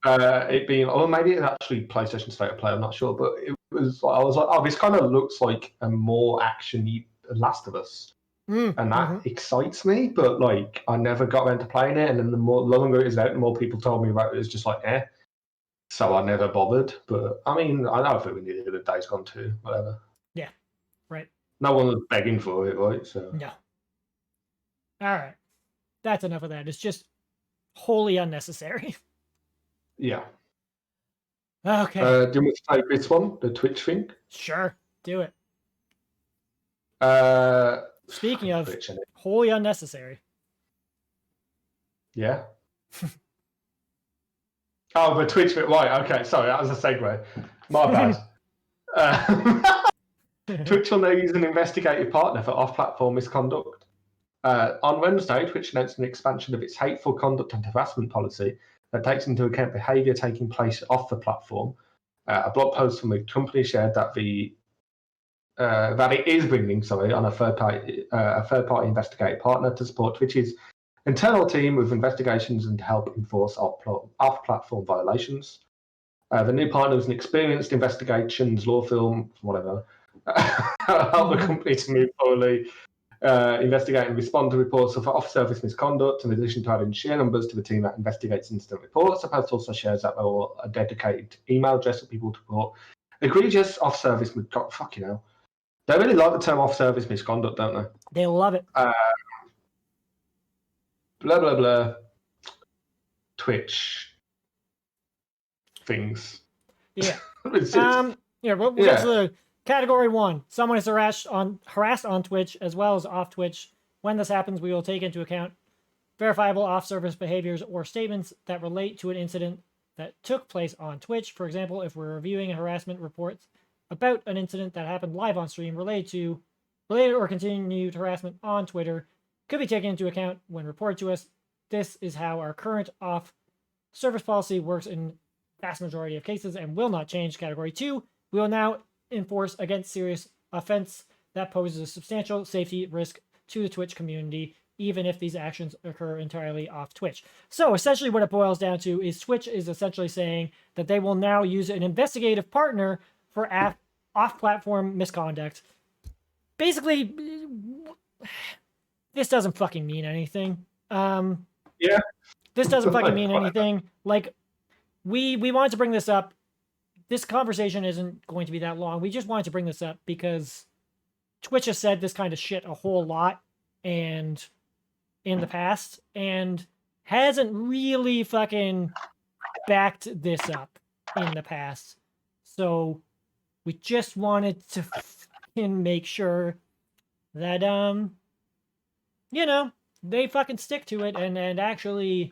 It being, or maybe it's actually PlayStation State of Play, I'm not sure, but it was. I was like, oh, this kind of looks like a more action-y Last of Us, and that excites me. But like, I never got around to playing it, and then the longer it is out, the more people told me about it. It's just like, so I never bothered. But I mean, I don't think we needed a Days Gone 2, whatever. Yeah, right. No one was begging for it, right? So no. All right, that's enough of that. It's just wholly unnecessary. Yeah. Okay. Do you want to take this one, the Twitch thing? Sure, do it. Speaking of Twitch, wholly unnecessary. Yeah. Oh, the Twitch bit, right? Okay, sorry, that was a segue. My bad. Twitch will now use an investigative partner for off-platform misconduct. On Wednesday, Twitch announced an expansion of its hateful conduct and harassment policy that takes into account behaviour taking place off the platform. A blog post from the company shared that that it is bringing, on a third party investigative partner to support Twitch's internal team with investigations and to help enforce off-platform violations. The new partner is an experienced investigations law firm, whatever, help the company to move forward. Investigate and respond to reports of off-service misconduct, in addition to adding sheer numbers to the team that investigates incident reports. The post also shares that there will a dedicated email address for people to report egregious off-service misconduct. Fucking hell. They really like the term off-service misconduct, don't they? They love it. Blah, blah, blah. Twitch things. Yeah. We'll get to the Category 1. Someone is harassed on Twitch as well as off Twitch. When this happens, we will take into account verifiable off-service behaviors or statements that relate to an incident that took place on Twitch. For example, if we're reviewing a harassment report about an incident that happened live on stream related or continued harassment on Twitter, could be taken into account when reported to us. This is how our current off-service policy works in vast majority of cases and will not change. Category 2, we will now enforce against serious offense that poses a substantial safety risk to the Twitch community, even if these actions occur entirely off Twitch. So essentially what it boils down to is Twitch is essentially saying that they will now use an investigative partner for off-platform misconduct. basically, this doesn't fucking mean anything. Yeah. This doesn't fucking mean anything. Like, we wanted to bring this up. This conversation isn't going to be that long. We just wanted to bring this up because Twitch has said this kind of shit a whole lot and in the past and hasn't really fucking backed this up in the past. So we just wanted to fucking make sure that you know, they fucking stick to it and actually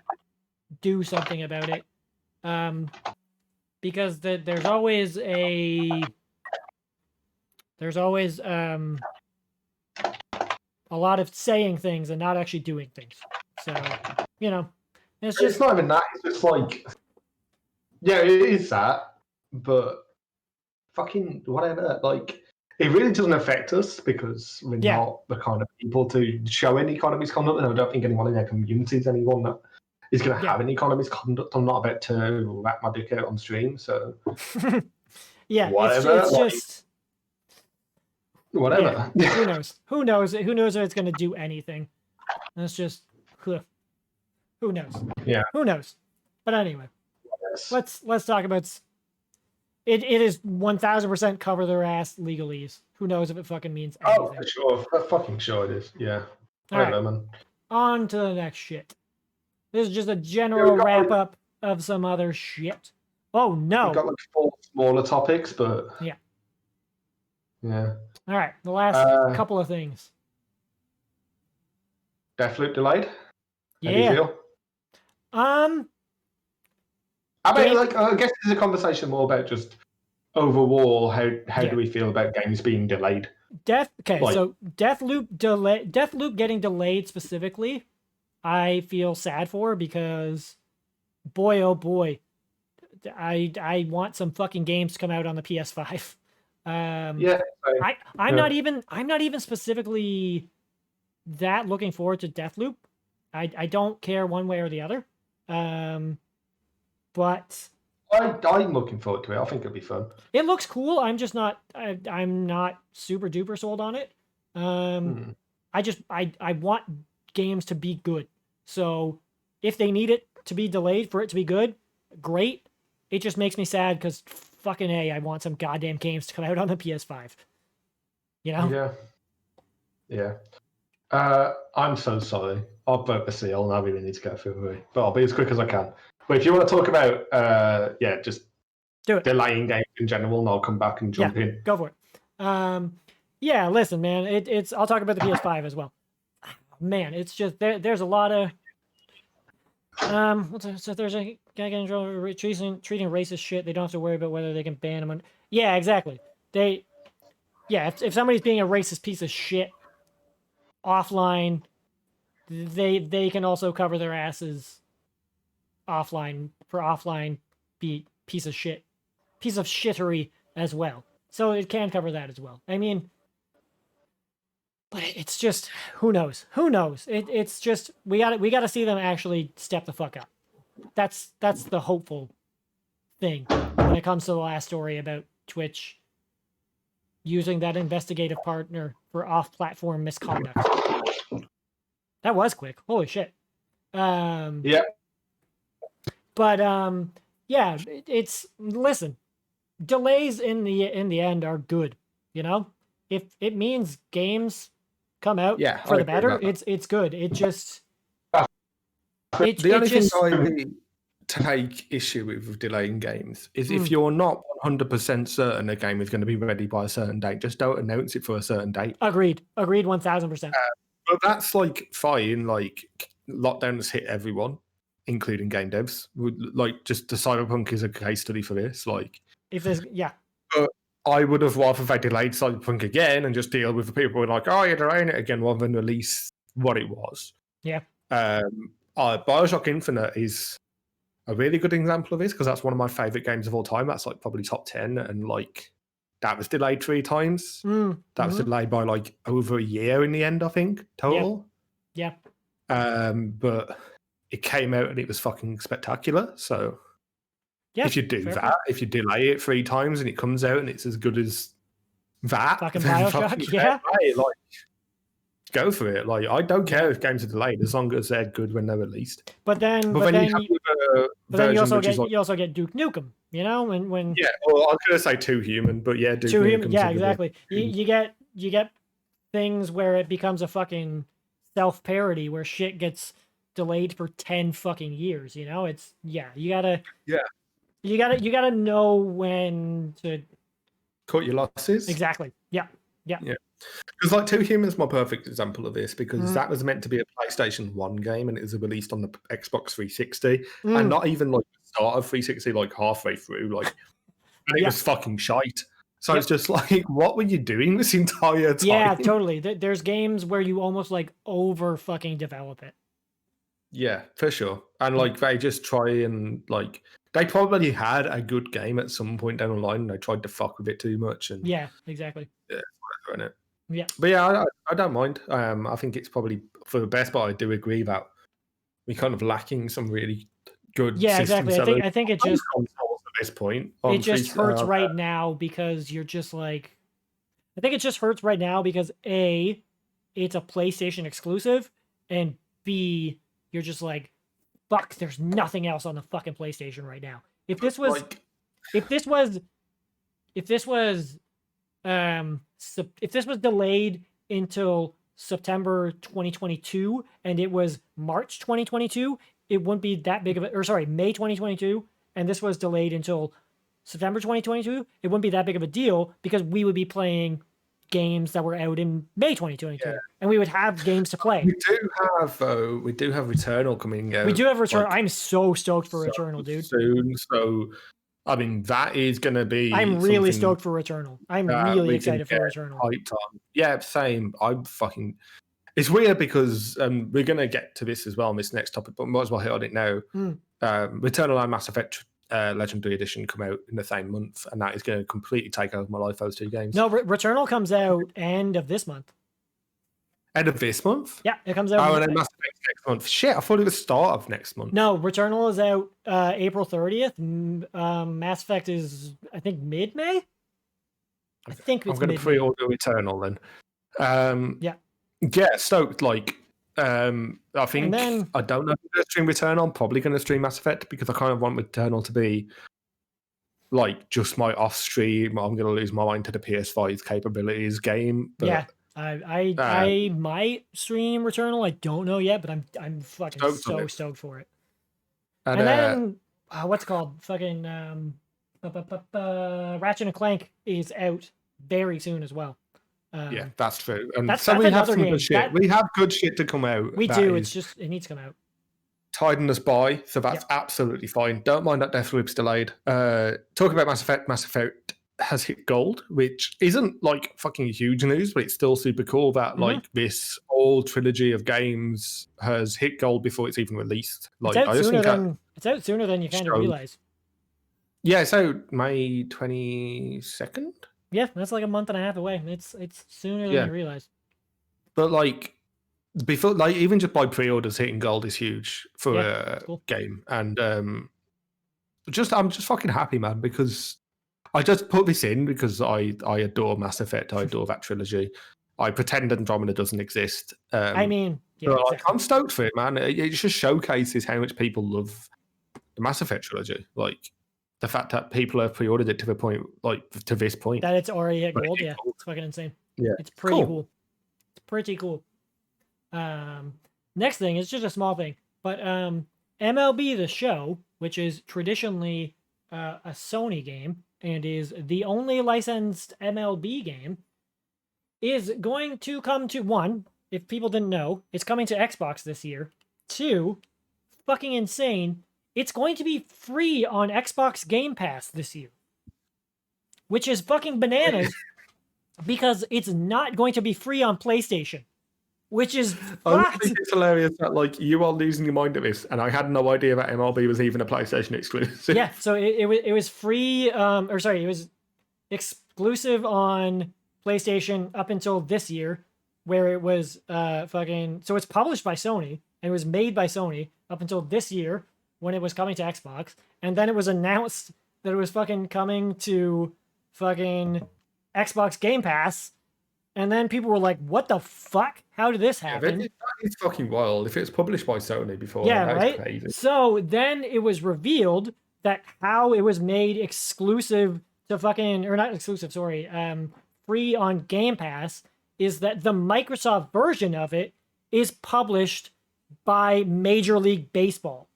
do something about it. Because there's always a lot of saying things and not actually doing things. So, you know, it's not even that. It's just like, yeah, it is that, but fucking whatever. Like, it really doesn't affect us because we're not the kind of people to show any kind of misconduct, and I don't think anyone in their community is anyone that is going to have any kind of misconduct. I'm not about to whack my dick out on stream, so yeah, whatever. It's like, just whatever. Yeah. Who knows? Who knows if it's going to do anything? It's just who knows? Yeah. Who knows? But anyway, let's talk about it. It is 1000% cover their ass legalese. Who knows if it fucking means anything? Oh, for sure. For fucking sure it is. Yeah. All right. Man. On to the next shit. This is just a general wrap up of some other shit. Oh no. We've got like 4 smaller topics, but yeah. Yeah. All right. The last couple of things. Deathloop delayed. Yeah. How do you feel? I mean, like, I guess this is a conversation more about just overall how do we feel about games being delayed? So Deathloop getting delayed specifically, I feel sad for because, boy oh boy, I want some fucking games to come out on the PS5. I'm not even specifically that looking forward to Deathloop. I don't care one way or the other. But I'm looking forward to it. I think it'll be fun. It looks cool. I'm just not. I'm not super duper sold on it. I want games to be good. So if they need it to be delayed for it to be good, great. It just makes me sad because fucking I want some goddamn games to come out on the PS5. You know? Yeah. I'm so sorry. I'll vote the seal and I really need to go through it. But I'll be as quick as I can. But if you want to talk about just do it. Delaying games in general, and I'll come back and jump in. Go for it. Yeah, listen, man. It's I'll talk about the PS5 as well. Man, it's just there's a lot of so there's a guy getting treating racist shit. They don't have to worry about whether they can ban him. Yeah, exactly. If somebody's being a racist piece of shit offline, they can also cover their asses offline for offline piece of shittery as well. So it can cover that as well. I mean, but it's just who knows? It's just we got to see them actually step the fuck up. That's the hopeful thing when it comes to the last story about Twitch using that investigative partner for off-platform misconduct. That was quick. Holy shit. Yeah. But it's listen. Delays in the end are good, you know? If it means games come out for the better, it's good. It just the only thing I take issue with delaying games is if you're not 100% certain a game is going to be ready by a certain date, just don't announce it for a certain date. Agreed 1000%. But that's like fine. Like lockdown has hit everyone, including game devs. Like just the Cyberpunk is a case study for this. Like if there's But I would have rather they delayed Cyberpunk again and just deal with the people who are like, oh, you're delaying it again, rather than release what it was. Yeah. BioShock Infinite is a really good example of this because that's one of my favorite games of all time. That's like probably top 10, and like that was delayed 3 times. That was delayed by like over a year in the end, I think, total. Yeah. But it came out and it was fucking spectacular. So if you do that, if you delay it 3 times and it comes out and it's as good as that, Fucking then Bioshock, fucking yeah. hey, like, go for it. Like, I don't care if games are delayed as long as they're good when they're released. But then you you have a version also which is like, you also get Duke Nukem, you know, when yeah. Well, I was gonna say Too Human, but yeah, Duke Too Human, Nukem's yeah, a good exactly. one. You get things where it becomes a fucking self-parody where shit gets delayed for 10 fucking years, you know? It's you gotta you gotta know when to Cut your losses. exactly. Yeah. Yeah. Because like Two Humans, my perfect example of this, because Mhm. that was meant to be a PlayStation 1 game and it was released on the Xbox 360, Mm. and not even like the start of 360, like halfway through, like, and it Yeah. was fucking shite. So Yep. it's just like, what were you doing this entire time? Yeah, totally. There's games where you almost like over fucking develop it. Yeah, for sure. And like they just try and like they probably had a good game at some point down the line and they tried to fuck with it too much and Yeah, exactly. whatever, innit? Yeah. But yeah, I don't mind. I think it's probably for the best, but I do agree that we're kind of lacking some really good Yeah, system exactly. sellers. I think it on just consoles at this point. it just hurts right now because you're just like I think it just hurts right now because A, it's a PlayStation exclusive, and B, you're just like, fuck, there's nothing else on the fucking PlayStation right now. If this was like, if this was if this was if this was delayed until September 2022 and it was March 2022, it wouldn't be that big of a or sorry, May 2022, and this was delayed until September 2022, it wouldn't be that big of a deal because we would be playing games that were out in May 2022, and we would have games to play. we do have Returnal coming out. We do have Returnal. like, I'm so stoked for so Returnal, dude. soon. So I mean, that is going to be. I'm really something stoked for Returnal. I'm that really we can excited for get Returnal. hyped on. Yeah, same. I'm fucking. It's weird because we're going to get to this as well on this next topic, but might as well hit on it now. Returnal and Mass Effect Legendary Edition come out in the same month, and that is going to completely take over my life. Those two games. No, Returnal comes out end of this month. End of this month? Yeah, it comes out. Oh, and then Mass Effect next month. Shit, I thought it was start of next month. No, Returnal is out April 30th. Mass Effect is, I think, mid-May? I think it's I'm going to pre-order Returnal then. Yeah. Yeah, stoked. Like, I think then, I don't know if I'm going to stream Returnal. I'm probably going to stream Mass Effect because I kind of want Returnal to be like just my off stream. I'm going to lose my mind to the PS5's capabilities game. But, yeah. I might stream Returnal. I don't know yet, but I'm fucking stoked for it. And then what's it called? Fucking Ratchet and Clank is out very soon as well. Yeah, that's true. And that's we have some game. good shit. We have good shit to come out. We do. It's just it needs to come out. Tiding us by, so that's absolutely fine. Don't mind that Deathloop's delayed. Talking about Mass Effect has hit gold, which isn't like fucking huge news, but it's still super cool that like this whole trilogy of games has hit gold before it's even released. Like it's out sooner than you kind of realize. Yeah, so May 22nd. Yeah, that's like a month and a half away. It's sooner than you realize. But like before, like even just by pre-orders hitting gold is huge for a game, and I'm just fucking happy, man, because I just put this in because I adore Mass Effect. I adore that trilogy. I pretend Andromeda doesn't exist. I mean, exactly. I'm stoked for it, man. It just showcases how much people love the Mass Effect trilogy. Like the fact that people have pre-ordered it to the point, like to this point, that it's already at gold. Yeah, it's fucking insane. Yeah, it's pretty cool. It's pretty cool. Next thing is just a small thing, but MLB The Show, which is traditionally a Sony game and is the only licensed MLB game, is going to come to one. If people didn't know, it's coming to Xbox this year. 2, fucking insane. It's going to be free on Xbox Game Pass this year, which is fucking bananas because it's not going to be free on PlayStation, which is I think it's hilarious that like you are losing your mind at this, and I had no idea that MLB was even a PlayStation exclusive. Yeah, so it was free, it was exclusive on PlayStation up until this year, where it was so it's published by Sony and it was made by Sony up until this year when it was coming to Xbox, and then it was announced that it was fucking coming to fucking Xbox Game Pass, and then people were like, "What the fuck? How did this happen?" that is fucking wild. If it was published by Sony before, Yeah, that right. is crazy. So then it was revealed that how it was made exclusive to fucking, or not exclusive, sorry, free on Game Pass, is that the Microsoft version of it is published by Major League Baseball.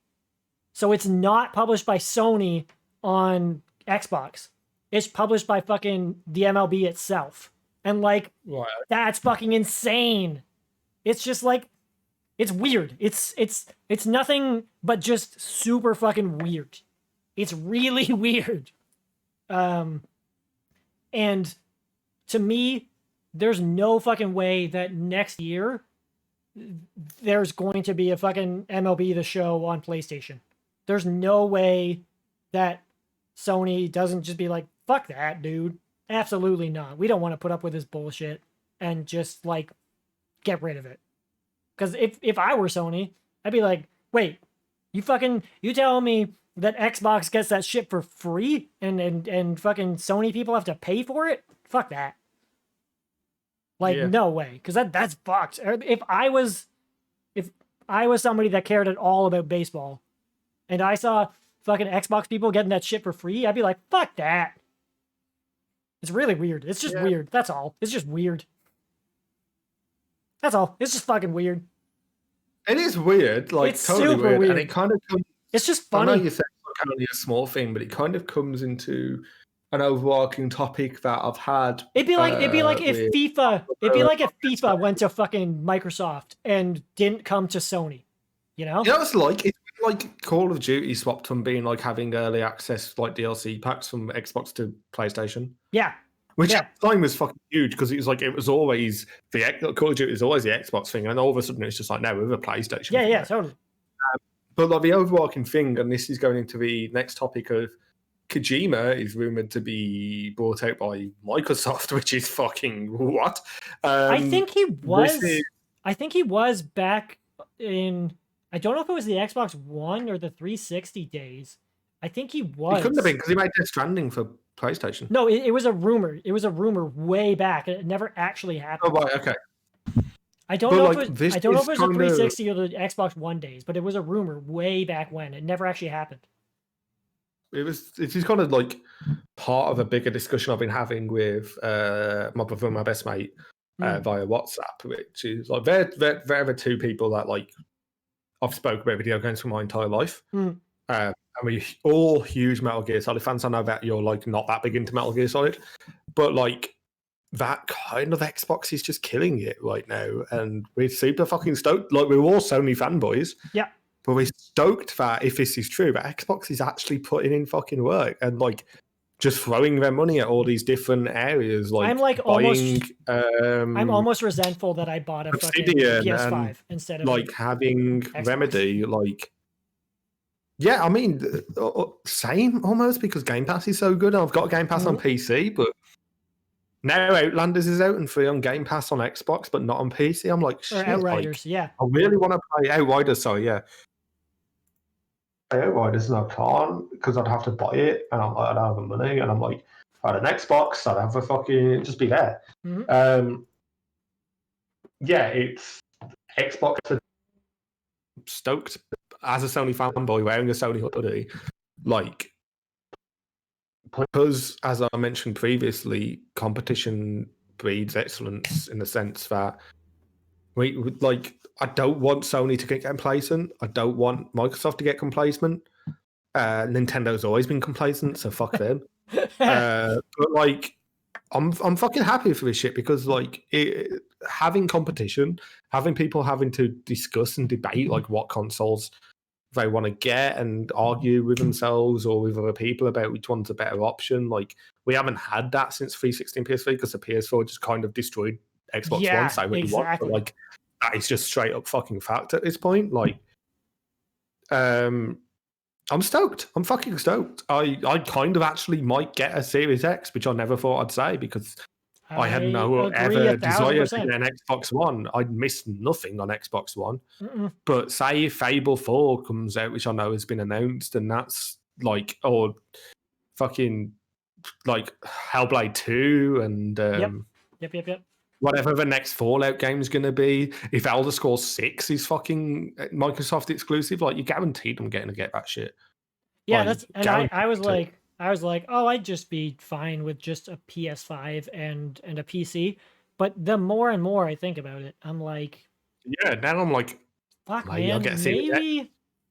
So it's not published by Sony on Xbox. It's published by fucking the MLB itself. And like, Right. that's fucking insane. It's just like, it's weird. It's nothing but just super fucking weird. It's really weird. And to me, there's no fucking way that next year there's going to be a fucking MLB The Show on PlayStation. There's no way that Sony doesn't just be like, fuck that, dude. Absolutely not. We don't want to put up with this bullshit and just like get rid of it. Because if I were Sony, I'd be like, wait, you telling me that Xbox gets that shit for free and fucking Sony people have to pay for it? Fuck that. Like, no way. Because that's fucked. If I was somebody that cared at all about baseball and I saw fucking Xbox people getting that shit for free, I'd be like, fuck that. It's really weird. It's just weird. That's all. It's just weird. That's all. It's just fucking weird. It is weird. Like, it's totally super weird. And it kind of comes... It's just funny. I know you said it's kind of a small thing, but it kind of comes into an overarching topic that I've had. It'd be like if FIFA went to fucking Microsoft and didn't come to Sony. You know? You know, it's like Call of Duty swapped from being like having early access like DLC packs from Xbox to PlayStation. Yeah. Which at the time was fucking huge because it was always Call of Duty was always the Xbox thing, and all of a sudden it's just like, no, we're a PlayStation. Yeah, totally. But like the overarching thing, and this is going into the next topic of Kojima is rumored to be brought out by Microsoft, which is fucking what? I think he was back in. I don't know if it was the Xbox One or the 360 days. I think he was. He couldn't have been because he made Death Stranding for PlayStation. No, it was a rumor. It was a rumor way back. It never actually happened. Oh, right, okay. I don't know if it was the 360 or the Xbox One days, but it was a rumor way back when. It never actually happened. It is kind of like part of a bigger discussion I've been having with my brother and my best mate via WhatsApp, which is like they're the two people that like I've spoken about video games for my entire life. And we're all huge Metal Gear Solid fans. I know that you're like not that big into Metal Gear Solid, but like that kind of Xbox is just killing it right now, and we're super fucking stoked. Like we're all Sony fanboys. Yeah. But we're stoked that if this is true, that Xbox is actually putting in fucking work and like just throwing their money at all these different areas. Like I'm like buying, I'm almost resentful that I bought a fucking PS5 instead of like having Xbox. Remedy. Like, yeah, I mean, same almost because Game Pass is so good. I've got Game Pass on PC, but now Outlanders is out and free on Game Pass on Xbox, but not on PC. I'm like, shit. Or Outriders, I really want to play Outriders. Sorry, yeah. Outriders and I can't because I'd have to buy it and I'm like, I don't have the money, and I'm like, if I had an Xbox, I'd have a fucking just be there. Yeah, it's Xbox. Stoked as a Sony fanboy wearing a Sony hoodie, like, because as I mentioned previously, competition breeds excellence in the sense that we like. I don't want Sony to get complacent. I don't want Microsoft to get complacent. Nintendo's always been complacent, so fuck them. But like, I'm fucking happy for this shit because like having competition, having people having to discuss and debate like what consoles they want to get and argue with themselves or with other people about which one's a better option. Like we haven't had that since 360 and PS3 because the PS4 just kind of destroyed Xbox One. Say what you want, but like that is just straight up fucking fact at this point. Like, I'm stoked. I'm fucking stoked. I kind of actually might get a Series X, which I never thought I'd say because I had no ever desire to get an Xbox One. I'd missed nothing on Xbox One. But say if Fable 4 comes out, which I know has been announced, and that's like, or fucking like Hellblade 2 and Yep. whatever the next Fallout game is going to be. If Elder Scrolls 6 is fucking Microsoft exclusive, like, you're guaranteed I'm getting to get that shit. Yeah, Like, that's and I was like oh, I'd just be fine with just a PS5 and a PC. But the more and more I think about it, I'm like, yeah, now I'm like, fuck, maybe I'll man, get a Series X.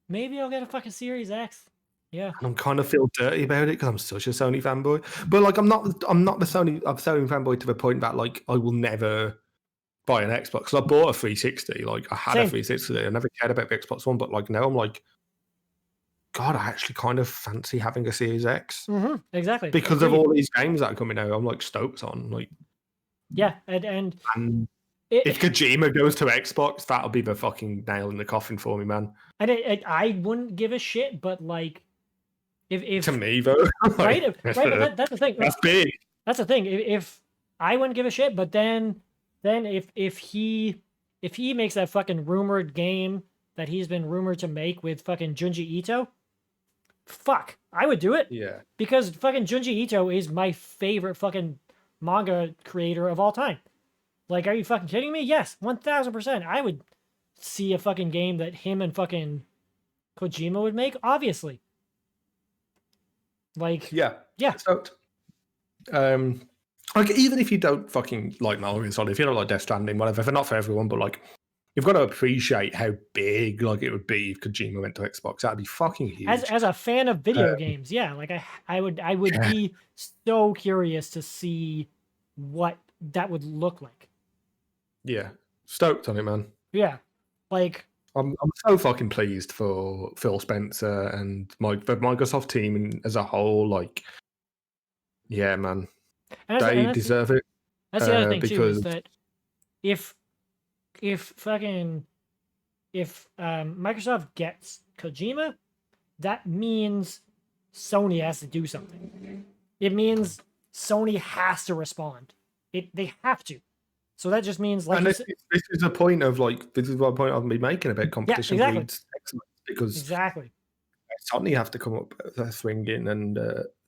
maybe I'll get a fucking Series X. Yeah. And I'm kind of feel dirty about it because I'm such a Sony fanboy. But like, I'm not the Sony fanboy to the point that like I will never buy an Xbox. I bought a 360. Like, I had a Same. 360. I never cared about the Xbox One, but like now I'm like, God, I actually kind of fancy having a Series X Exactly. because of all these games that are coming out. I'm like stoked on. Like, yeah, and if Kojima goes to Xbox, that'll be the fucking nail in the coffin for me, man. and I wouldn't give a shit, but like, if To me though, right, right, that's the thing. That's big. That's the thing. If I wouldn't give a shit, but then if he makes that fucking rumored game that he's been rumored to make with fucking Junji Ito, fuck, I would do it. Yeah. Because fucking Junji Ito is my favorite fucking manga creator of all time. Like, are you fucking kidding me? Yes, 1000%. I would see a fucking game that him and fucking Kojima would make, obviously. Like, Yeah. Stoked. Like, even if you don't fucking like Metal Gear Solid, if you don't like Death Stranding, whatever, they're not for everyone, but like, you've got to appreciate how big like it would be if Kojima went to Xbox. That'd be fucking huge. As a fan of video games, yeah, like I would be so curious to see what that would look like. Yeah, stoked on it, man. Yeah, like I'm so fucking pleased for Phil Spencer and the Microsoft team as a whole. Like, yeah, man, they deserve it. That's the other thing too, is that if Microsoft gets Kojima, that means Sony has to do something. It means Sony has to respond. They have to. So that just means, like, and this is a point of like, this is what point I've been making about competition breeds excellence, because Sony have to come up with a swinging, and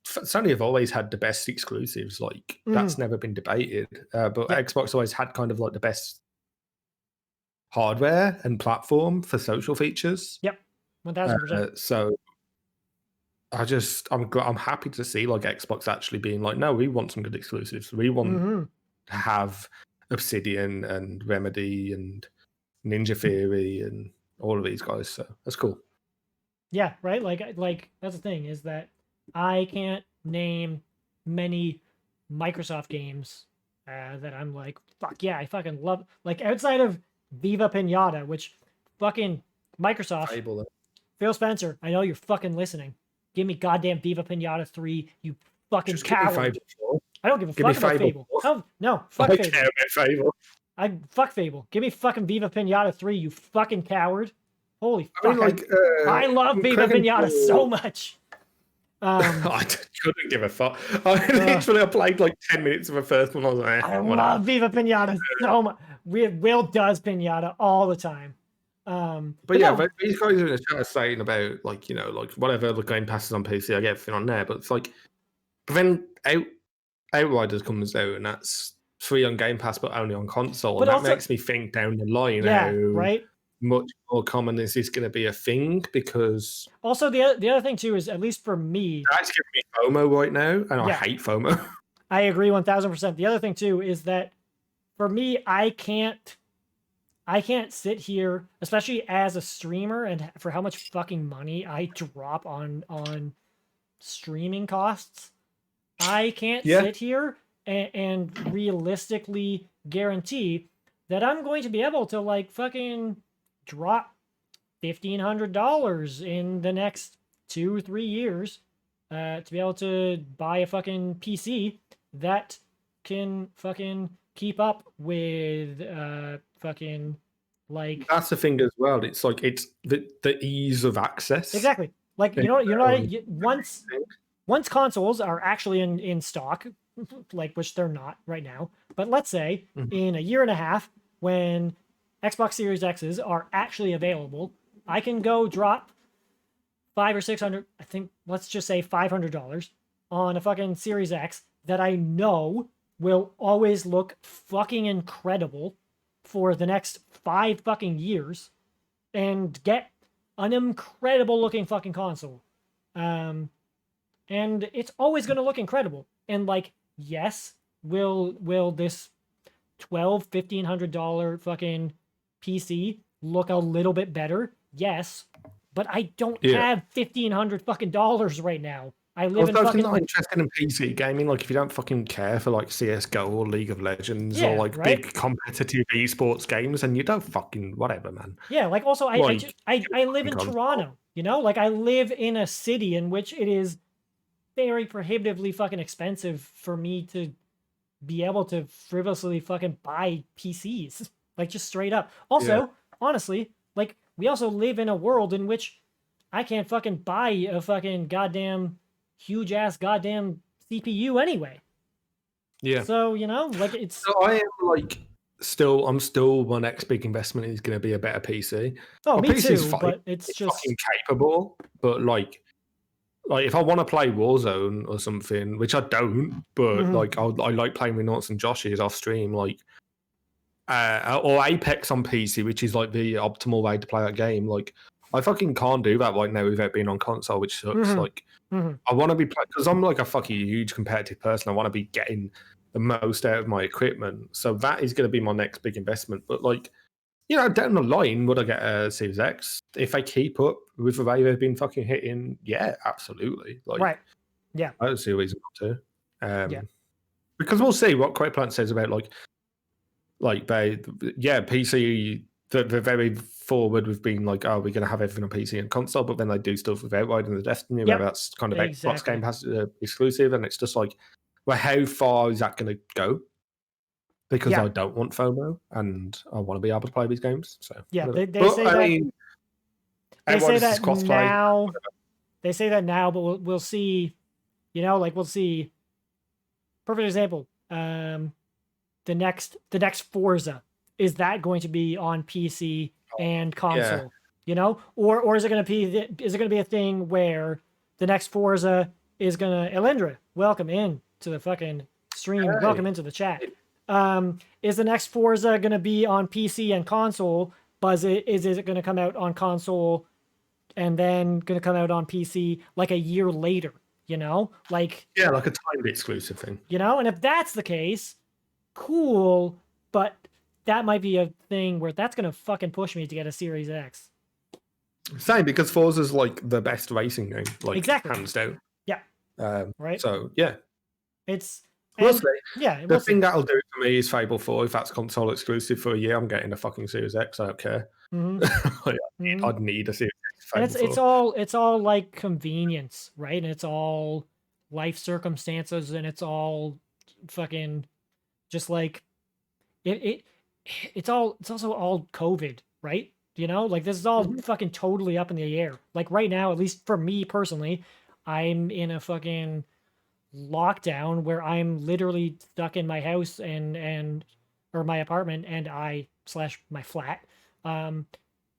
Sony have always had the best exclusives. Like, that's never been debated. But Xbox always had kind of like the best hardware and platform for social features. Yep, 1000%. So I'm happy to see like Xbox actually being like, no, we want some good exclusives. We want to have Obsidian and Remedy and Ninja Theory and all of these guys. So that's cool. Yeah, right. Like that's the thing, is that I can't name many Microsoft games that I'm like, fuck yeah, I fucking love. Like, outside of Viva Pinata, which fucking Microsoft, Fable. Phil Spencer, I know you're fucking listening. Give me goddamn Viva Pinata 3, you fucking Just coward. I don't give a fuck about Fable. No, fuck I Fable. care about Fable. Fuck Fable. Give me fucking Viva Pinata 3, you fucking coward. Holy fuck. I love Viva Pinata so much. I couldn't give a fuck. I played like 10 minutes of the first one. I was like, I love Viva Pinata so much. Will does Pinata all the time. But yeah, but these guys are in the chat saying about like, you know, like whatever the game passes on PC, I get everything on there. But it's like, but then Outriders comes out and that's free on Game Pass, but only on console, and that makes me think down the line how much more common is this going to be a thing? Because also the other thing too is, at least for me, that's giving me FOMO right now, and I hate FOMO. I agree 1000%. The other thing too is that for me, I can't sit here, especially as a streamer, and for how much fucking money I drop on streaming costs. I can't sit here and realistically guarantee that I'm going to be able to like fucking drop $1,500 in the next 2-3 years to be able to buy a fucking PC that can fucking keep up with fucking, like, that's the thing as well. It's like, it's the ease of access. Exactly. Like, once consoles are actually in stock, like, which they're not right now, but let's say in a year and a half, when Xbox Series X's are actually available, I can go drop $500 or $600, I think, let's just say $500, on a fucking Series X that I know will always look fucking incredible for the next 5 fucking years and get an incredible looking fucking console. And it's always going to look incredible. And like, yes, will this $1,200-$1,500 fucking PC look a little bit better? Yes, but I don't have $1,500 fucking dollars right now. I live in fucking. I'm not interested in PC gaming. Like, if you don't fucking care for like CS:GO or League of Legends or like big competitive esports games, and you don't fucking whatever, man. Yeah, like also I live in console. Toronto. You know, like I live in a city in which it is very prohibitively fucking expensive for me to be able to frivolously fucking buy PCs. Like just straight up. Also, honestly, like we also live in a world in which I can't fucking buy a fucking goddamn huge ass goddamn CPU anyway. Yeah. So, you know, like it's. So I am like I'm still my next big investment is going to be a better PC. Oh, my me PC's too. fine. But it's just fucking capable. But like if I want to play Warzone or something, which I don't, but like I like playing with Noughts and Joshies off stream, like or Apex on PC, which is like the optimal way to play that game. Like I fucking can't do that right now without being on console, which sucks. Like I want to be because I'm like a fucking huge competitive person. I want to be getting the most out of my equipment, so that is going to be my next big investment. But like, you know, down the line, would I get a Series X if I keep up with the way they've been fucking hitting? Yeah, absolutely. Like, right. Yeah, I don't see a reason not to. Because we'll see what Quake says about PC. They're very forward with being like, oh, we're going to have everything on PC and console, but then they do stuff with Outrider and the Destiny, where that's kind of Xbox Game Pass exclusive, and it's just like, well, how far is that going to go? Because I don't want FOMO and I want to be able to play these games. So they say that now. They say that now, but we'll see. You know, like we'll see. Perfect example. The next Forza, is that going to be on PC and console? Yeah. You know, or is it going to be a thing where the next Forza is going to Elendra, welcome in to the fucking stream, welcome into the chat. Is the next Forza going to be on PC and console? But is it going to come out on console and then going to come out on PC like a year later? You know, like like a timed exclusive thing. You know, and if that's the case, cool. But that might be a thing where that's going to fucking push me to get a Series X. Same, because Forza's like the best racing game, like hands down. Yeah. Right. So yeah, it's. We'll see. Yeah. The thing that'll do it for me is Fable 4. If that's console exclusive for a year, I'm getting a fucking Series X. I don't care. I'd need a Series X. And it's all like convenience, right? And it's all life circumstances, and it's all fucking just like it's also all COVID, right? You know, like this is all fucking totally up in the air. Like right now, at least for me personally, I'm in a fucking lockdown where I'm literally stuck in my house and or my apartment and my flat,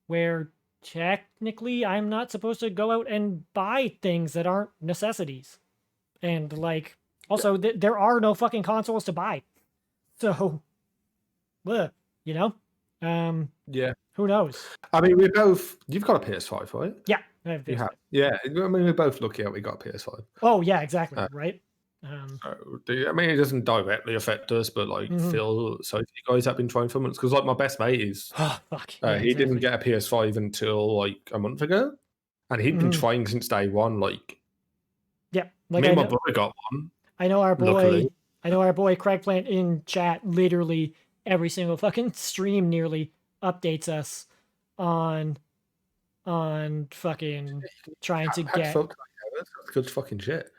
where technically I'm not supposed to go out and buy things that aren't necessities. And like, also there are no fucking consoles to buy. So, you know, who knows? I mean, you've got a PS5, right? Yeah. I have PS5. Yeah. I mean, we're both lucky that we got a PS5. Oh yeah, exactly. Right. I mean, it doesn't directly affect us, but like Phil, so you guys have been trying for months, because like my best mate is, he didn't get a PS5 until like a month ago, and he'd been trying since day one. Like, like me and my brother got one. I know our boy. Luckily. I know our boy Craig Plant in chat. Literally every single fucking stream nearly updates us on fucking trying to get. That's good fucking shit.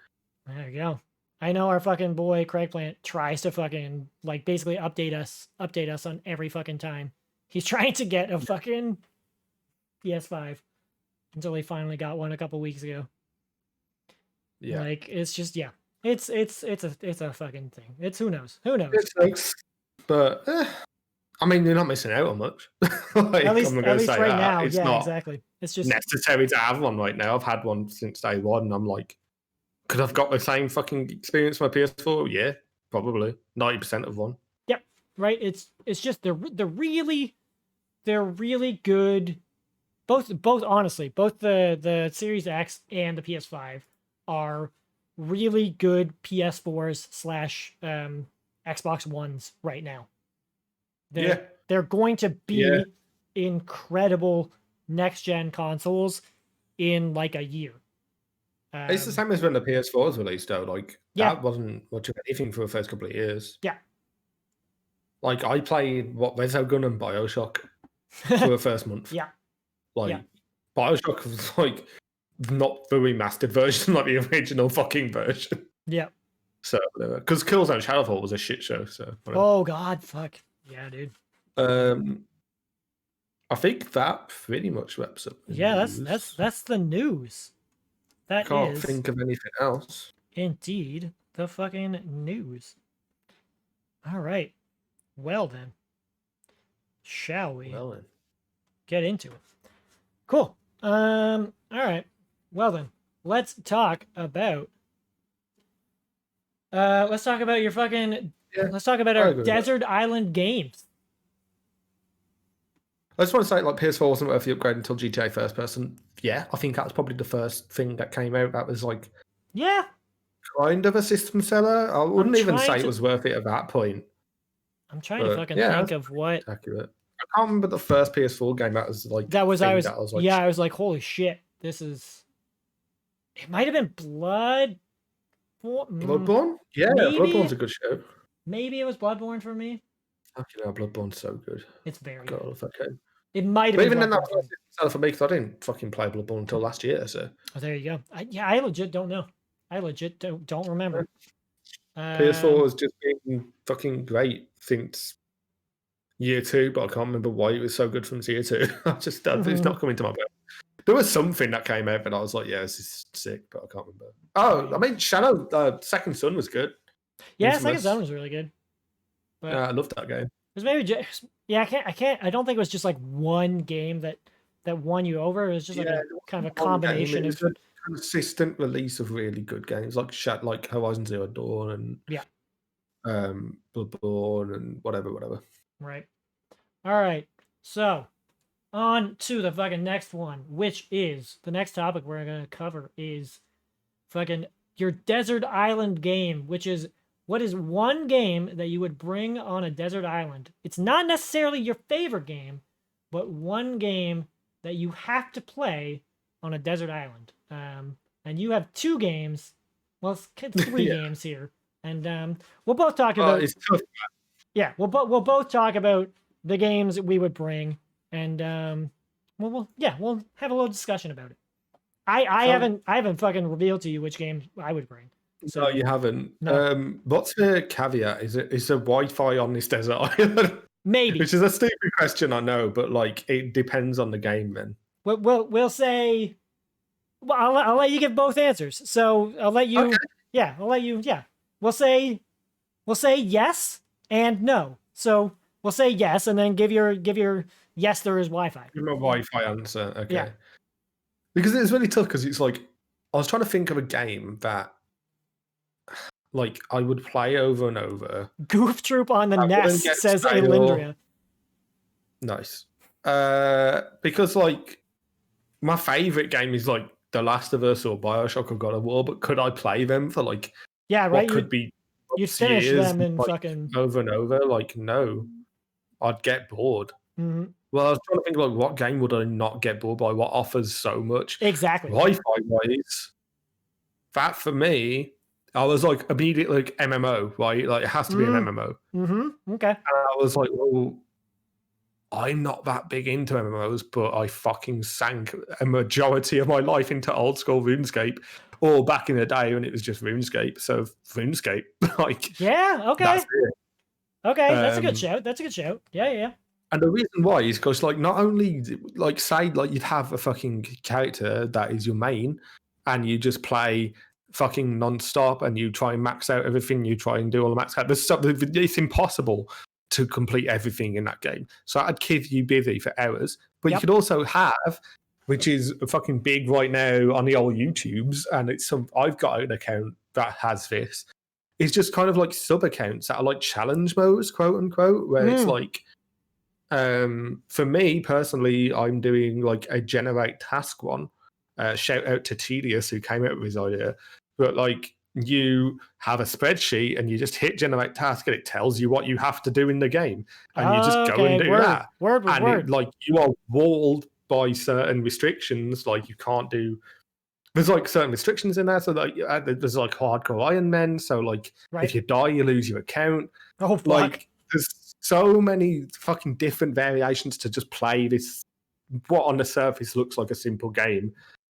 There you go. I know our fucking boy Craig Plant tries to fucking like basically update us on every fucking time. He's trying to get a fucking PS5 until he finally got one a couple weeks ago. Yeah. Like it's just it's a fucking thing. It's who knows. It sucks, but I mean, you're not missing out on much. Like, at least right now. It's not exactly. It's just necessary to have one right now. I've had one since day one, and I'm like, Could I've got the same fucking experience with my PS4? Yeah, probably 90% of one. Yep. Right. It's just they're really good. Both honestly, both the Series X and the PS5 are really good PS4s slash Xbox Ones right now. They're going to be incredible next gen consoles in like a year. It's the same as when the PS4 was released, though. Like, that wasn't much of anything for the first couple of years. Yeah. Like, I played, Resogun and Bioshock for the first month. Yeah. Like, Bioshock was, like, not the remastered version, like the original fucking version. Yeah. So, because Killzone Shadowfall was a shit show, so. Whatever. Oh, God, fuck. Yeah, dude. I think that pretty much wraps up. Yeah, that's the news. That Can't think of anything else. Indeed, the fucking news. All right. Well then, shall we get into it? Cool. All right. Well then, let's talk about your fucking. Let's talk about our desert island games. I just want to say, like, PS4 wasn't worth the upgrade until GTA First Person. Yeah, I think that was probably the first thing that came out that was, like, kind of a system seller. I wouldn't even say it was worth it at that point. I'm trying to fucking think of what. Accurate. I can't remember the first PS4 game that was like. I was like, holy shit, this is. It might have been Bloodborne? Yeah, Bloodborne's a good show. Maybe it was Bloodborne for me. Fucking hell, Bloodborne's so good. It's very good. Okay. It might have been. Even then, that was for me because I didn't fucking play Bloodborne until last year. So. Oh, there you go. I legit don't know. I legit don't remember. PS4 has just been fucking great since year 2, but I can't remember why it was so good from year 2. It's not coming to my brain. There was something that came out, and I was like, "Yeah, this is sick," but I can't remember. Oh, I mean, Shadow Second Son was good. Yeah, Second Son was really good. But I loved that game. It was maybe just I don't think it was just like one game that won you over. It was just like a kind of a combination of a consistent release of really good games like Horizon Zero Dawn and Bloodborne and whatever. Right. All right. So on to the fucking next one, which is the next topic we're gonna cover is fucking your desert island game, which is what is one game that you would bring on a desert island? It's not necessarily your favorite game, but one game that you have to play on a desert island. And you have 2 games. Well, it's 3 games here. And we'll both talk about. It's tough. Yeah, we'll both talk about the games we would bring, and we'll have a little discussion about it. I haven't fucking revealed to you which game I would bring. So no, you haven't. No. What's the caveat? Is there Wi-Fi on this desert island? Maybe. Which is a stupid question, I know, but like it depends on the game. Then we'll say. Well, I'll let you give both answers. So I'll let you. Okay. Yeah, I'll let you. Yeah, we'll say yes and no. So we'll say yes, and then give your yes. There is Wi-Fi. Give me a Wi-Fi answer. Okay. Yeah. Because it's really tough. Because it's like I was trying to think of a game that. Like I would play over and over. Goof Troop on the NES says Alindria. Nice. Because like my favorite game is like The Last of Us or Bioshock or God of War, but could I play them for like right? Could be you finish them in fucking over and over? Like no, I'd get bored. Mm-hmm. Well, I was trying to think like what game would I not get bored by? What offers so much? Exactly. Wi-Fi wise, that for me. I was like immediately like MMO, right? Like it has to be an MMO. Mm-hmm. Okay. And I was like, well, I'm not that big into MMOs, but I fucking sank a majority of my life into old school RuneScape, or back in the day when it was just RuneScape. So RuneScape, like yeah, okay, that's it. Okay, that's a good shout. Yeah. And the reason why is because like not only like say like you'd have a fucking character that is your main, and you just play. Fucking non-stop and you try and max out everything, you try and do all the max out. There's something it's impossible to complete everything in that game. So I'd keep you busy for hours. But you could also have which is fucking big right now on the old YouTubes, and I've got an account that has this. It's just kind of like sub accounts that are like challenge modes, quote unquote, where it's like, for me personally, I'm doing like a generate task one. Shout out to Tedious who came out with this idea, but like you have a spreadsheet and you just hit generate task and it tells you what you have to do in the game, and you just go and do that. Word. Like you are walled by certain restrictions, like you can't do. There's like certain restrictions in there, so like there's like hardcore Iron Men. So like if you die, you lose your account. Oh fuck! Like there's so many fucking different variations to just play this. What on the surface looks like a simple game,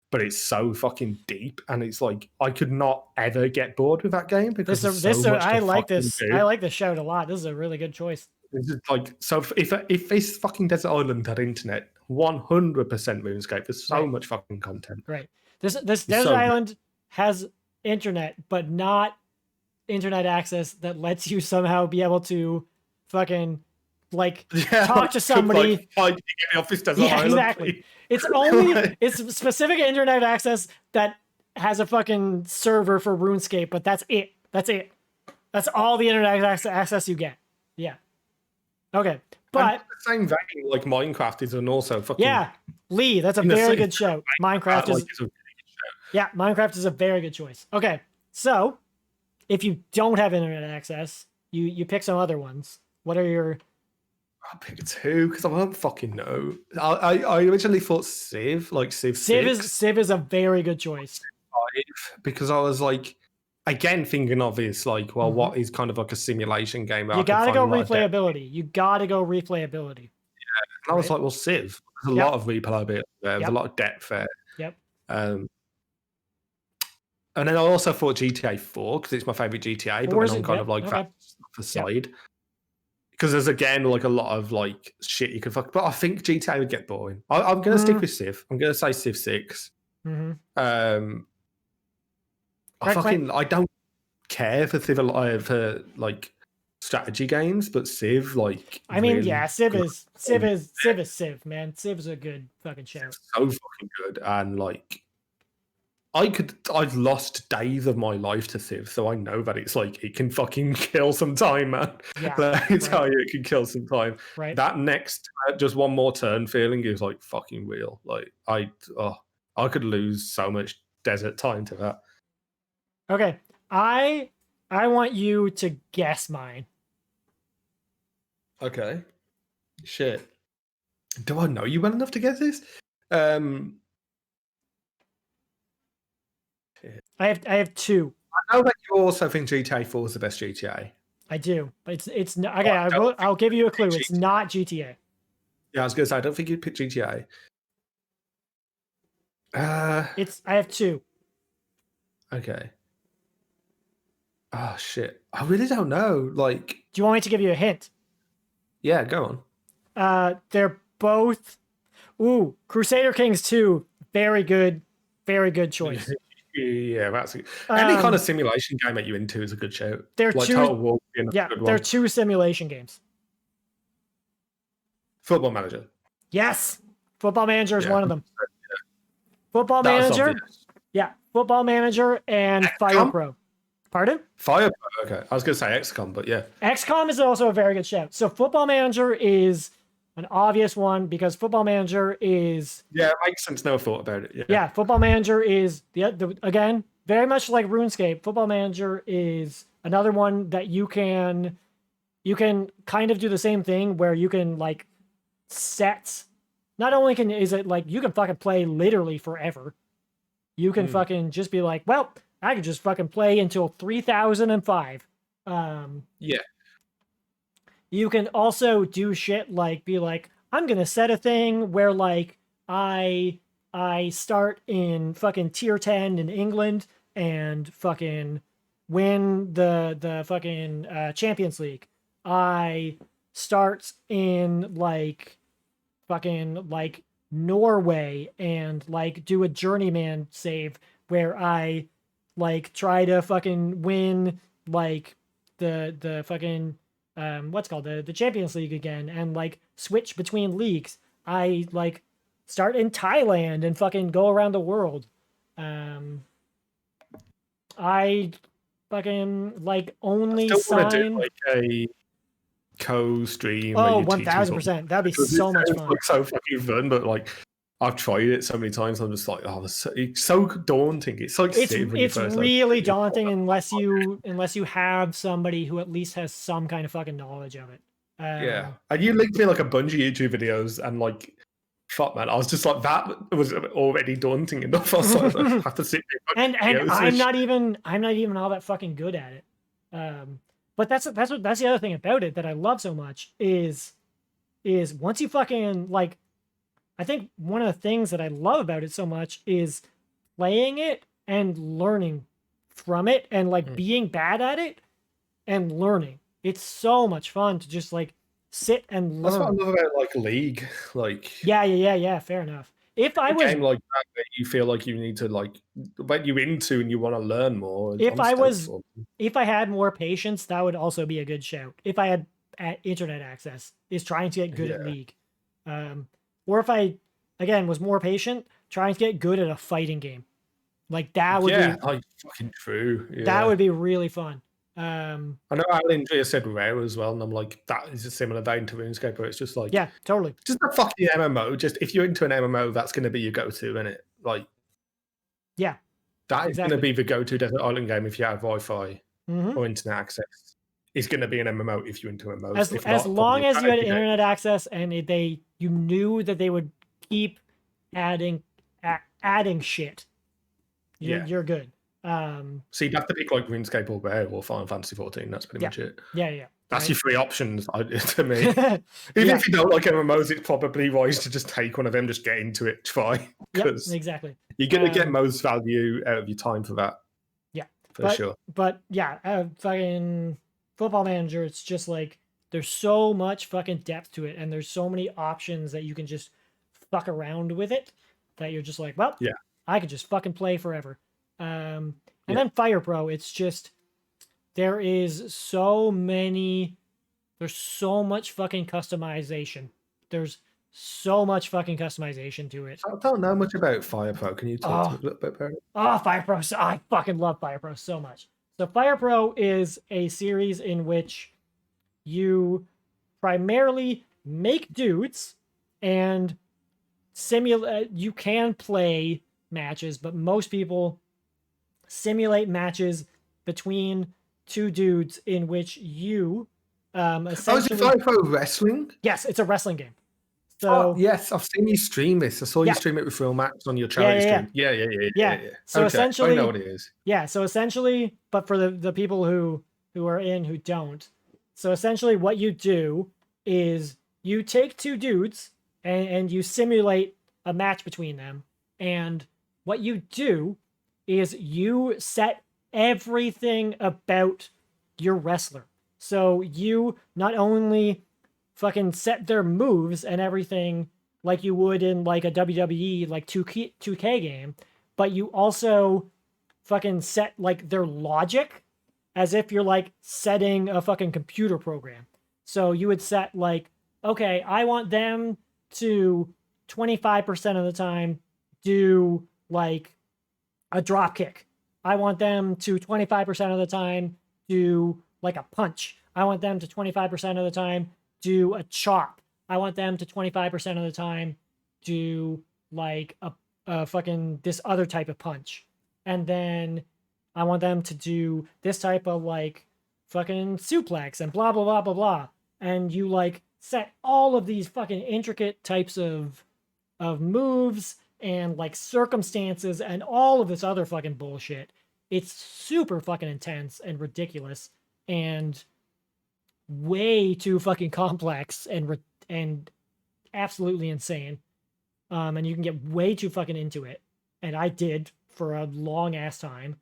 but it's so fucking deep, and it's like I could not ever get bored with that game because I like this. I like this shout a lot. This is a really good choice. It's just like, so if this fucking desert island had internet, 100% RuneScape. There's so much fucking content. Right. This desert island has internet, but not internet access that lets you somehow be able to fucking like talk to somebody. Like, get me off this desert island, exactly. Please. It's only it's specific internet access that has a fucking server for RuneScape, but that's it. That's it. That's all the internet access you get. Yeah. Okay. But the same vein, like Minecraft is an also fucking Lee, that's a very good show. Minecraft is a yeah, Minecraft is a very good choice. Okay, so if you don't have internet access, you pick some other ones. What are your? I'll pick two because I won't fucking know. I originally thought Civ, like Civ 6. Civ is a very good choice. 5, because I was like, again thinking of this, like, well, what is kind of like a simulation game? You gotta go replayability. You gotta go replayability. Yeah, and I was like, well, Civ. There's a lot of replayability there. There's a lot of depth there. Yep. And then I also thought GTA 4 because it's my favorite GTA, but then I'm kind of like that aside. Because there's again like a lot of like shit you could fuck. But I think GTA would get boring. I'm gonna stick with Civ. I'm gonna say Civ 6. I don't care for Civ for like strategy games, but Civ like. I mean, really Civ is Civ, man. Civ's a good fucking show. So fucking good, and like. I've lost days of my life to Civ, so I know that it's like it can fucking kill some time, man. Yeah, Let me tell you, it can kill some time. Right. That next just one more turn feeling is like fucking real. Like I could lose so much desert time to that. Okay, I want you to guess mine. Okay. Shit. Do I know you well enough to guess this? I have two. I know that you also think GTA 4 is the best GTA. I do, but it's not, okay. I'll give you a clue. It's not GTA. Yeah, I was gonna say I don't think you'd pick GTA. I have two. Okay. Oh shit! I really don't know. Like, do you want me to give you a hint? Yeah, go on. They're both. Ooh, Crusader Kings 2. Very good choice. Yeah, that's any kind of simulation game that you into is a good shout. They're like two. Total War being a good one. They're two simulation games. Football Manager. Yes, Football Manager is one of them. Yeah. Football Manager. Yeah, Football Manager and XCOM? Fire Pro. Pardon? Fire Pro. Okay, I was going to say XCOM, but yeah. XCOM is also a very good shout. So Football Manager is an obvious one because Football Manager is... Yeah, it makes sense. Never thought about it. Yeah, Football Manager is, again, very much like RuneScape. Football Manager is another one that you can kind of do the same thing where you can, like, set... Not only is it, like, you can fucking play literally forever. You can fucking just be like, well, I can just fucking play until 3005. Yeah. You can also do shit like be like, I'm gonna set a thing where like I start in fucking tier 10 in England and fucking win the fucking Champions League. I start in like fucking like Norway and like do a journeyman save where I like try to fucking win like the fucking what's called the Champions League again and like switch between leagues. I like start in Thailand and fucking go around the world. I fucking like only Still want to do sign. like a co-stream where Oh, you teach me something. 1000%. That'd be Because so it much sounds fun. like so fucking fun, but like I've tried it so many times. I'm just like, oh, it's so daunting. It's like It's really daunting unless you have somebody who at least has some kind of fucking knowledge of it. Yeah, and you linked me like a bunch of YouTube videos, and like, fuck man, I was just like, that was already daunting enough. I was like, I have to sit there and I'm not even all that fucking good at it. But that's the other thing about it that I love so much is once you fucking like, I think one of the things that I love about it so much is playing it and learning from it and like being bad at it and learning. It's so much fun to just like sit and learn. That's what I love about like League. Like, yeah, fair enough. If I was a game like that you feel like you need to like when you're into and you want to learn more. if I had more patience, that would also be a good shout. If I had internet access, is trying to get good at League, or if I again was more patient, trying to get good at a fighting game, like that would be like fucking true. Yeah. That would be really fun. I know Alan Andrea said WoW as well, and I'm like, that is a similar vein to RuneScape, where it's just like, yeah, totally, just a fucking MMO. Just if you're into an MMO, that's going to be your go-to, isn't it? Like, yeah, that is going to be the go-to desert island game if you have Wi-Fi or internet access. It's going to be an MMO if you're into MMOs. As long as you had internet access and you knew that they would keep adding shit, you're good. So you'd have to pick like RuneScape or WoW or Final Fantasy 14. That's pretty much it. Yeah. That's your three options to me. Even if you don't like MMOs, it's probably wise to just take one of them, just get into it, try. Because exactly. You're going to get most value out of your time for that. Yeah. For sure. But yeah, fucking Football Manager, it's just like there's so much fucking depth to it and there's so many options that you can just fuck around with it that you're just like, well, I could just fucking play forever. And then Fire Pro, it's just there's so much fucking customization. There's so much fucking customization to it. I don't know much about Fire Pro. Can you talk to me a little bit about it? Oh, Fire Pro. I fucking love Fire Pro so much. So Fire Pro is a series in which you primarily make dudes and simulate. You can play matches, but most people simulate matches between two dudes in which you essentially... is it Fire Pro Wrestling? Yes, it's a wrestling game. So yes, I've seen you stream this. I saw you stream it with Phil Max on your charity stream. Yeah. So essentially, I know what it is. Yeah, so essentially, but for the people who are in who don't, so essentially what you do is you take two dudes and you simulate a match between them, and what you do is you set everything about your wrestler. So you not only fucking set their moves and everything like you would in like a WWE like 2K game, but you also fucking set like their logic as if you're like setting a fucking computer program. So you would set like, okay, I want them to 25% of the time do like a drop kick. I want them to 25% of the time do like a punch. I want them to 25% of the time do a chop. I want them to 25% of the time do like a fucking this other type of punch. And then I want them to do this type of like fucking suplex and blah, blah, blah, blah, blah. And you like set all of these fucking intricate types of moves and like circumstances and all of this other fucking bullshit. It's super fucking intense and ridiculous and way too fucking complex and absolutely insane. And you can get way too fucking into it. And I did for a long ass time.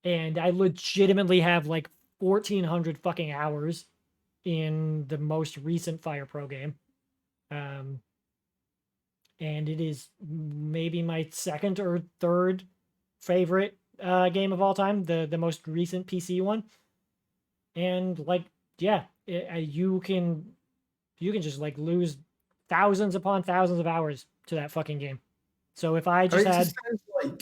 And I legitimately have like 1,400 fucking hours in the most recent Fire Pro game. And it is maybe my second or third favorite game of all time, the most recent PC one. And like, yeah, you can just like lose thousands upon thousands of hours to that fucking game. So if I I just mean, it had, just sounds like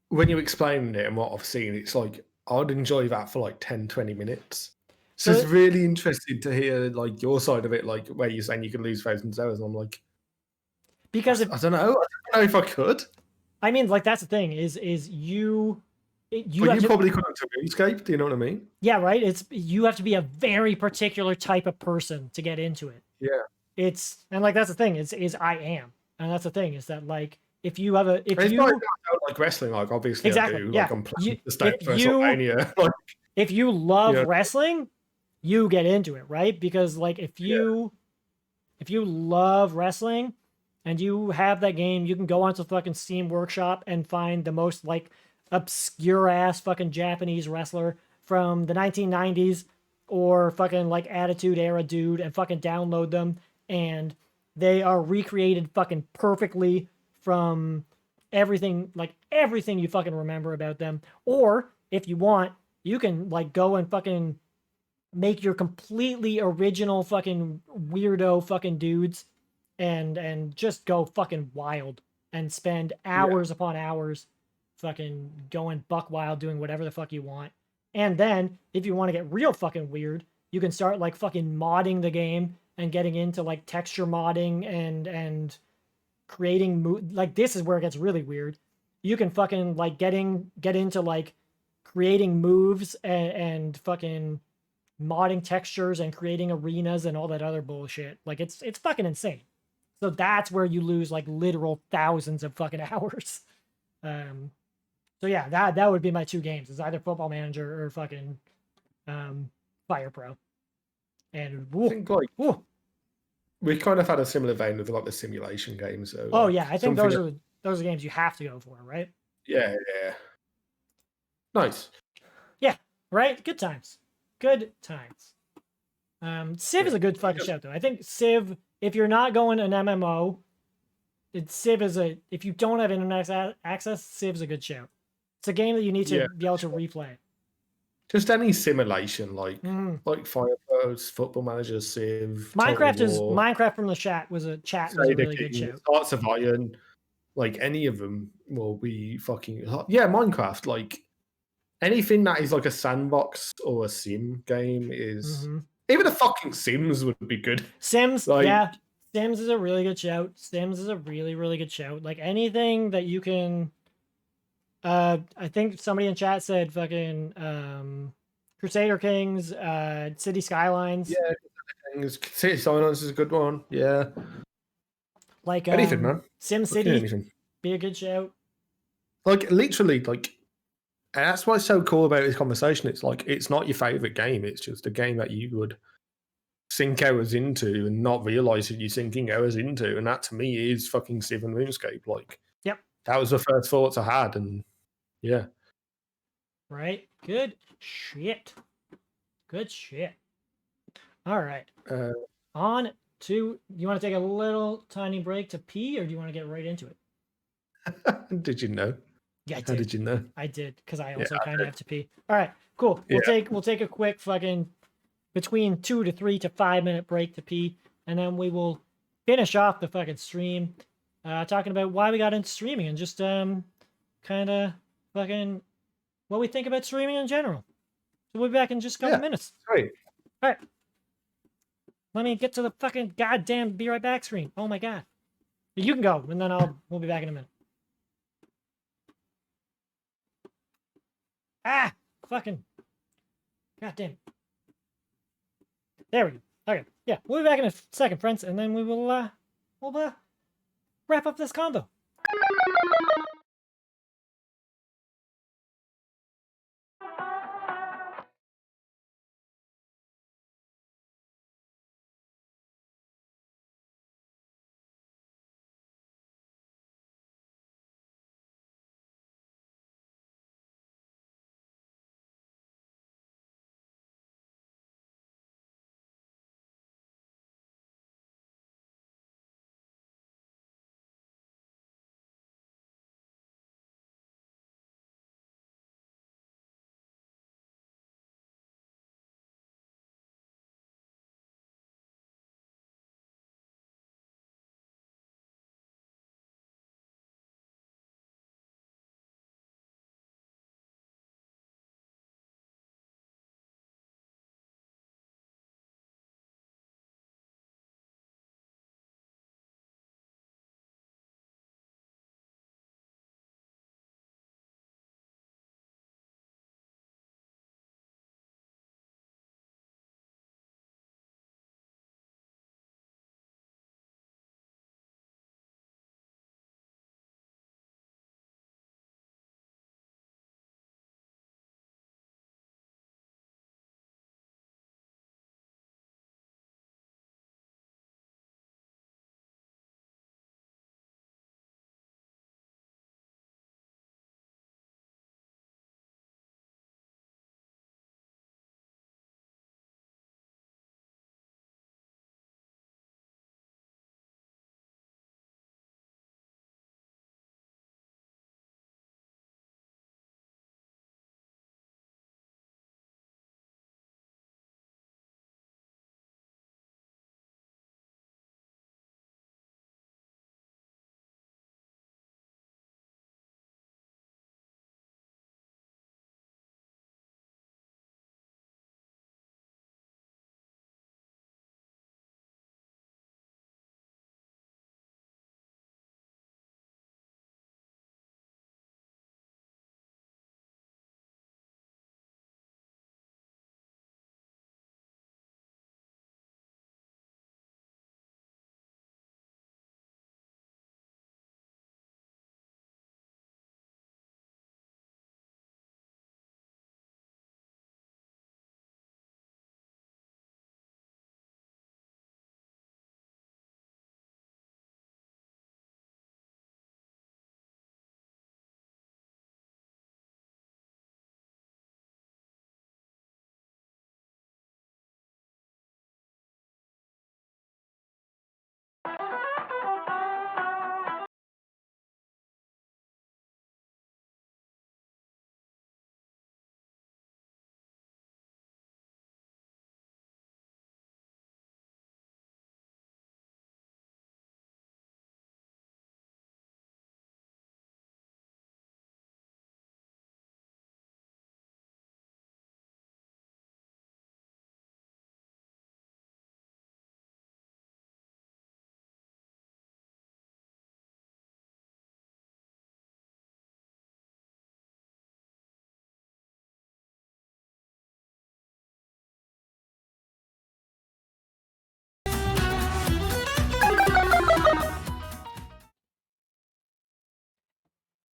when you explain it and what I've seen, it's like I'd enjoy that for like 10, 20 minutes. So So it's really interesting to hear like your side of it, like where you're saying you can lose thousands of hours. And I'm like, because if I don't know. I don't know if I could. I mean, like that's the thing is you But have you to, probably couldn't to RuneScape. Do you know what I mean? yeah, right. It's you have to be a very particular type of person to get into it. Yeah. It's and like that's the thing is I am, and that's the thing is that like if you have a if It's you not like wrestling. Like obviously exactly I do. yeah Like I'm planning to stay if at WrestleMania. Like if you love yeah. wrestling, you get into it, right? Because like if you love wrestling and you have that game, you can go onto fucking Steam Workshop and find the most like obscure ass fucking Japanese wrestler from the 1990s or fucking like Attitude Era dude and fucking download them, and they are recreated fucking perfectly from everything you fucking remember about them. Or if you want, you can like go and fucking make your completely original fucking weirdo fucking dudes and just go fucking wild and spend hours upon hours fucking going buck wild doing whatever the fuck you want. And then if you want to get real fucking weird, you can start like fucking modding the game and getting into like texture modding and creating like this is where it gets really weird. You can fucking like get into like creating moves and fucking modding textures and creating arenas and all that other bullshit. Like it's fucking insane. So that's where you lose like literal thousands of fucking hours. So yeah, that would be my two games. It's either Football Manager or fucking Fire Pro. And I think like woo. we kind of had a similar vein with like the simulation games. So, Oh like, yeah, I think those are games you have to go for, right? Yeah, yeah. Nice. Yeah, right? Good times. Good times. Civ is a good fucking Just- shout though. I think Civ, if you're not going an MMO, Civ is if you don't have internet access, Civ's a good shout. It's a game that you need to Yeah. be able to replay. Just any simulation, like Mm. Fire Pros, Football Manager, Civ, Minecraft from the chat was a really good King, shout. Hearts of Iron, like any of them will be fucking yeah. Minecraft, like anything that is like a sandbox or a sim game is even the fucking Sims would be good. Sims, Like, yeah. Sims is a really good shout. Sims is a really, really good shout. Like anything that you can I think somebody in chat said fucking Crusader Kings, City Skylines. yeah, City Skylines is a good one. Yeah, Like anything, man. Sim Fucking City anything. be a good shout. Like literally, like and that's what's so cool about this conversation. It's like it's not your favorite game. It's just a game that you would sink hours into and not realize that you're sinking hours into. And that to me is fucking Civ and RuneScape. Like, Yep. That was the first thoughts I had, and yeah. Right. Good shit. Good shit. All right. On to. You want to take a little tiny break to pee, or do you want to get right into it? Did you know? Yeah, I How did you know? I did because I also Yeah, I kind of did. have to pee. All right. Cool. We'll Yeah. take a quick fucking between 2 to 3 to 5 minute break to pee, and then we will finish off the fucking stream, talking about why we got into streaming and just kind of fucking what we think about streaming in general. So we'll be back in just a couple minutes. Great. All right. Let me get to the fucking goddamn be right back screen. Oh my god. You can go, and then we'll be back in a minute. Ah, fucking goddamn. There we go. Okay, yeah, we'll be back in a second, friends, and then we'll wrap up this combo.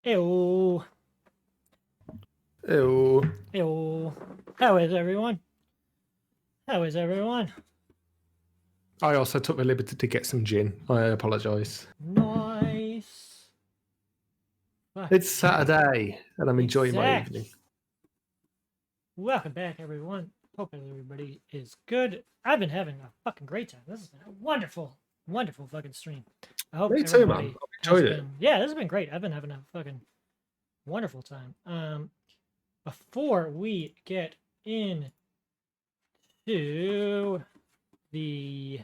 Ew. Ew. Ew. How is everyone? How is everyone? I also took the liberty to get some gin. I apologise. Nice. Fuck. It's Saturday, and I'm enjoying my Exact. evening. Welcome back, everyone. Hope everybody is good. I've been having a fucking great time. This has been a wonderful, wonderful fucking stream. I hope Me too, everybody man. I've enjoyed it. Yeah, this has been great. I've been having a fucking wonderful time. Before we get into the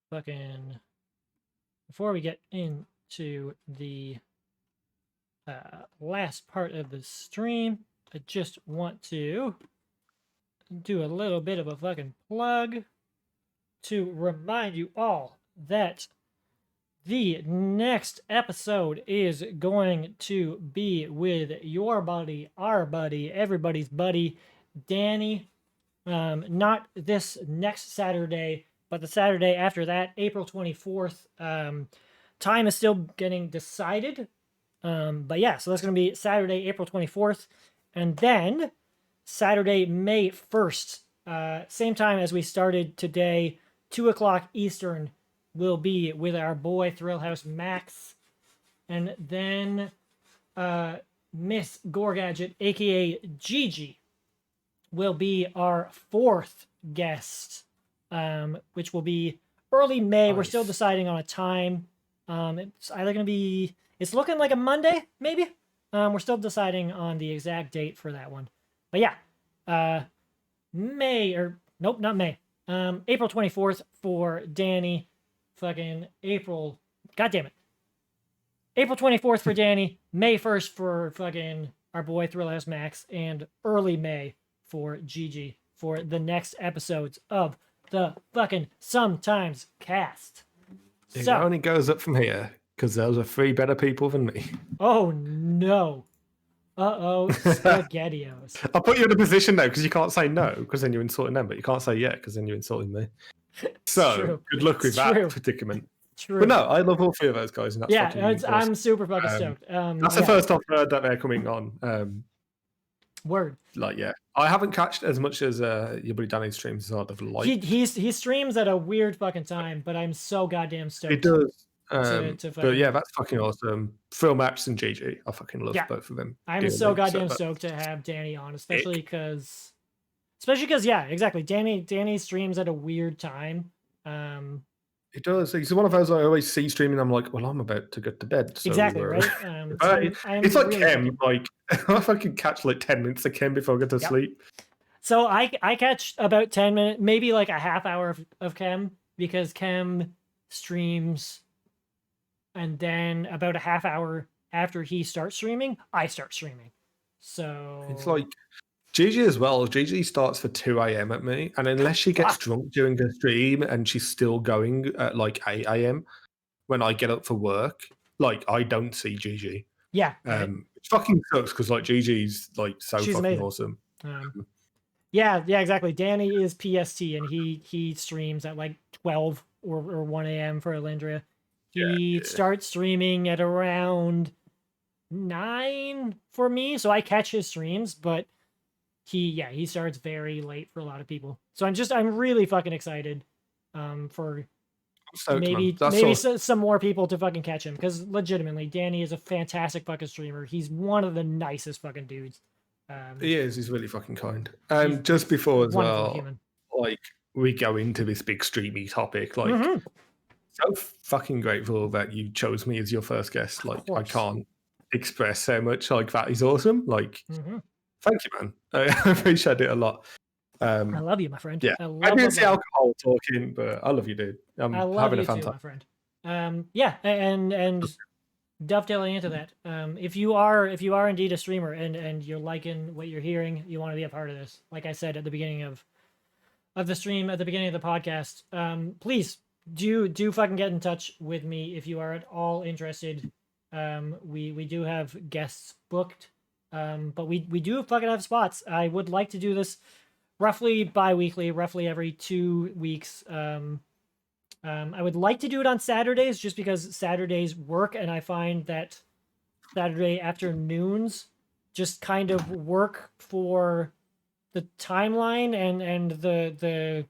fucking, before we get into the last part of the stream, I just want to do a little bit of a fucking plug to remind you all that the next episode is going to be with your buddy, our buddy, everybody's buddy, Danny. Not this next Saturday, but the Saturday after that, April 24th. Time is still getting decided. But yeah, so that's going to be Saturday, April 24th. And then Saturday, May 1st, same time as we started today, 2 o'clock Eastern, will be with our boy Thrill House Max. And then Miss Gorgadget, aka Gigi, will be our 4th guest, which will be early May. Nice. We're still deciding on a time. It's either going to be, it's looking like a Monday, maybe. We're still deciding on the exact date for that one. But yeah, not May. April 24th for Danny. Fucking April, goddammit. April 24th for Danny. May 1st for fucking our boy Thrill House Max. And early May for Gigi for the next episodes of the fucking Sometimescast. It only goes up from here because those are 3 better people than me. Oh no. Uh-oh, SpaghettiOs. I'll put you in a position now because you can't say no because then you're insulting them, but you can't say yeah because then you're insulting me. So true. good luck with It's that true. predicament. True. But no, I love all 3 of those guys, and that's Yeah, fucking awesome. I'm super fucking stoked. That's the first I've heard that they're coming on. Word. Like, yeah, I haven't catched as much as your buddy Danny streams as I'd have liked. He streams at a weird fucking time, but I'm so goddamn stoked. It does. To But yeah, that's fucking awesome. Phil Maps and GG, I fucking love both of them. I'm so goddamn stoked to have Danny on, especially because yeah, exactly. Danny streams at a weird time. It does. He's one of those I always see streaming. I'm like, well, I'm about to get to bed. So, exactly, right? It's like really Kem. Like I fucking catch like 10 minutes of Kem before I go to sleep. So I catch about 10 minutes, maybe like a half hour of Kem, because Kem streams, and then about a half hour after he starts streaming, I start streaming. So it's like Gigi as well. Gigi starts for 2 a.m. at me, and unless she gets drunk during the stream and she's still going at like 8 a.m. when I get up for work, like I don't see Gigi. Yeah. It fucking sucks because like Gigi's like she's fucking amazing. Awesome. Yeah, exactly. Danny is PST and he streams at like 12 or 1 a.m. for Alindria. He starts streaming at around 9 for me, so I catch his streams, but he starts very late for a lot of people. So I'm really fucking excited for maybe some more people to fucking catch him, because legitimately Danny is a fantastic fucking streamer. He's one of the nicest fucking dudes. He is. He's really fucking kind. Just before as well, like we go into this big streamy topic, like so fucking grateful that you chose me as your first guest. Like I can't express how much like that is awesome. Like thank you, man. I appreciate it a lot. I love you, my friend. Yeah, I didn't see alcohol talking, but I love you, dude. I'm having a fun time, my friend. Yeah, and dovetailing into that, if you are indeed a streamer and you're liking what you're hearing, you want to be a part of this. Like I said at the beginning of the stream, at the beginning of the podcast, please do fucking get in touch with me if you are at all interested. We do have guests booked, but we do fucking have spots. I would like to do this roughly bi-weekly, roughly every 2 weeks. I would like to do it on Saturdays just because Saturdays work, and I find that Saturday afternoons just kind of work for the timeline and the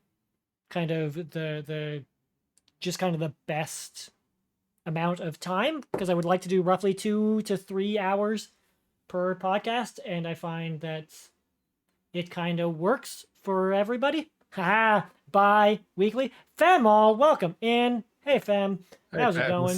kind of the just kind of the best amount of time, because I would like to do roughly 2 to 3 hours per podcast, and I find that it kind of works for everybody. Haha, bi-weekly. Fem, welcome in. Hey Fem, how's it going?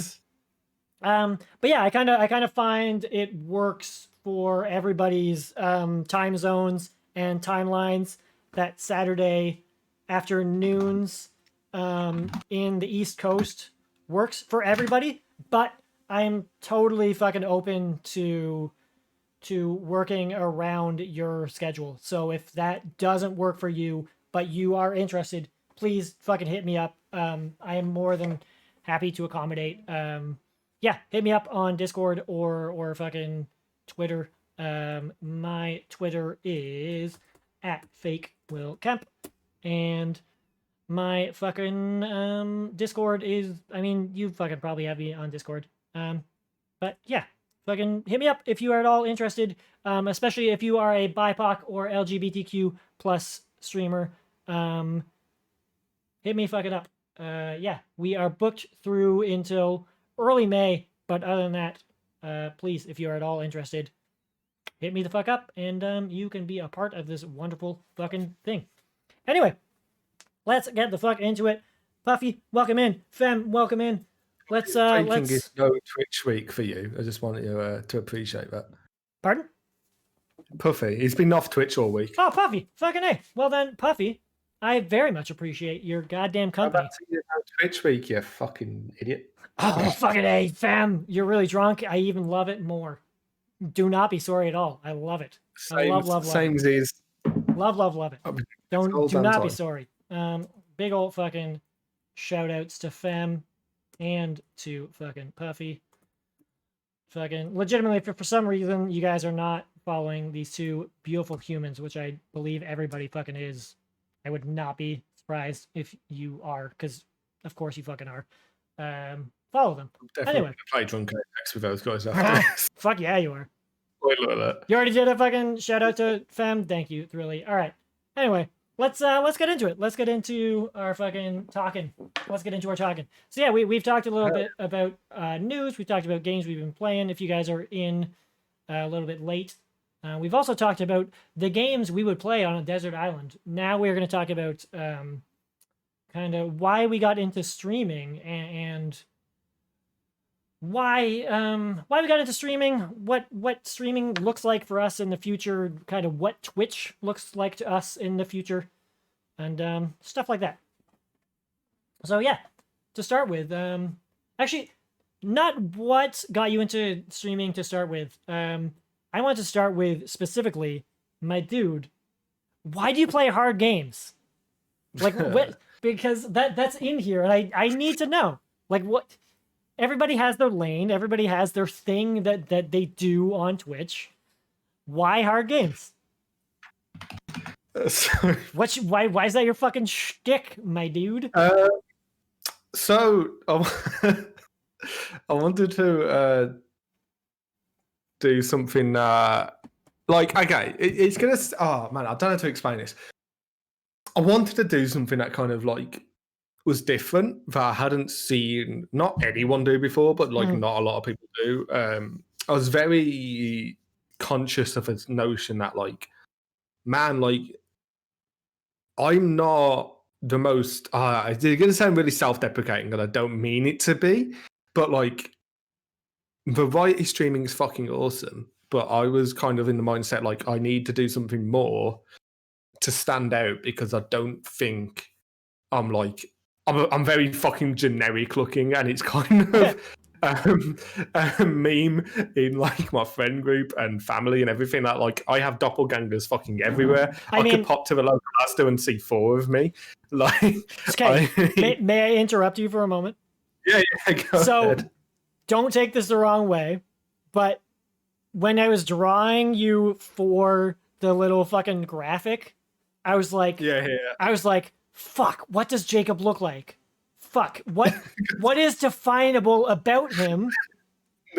But yeah, I kind of find it works for everybody's time zones and timelines. That Saturday afternoons in the East Coast works for everybody, but I'm totally fucking open to working around your schedule. So if that doesn't work for you, but you are interested, please fucking hit me up. I am more than happy to accommodate. Yeah, hit me up on Discord or fucking Twitter. My Twitter is @FakeWillKemp, and my fucking Discord is, I mean, you fucking probably have me on Discord. But yeah, fucking hit me up if you are at all interested, especially if you are a BIPOC or LGBTQ plus streamer. Hit me fucking up. Yeah, we are booked through until early May, but other than that, please, if you are at all interested, hit me the fuck up, and you can be a part of this wonderful fucking thing. Anyway, let's get the fuck into it. Puffy, welcome in. Fem, welcome in. Let's Is no Twitch week for you. I just wanted you to appreciate that. Pardon? Puffy, he's been off Twitch all week. Oh, Puffy, fucking A. Well then, Puffy, I very much appreciate your goddamn company. No Twitch week, you fucking idiot. Oh, fucking A, fam. You're really drunk. I even love it more. Do not be sorry at all. I love it. I love same it. as Love it. Do not be sorry. Big old fucking shout outs to Fem and to fucking Puffy. Fucking legitimately, for some reason you guys are not following these two beautiful humans, which I believe everybody fucking is. I would not be surprised if you are, because of course you fucking are. Follow them. Definitely anyway, play drunk Apex with those guys after this. Fuck yeah, you are. Wait, look at that. You already did a fucking shout out to Fem. Thank you, really. All right. Anyway, let's get into it. Let's get into our fucking talking. Let's get into our talking. So yeah, we've talked a little bit about news. We've talked about games we've been playing. If you guys are in a little bit late, we've also talked about the games we would play on a desert island. Now we're going to talk about kind of why we got into streaming and why we got into streaming, what streaming looks like for us in the future, kind of what Twitch looks like to us in the future, and stuff like that. So yeah, to start with, actually, not what got you into streaming to start with. I want to start with specifically, my dude, why do you play hard games? Like what? Because that's in here, and I need to know, like, what. Everybody has their lane. Everybody has their thing that they do on Twitch. Why hard games? Why is that your fucking shtick, my dude? So I wanted to do something like, okay, it's gonna. Oh man, I don't know how to explain this. I wanted to do something that kind of like was different that I hadn't seen not anyone do before, but like not a lot of people do. I was very conscious of this notion that like, man, like I'm not the most it's gonna sound really self-deprecating, and I don't mean it to be, but like variety streaming is fucking awesome. But I was kind of in the mindset like I need to do something more to stand out, because I don't think I'm like I'm very fucking generic looking, and it's kind of a meme in like my friend group and family and everything that like I have doppelgangers fucking everywhere. I mean, could pop to the local Asda and see 4 of me. Like, okay, may I interrupt you for a moment? Yeah, go ahead. Don't take this the wrong way, but when I was drawing you for the little fucking graphic, I was like, I was like, fuck, what does Jacob look like? Fuck, what is definable about him?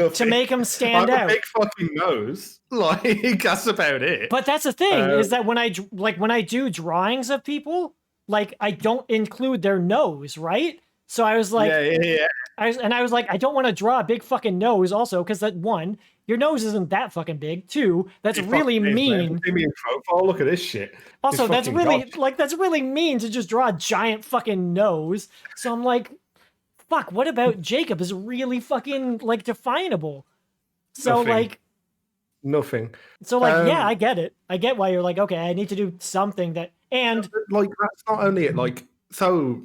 to make him I stand have a out. big fucking nose. Like that's about it. But that's the thing is that when I do drawings of people, like I don't include their nose, right? So I was like, yeah. I was like, I don't want to draw a big fucking nose also, because that one, your nose isn't that fucking big. Two, that's It really fucking is, man. mean. Give me a profile. Look at this shit. Also, It's that's fucking really dodgy. like that's really mean to just draw a giant fucking nose. So I'm like, fuck, what about Jacob is really fucking like definable. So Nothing. like Nothing. yeah, I get it. I get why you're like, okay, I need to do something that and Like that's not only it. Like so.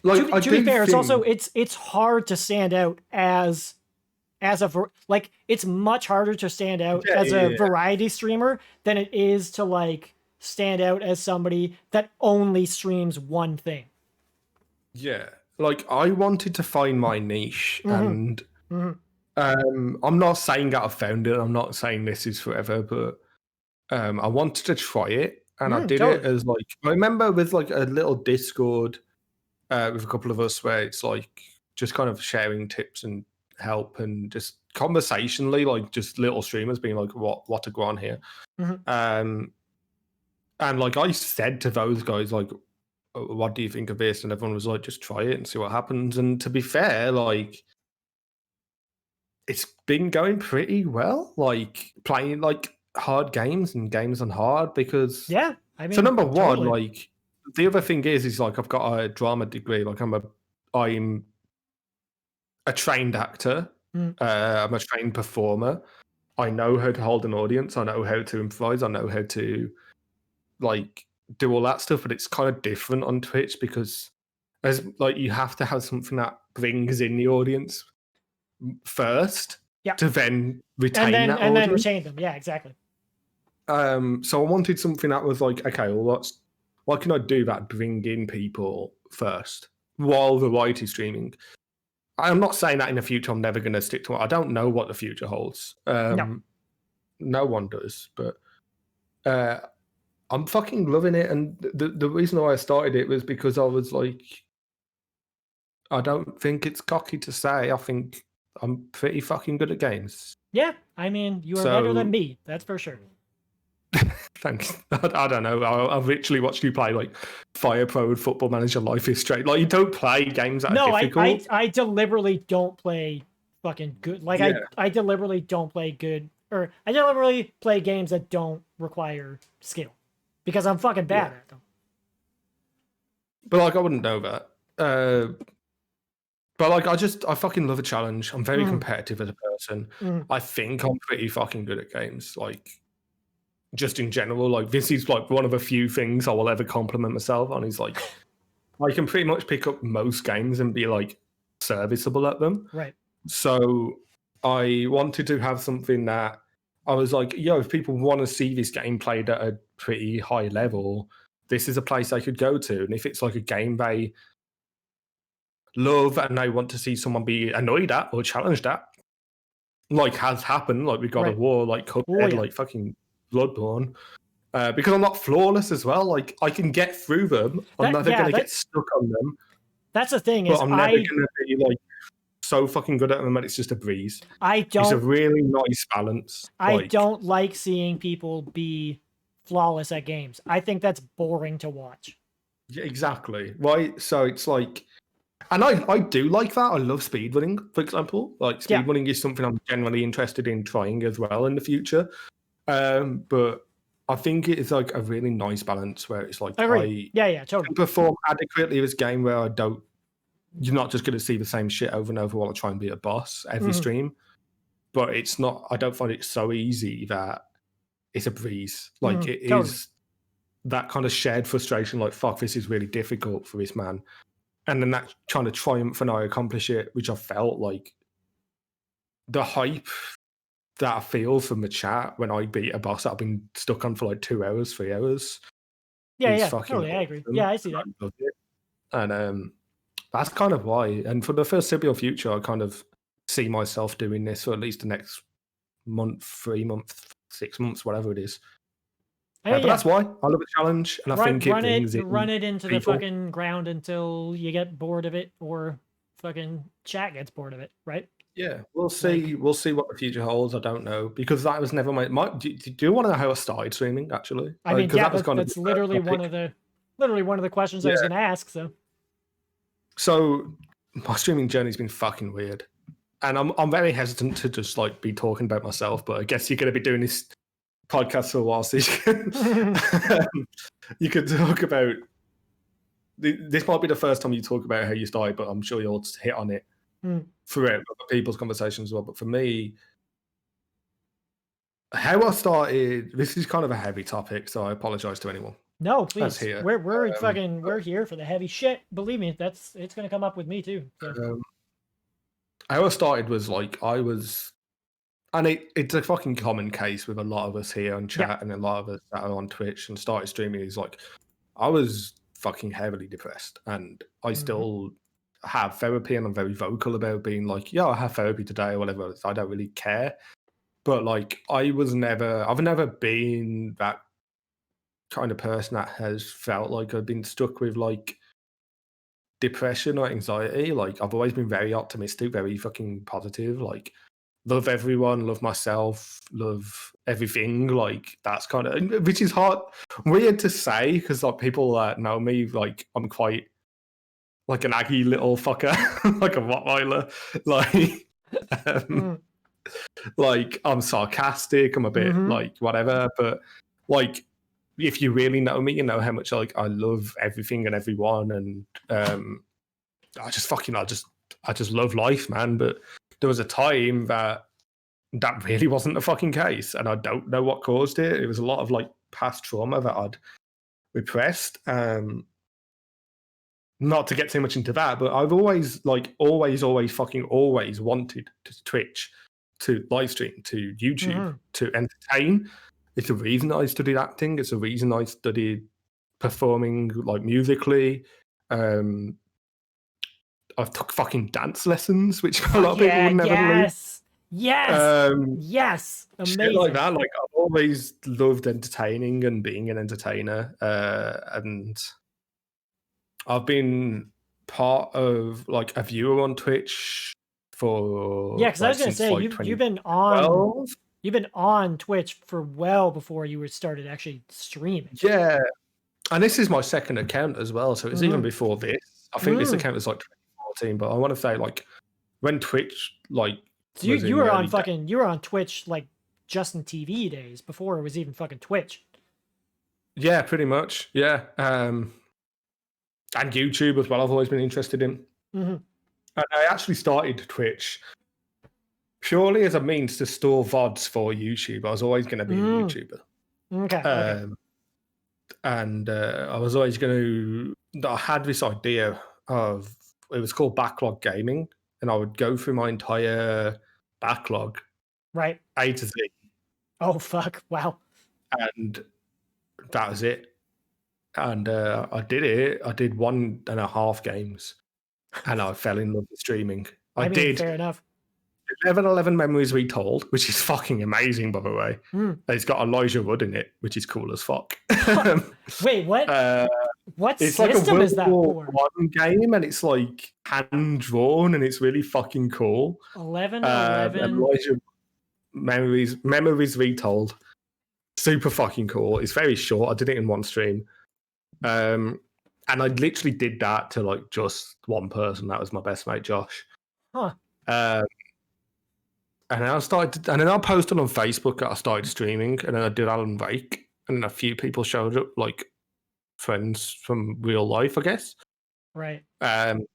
Like to be fair, it's hard to stand out as like it's much harder to stand out as a variety streamer than it is to like stand out as somebody that only streams one thing. Yeah, like I wanted to find my niche, and I'm not saying that I found it. I'm not saying this is forever, but I wanted to try it, and I did it as like I remember with like a little Discord with a couple of us where it's like just kind of sharing tips and help and just conversationally, like just little streamers being like, what to go on here, and like I said to those guys like, what do you think of this? And everyone was like, just try it and see what happens. And to be fair, like it's been going pretty well, like playing like hard games and games on hard because I mean, so number one, totally. like the other thing is like I've got a drama degree, like I'm a trained actor, I'm a trained performer. I know how to hold an audience, I know how to improvise, I know how to like do all that stuff, but it's kind of different on Twitch because as like you have to have something that brings in the audience first to then retain that audience. And then retain them. Yeah, exactly. So I wanted something that was like, okay, well, what can I do that bring in people first while variety streaming? I'm not saying that in the future I'm never going to stick to it. I don't know what the future holds. No one does, but I'm fucking loving it. And the reason why I started it was because I was like, I don't think it's cocky to say. I think I'm pretty fucking good at games. Yeah, I mean, you are better than me. That's for sure. Thanks. I don't know. I've literally watched you play like Fire Pro and Football Manager Life is Straight. Like you don't play games that are difficult. I deliberately don't play fucking good. Like I deliberately don't play good, or I deliberately play games that don't require skill because I'm fucking bad at them. But like I wouldn't know that. But like I fucking love a challenge. I'm very competitive as a person. I think I'm pretty fucking good at games. Like just in general, like this is like one of a few things I will ever compliment myself on. Is like I can pretty much pick up most games and be like serviceable at them. Right. So I wanted to have something that I was like, yo, if people want to see this game played at a pretty high level, this is a place I could go to. And if it's like a game they love and they want to see someone be annoyed at or challenged at, like has happened, like we got a war, like Cuphead, like fucking Bloodborne, because I'm not flawless as well. Like I can get through them. I'm never going to get stuck on them. That's the thing. But I'm never going to be like so fucking good at them that it's just a breeze. It's a really nice balance. I don't like seeing people be flawless at games. I think that's boring to watch. Yeah, exactly. Right. So it's like, and I do like that. I love speedrunning, for example. Like speedrunning is something I'm generally interested in trying as well in the future. But I think it is like a really nice balance where it's like totally. Can perform adequately this game where you're not just going to see the same shit over and over while I try and be a boss every stream. But it's not. I don't find it so easy that it's a breeze. Like it is that kind of shared frustration. Like fuck, this is really difficult for this man. And then that kind of triumph and I accomplish it, which I felt like the hype that I feel from the chat when I beat a boss that I've been stuck on for like 2 hours, 3 hours. Totally, I agree. Yeah, I see that. And that's kind of why. And for the foreseeable future, I kind of see myself doing this for at least the next month, 3 months, 6 months, whatever it is. But that's why I love a challenge, and I think it brings it. Run it into the fucking ground until you get bored of it, or fucking chat gets bored of it, right? Yeah, we'll see. We'll see what the future holds. I don't know because that was never my. Do you want to know how I started streaming? Actually, I mean, because yeah, that was kind of that's the literally topic. one of the questions I was going to ask. So my streaming journey's been fucking weird, and I'm very hesitant to just like be talking about myself. But I guess you're going to be doing this podcast for a while, so you can talk about. This might be the first time you talk about how you started, but I'm sure you'll hit on it throughout other people's conversations as well. But for me, how I started, this is kind of a heavy topic, so I apologize to anyone. No, please. That's here. We're here for the heavy shit. Believe me, it's gonna come up with me too. So. How I started was like and it's a fucking common case with a lot of us here on chat and a lot of us that are on Twitch and started streaming. Is like I was fucking heavily depressed, and I still have therapy, and I'm very vocal about being like, yeah, I have therapy today or whatever. I don't really care. But like I've never been that kind of person that has felt like I've been stuck with like depression or anxiety. Like I've always been very optimistic, very fucking positive, like love everyone, love myself, love everything. Like that's kind of, which is weird to say because like people that know me, like I'm quite like an aggy little fucker, like a Rottweiler. Like I'm sarcastic, I'm a bit like whatever, but like if you really know me, you know how much like I love everything and everyone, and I just love life, man. But there was a time that really wasn't the fucking case, and I don't know what caused it. It was a lot of like past trauma that I'd repressed. Not to get too much into that, but I've always fucking always wanted to Twitch, to live stream, to YouTube, to entertain. It's a reason I studied acting. It's a reason I studied performing like musically. I took fucking dance lessons, which a lot of people would never believe. Yes, amazing. Shit like that. Like I've always loved entertaining and being an entertainer, and I've been part of like a viewer on Twitch for because I was gonna say you've been on Twitch for well before you started actually streaming. Yeah, and this is my second account as well, so it's even before this. I think this account was like 2014, but I want to say like when Twitch like. So you were on you were on Twitch like Justin TV days before it was even fucking Twitch. Yeah, pretty much. Yeah, and YouTube as well. I've always been interested in. And I actually started Twitch purely as a means to store VODs for YouTube. I was always going to be a YouTuber. Okay. And I was always I had this idea of, it was called backlog gaming, and I would go through my entire backlog, right, A to Z. Oh fuck! Wow. And that was it. And I did it. I did 1.5 games, and I fell in love with streaming. I did. Fair enough. 11 Memories Retold, which is fucking amazing, by the way. It's got Elijah Wood in it, which is cool as fuck. Wait, what? What it's system like a is that for? One game, and it's like hand drawn, and it's really fucking cool. 11. Elijah Memories Retold, super fucking cool. It's very short. I did it in one stream, and I literally did that to like just one person. That was my best mate, Josh. And then I posted on Facebook that I started streaming, and then I did Alan Wake, and then a few people showed up, like friends from real life, I guess. Right. And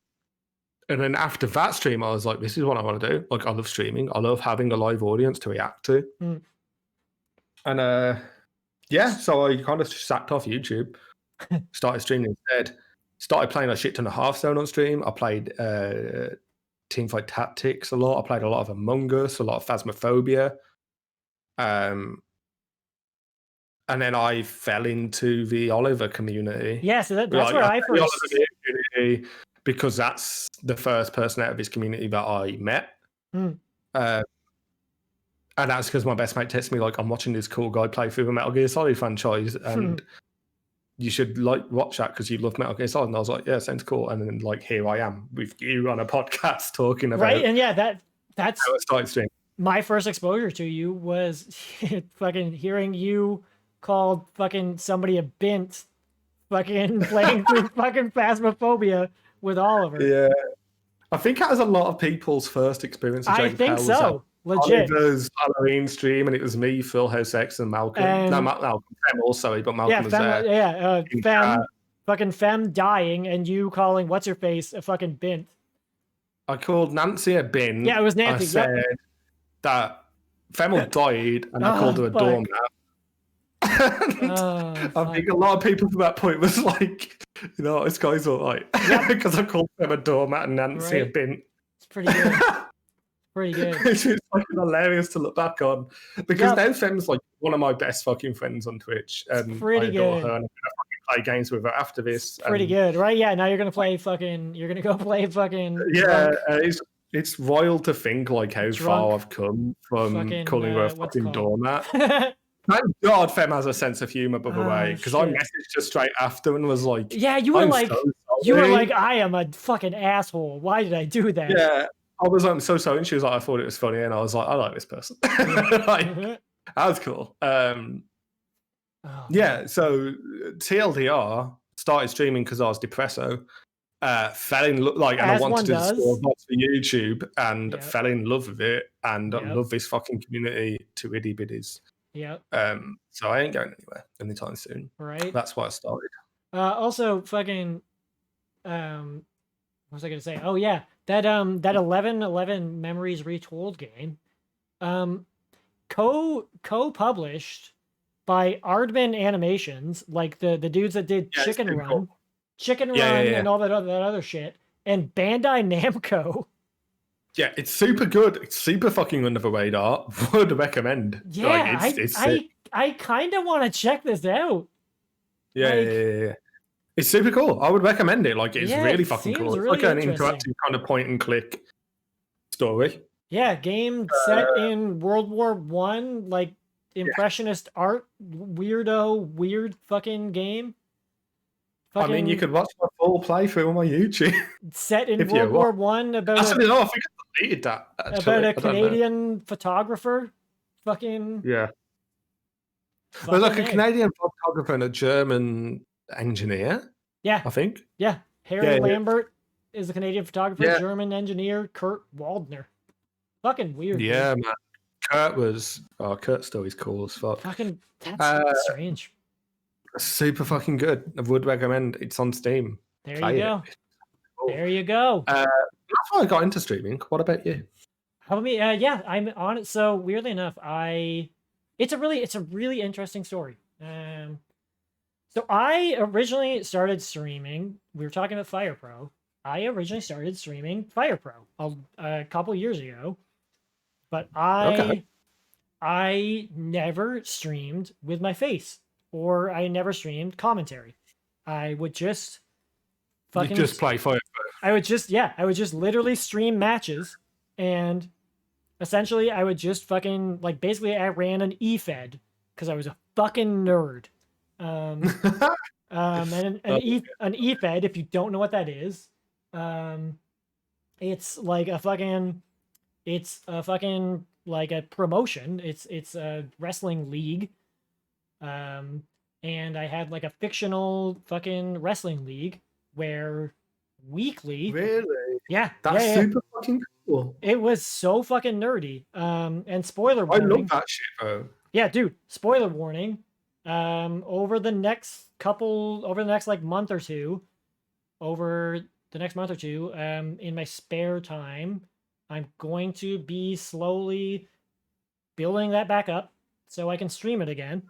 then after that stream, I was like, this is what I want to do. Like, I love streaming. I love having a live audience to react to. And so I kind of sacked off YouTube, started streaming instead, started playing a shit ton of Hearthstone on stream. I played Teamfight Tactics a lot. I played a lot of Among Us, a lot of Phasmophobia. And then I fell into the Oliver community. Yeah, so that's where I first... community, because that's the first person out of his community that I met. And that's because my best mate texted me, like, I'm watching this cool guy play through the Metal Gear Solid franchise, and you should like watch that because you love Metal Gear Solid. And I was like, yeah, sounds cool. And then like here I am with you on a podcast talking about and yeah, That's how I started streaming. my first exposure to you was fucking hearing you called fucking somebody a bint, fucking playing through fucking Phasmophobia with Oliver. Yeah. I think that was a lot of people's first experience of I JacobHail. think Was that so. Legit. Oliver's Halloween stream, and it was me, Phil, House X, and Malcolm. And- No, Malcolm Fem also, but Malcolm was there. Fem, fucking Fem dying, and you calling what's her face a fucking bint. I called Nancy a bin. Yeah, it was Nancy, I said that Femmel died, and I called her a fuck. doormat. I think a lot of people from that point was like, you know, this guy's all right. Because I called them a doormat and Nancy a bin. It's pretty good. Pretty good. It's fucking hilarious to look back on. Because now Fem's like one of my best fucking friends on Twitch. And pretty I adore good. her, and I'm gonna play games with her after this. Pretty good, right? Yeah, now you're gonna play fucking. You're gonna go play fucking. Yeah, it's wild to think like how far I've come from fucking, calling her a fucking doormat. Thank God Fem has a sense of humor, by the way, because I messaged her straight after and was like, "Yeah, you were like, so you were like, I am a fucking asshole. Why did I do that?" Yeah, I was like, I'm so sorry. And she was like, I thought it was funny, and I was like, I like this person. Like, that was cool. Yeah. So TLDR started streaming because I was depresso. Fell in like, and I wanted to score lots for YouTube, and fell in love with it, and I love this fucking community to itty bitties. Yep. So I ain't going anywhere anytime soon. Right. That's why I started. Also, fucking, what was I gonna say? Oh yeah, that 11 Memories Retold game, co-published by Aardman Animations, like the dudes that did Chicken Run, cool. Chicken Run, and all that other shit, and Bandai Namco. Yeah, it's super good. It's super fucking under the radar. Would recommend. Yeah, like, I kind of want to check this out. Yeah, like, yeah. It's super cool. I would recommend it. Like, it's really fucking cool. It's really like an interactive kind of point and click story. Yeah, game set in World War One, like impressionist art, weird fucking game. I mean, you could watch my full playthrough on my YouTube. Set in World War One about. Actually, no, I think I deleted that. Actually. About a Canadian photographer. Fucking. Yeah. There's like a Canadian photographer and a German engineer. Yeah. I think. Yeah. Harry Lambert is a Canadian photographer, German engineer, Kurt Waldner. Fucking weird. Yeah, man. Kurt's story's cool as fuck. Fucking, that's strange. Super fucking good. I would recommend. It's on Steam. There you go. Cool. There you go. That's how I got into streaming. What about you? How about me? Yeah, I'm on it. So weirdly enough, it's a really interesting story. So I originally started streaming. We were talking about Fire Pro. I originally started streaming Fire Pro a couple years ago, but I never streamed with my face. Or I never streamed commentary. I would just fucking... You just play Fire Pro. I would just literally stream matches. And essentially, I would just fucking... Like, basically, I ran an E-Fed. Because I was a fucking nerd. And an E-Fed, if you don't know what that is, it's like a fucking... It's a fucking, like, a promotion. It's a wrestling league. And I had like a fictional fucking wrestling league where weekly. Really? Yeah. That's super fucking cool. It was so fucking nerdy. And spoiler warning. I love that shit, bro. Yeah, dude. Spoiler warning. Over the next like month or two, in my spare time, I'm going to be slowly building that back up so I can stream it again.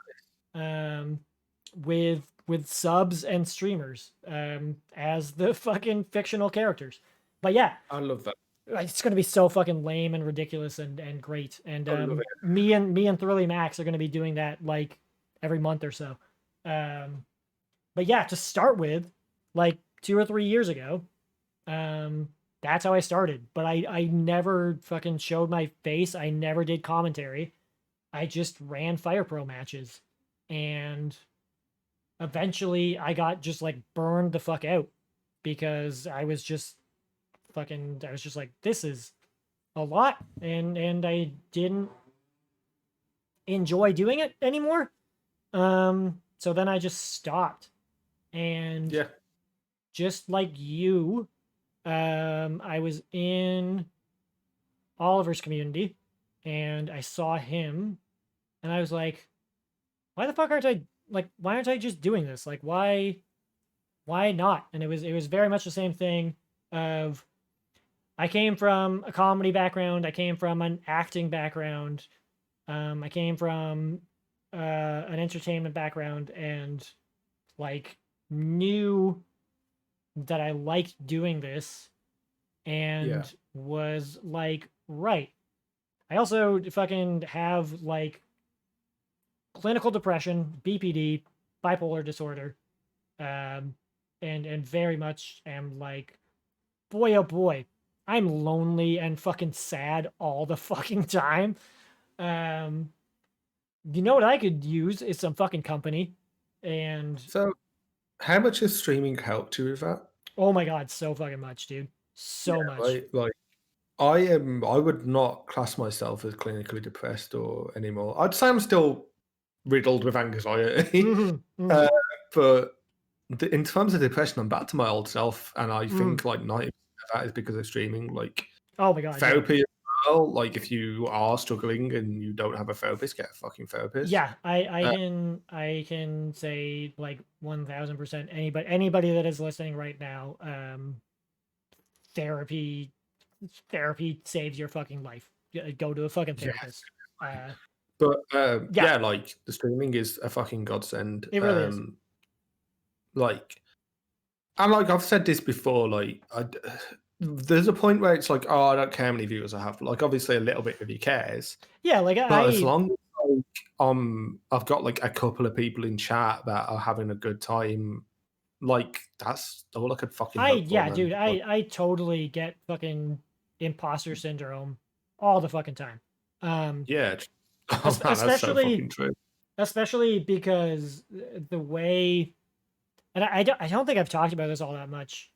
With subs and streamers as the fucking fictional characters. But yeah, I love that. It's gonna be so fucking lame and ridiculous and great. And me and Thrilly Max are gonna be doing that like every month or so. But yeah, to start with, like 2 or 3 years ago, that's how I started. But I never fucking showed my face. I never did commentary. I just ran Fire Pro matches. And eventually I got just like burned the fuck out because I was just like, this is a lot, and I didn't enjoy doing it anymore. So then I just stopped, and Yeah. just like you, I was in Oliver's community, and I saw him, and I was like, why the fuck aren't I like? Why aren't I just doing this? Like, why not? And it was very much the same thing of I came from a comedy background. I came from an acting background. I came from an entertainment background, and like knew that I liked doing this, Yeah. and was like, right. I also fucking have like clinical depression, BPD, bipolar disorder, and very much am like, boy oh boy, I'm lonely and fucking sad all the fucking time. Um, you know what I could use is some fucking company, and So, how much has streaming helped you with that? oh my god, so fucking much, dude, so much. Like I would not class myself as clinically depressed or anymore. I'd say I'm still riddled with anxiety, Mhm, mhm, uh, but in terms of depression, I'm back to my old self, and I mhm. think like 90% of that is because of streaming. Like Oh my god, yeah. therapy as well. Like if you are struggling and you don't have a therapist, get a fucking therapist. Yeah, I Uh, can I can say like 1000% anybody that is listening right now, therapy therapy saves your fucking life. Go to a fucking yes, therapist. Uh, but yeah, yeah, like the streaming is a fucking godsend. it really is. Like and like I've said this before, like there's a point where it's like, oh, I don't care how many viewers I have. Like obviously a little bit of you cares, Yeah, like but as long as like I've got like a couple of people in chat that are having a good time, like that's all I could fucking hope for, yeah, man. dude, Like, I totally get fucking imposter syndrome all the fucking time. Um, yeah, oh man, that's so especially fucking true. because the way, and I don't think I've talked about this all that much.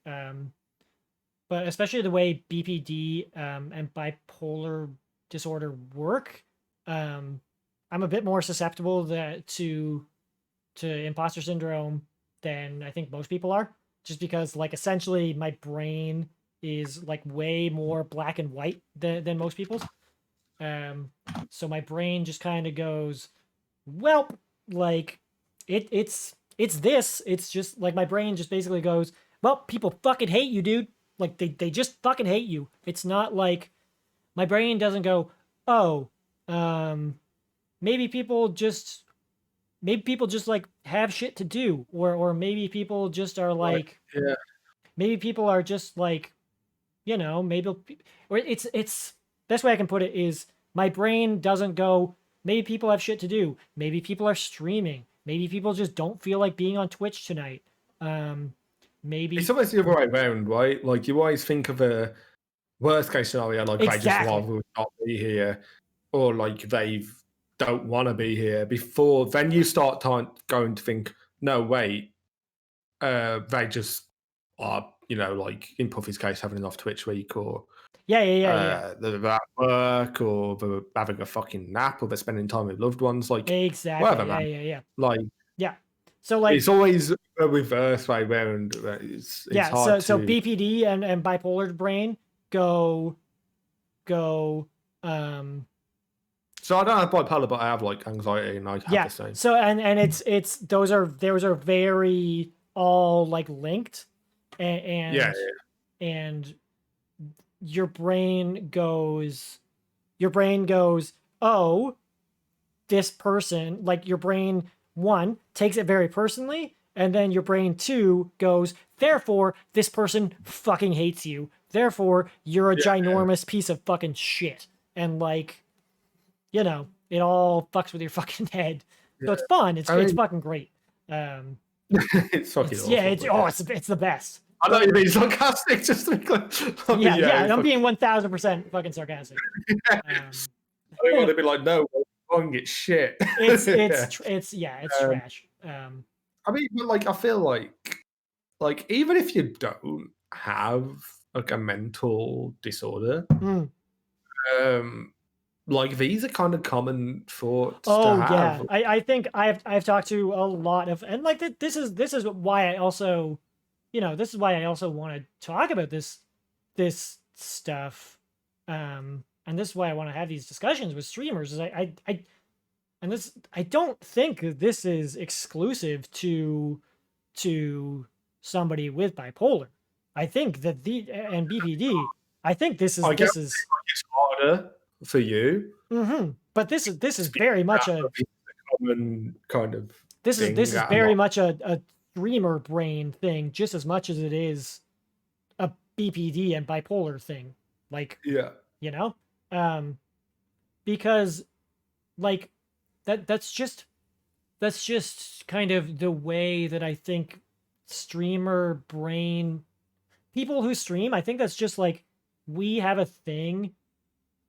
But especially the way BPD and bipolar disorder work, um, I'm a bit more susceptible to imposter syndrome than I think most people are, just because like essentially my brain is like way more black and white than most people's. Um, so my brain just kind of goes, well, like it's this. It's just like my brain just basically goes, well, people fucking hate you, dude. Like they just fucking hate you. It's not like my brain doesn't go, oh, um, maybe people just like have shit to do, or maybe people just are Right. like, Yeah. maybe people are just like, maybe, or it's best way I can put it is my brain doesn't go, maybe people have shit to do, maybe people are streaming, maybe people just don't feel like being on Twitch tonight, It's maybe always the other way around, right? Like you always think of a worst case scenario, like they just exactly. rather not be here, or like they don't want to be here. Before then, you start going to think, no, wait, they just are, like in Puffy's case, having an off Twitch week, or Yeah. they're at work, or they're having a fucking nap, or they're spending time with loved ones, like whatever, Exactly. man. Yeah. Like Yeah. So like, it's always a reverse way round. It's yeah. hard So to. BPD and bipolar brain go go um So I don't have bipolar, but I have like anxiety, and I have yeah. the same. So and it's those are very all like linked, Yeah, and your brain goes oh, this person, like your brain one takes it very personally, and then your brain two goes, therefore this person fucking hates you, therefore you're a yeah. ginormous piece of fucking shit, and like, it all fucks with your fucking head. So it's fun. I It's mean, fucking great. Um, it's fucking it's yeah, awful, it's but yeah. it's the best. I know But you mean sarcastic, just to be clear. But yeah, it's I'm fucking. being 1000% fucking sarcastic. I don't want to be like, no, wrong, it's shit. It's Yeah. it's Um, trash. I mean, but like, I feel like even if you don't have like a mental disorder, Mm, Like these are kind of common thoughts Oh to yeah, have. I think I've talked to a lot of, and like this is why I also, this is why I also want to talk about this stuff, and this is why I want to have these discussions with streamers. Is and this, I don't think this is exclusive to somebody with bipolar. I think that and BPD. I think this is I guess this is. it's harder for you. But this is Speaking very much of that, it's a common kind of this thing is that very much a streamer brain thing, just as much as it is a BPD and bipolar thing. Like, yeah. Because like that's just kind of the way that I think streamer brain people who stream, I think that's just like we have a thing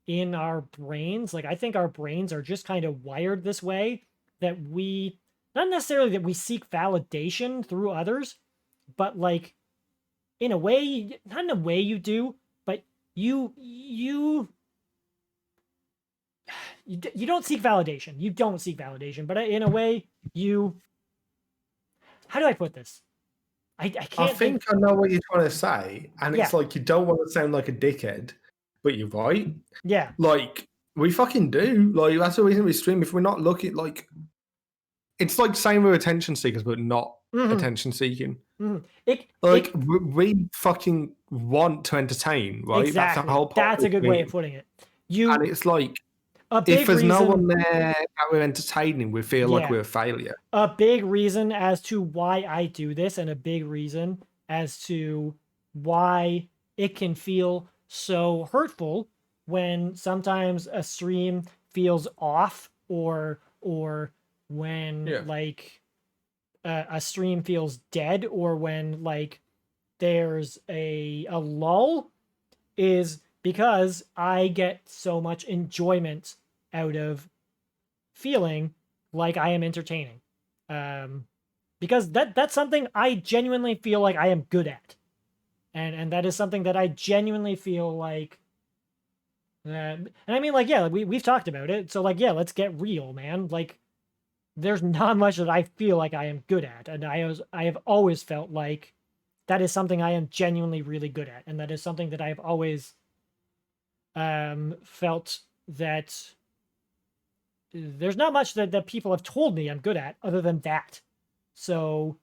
in our brains. Like, I think our brains are just kind of wired this way, that we, not necessarily that we seek validation through others, but like in a way, not in a way you do, but you don't seek validation. You don't seek validation, but in a way you, how do I put this? I can't I think I know what you're trying to say, and it's Yeah. like you don't want to sound like a dickhead, but you're right. Yeah. Like we fucking do. Like that's the reason we stream. If we're not looking, like it's like saying we're attention seekers, but not attention seeking. We fucking want to entertain, right? Exactly. That's the whole point. That's a good way of putting it. And it's like, a big if there's reason, no one there that we're entertaining, we feel like we're a failure. A big reason as to why I do this, and a big reason as to why it can feel so hurtful when sometimes a stream feels off, or when like a stream feels dead, or when like there's a lull, is because I get so much enjoyment out of feeling like I am entertaining. Because that's something I genuinely feel like I am good at. And that is something that I genuinely feel like, and I mean, like, yeah, we've talked about it. So like, yeah, let's get real, man. Like, there's not much that I feel like I am good at. And I have always felt like that is something I am genuinely really good at. And that is something that I've always felt that there's not much that people have told me I'm good at other than that. So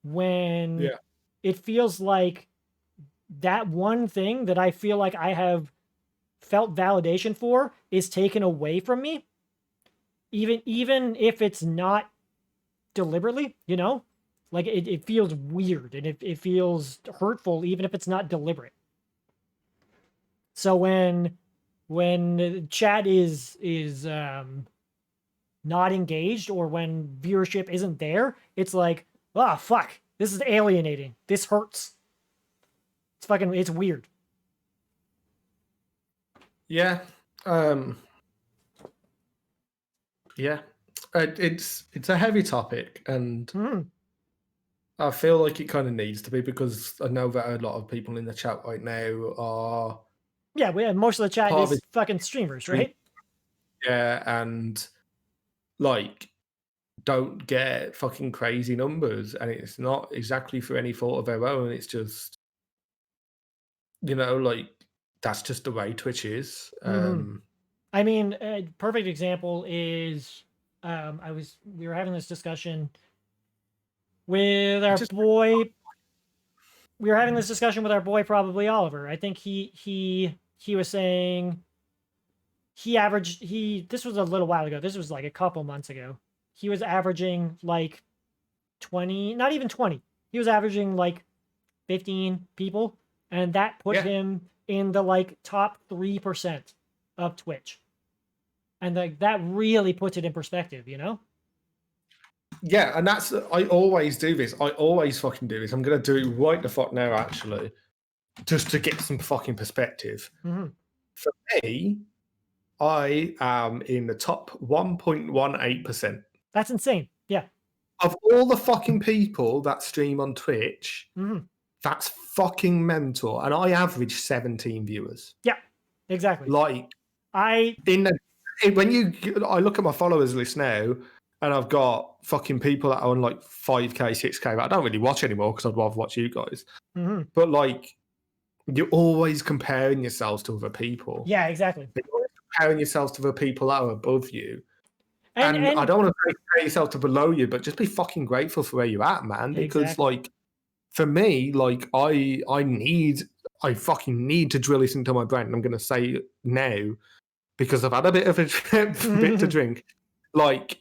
when it feels like that one thing that I feel like I have felt validation for is taken away from me, even if it's not deliberetly, like it feels weird, and it feels hurtful even if it's not deliberate. So when chat is not engaged, or when viewership isn't there, it's like, oh fuck, this is alienating. This hurts. It's weird. Yeah. Yeah. It's a heavy topic, and I feel like it kind of needs to be, because I know that a lot of people in the chat right now are. Yeah, most of the chat is fucking streamers, right? Yeah, and like don't get fucking crazy numbers, and it's not exactly for any fault of their own. It's just, like that's just the way Twitch is. I mean, a perfect example is we were having this discussion with our boy. We were having this discussion with our boy, probably Oliver. I think he was saying this was a little while ago. This was like a couple months ago. He was averaging like 20, not even 20. He was averaging like 15 people, and that put him in the like top 3% of Twitch. And that really puts it in perspective, Yeah, and I always do this. I always fucking do this. I'm going to do it right the fuck now, actually, just to get some fucking perspective. For me, I am in the top 1.18%. That's insane. Yeah. Of all the fucking people that stream on Twitch, that's fucking mental. And I average 17 viewers. Yeah, exactly. Like, I I look at my followers list now, and I've got fucking people that are on like 5k, 6k. I don't really watch anymore because I'd rather watch you guys. Mhm. But like, you're always comparing yourselves to other people. Yeah, exactly. You're always comparing yourselves to the people that are above you. And I don't want to say compare yourself to below you, but just be fucking grateful for where you're at, man. Because Exactly. like, for me, like I fucking need to drill this into my brain. And I'm gonna say it now because I've had a bit of a bit to drink. Like,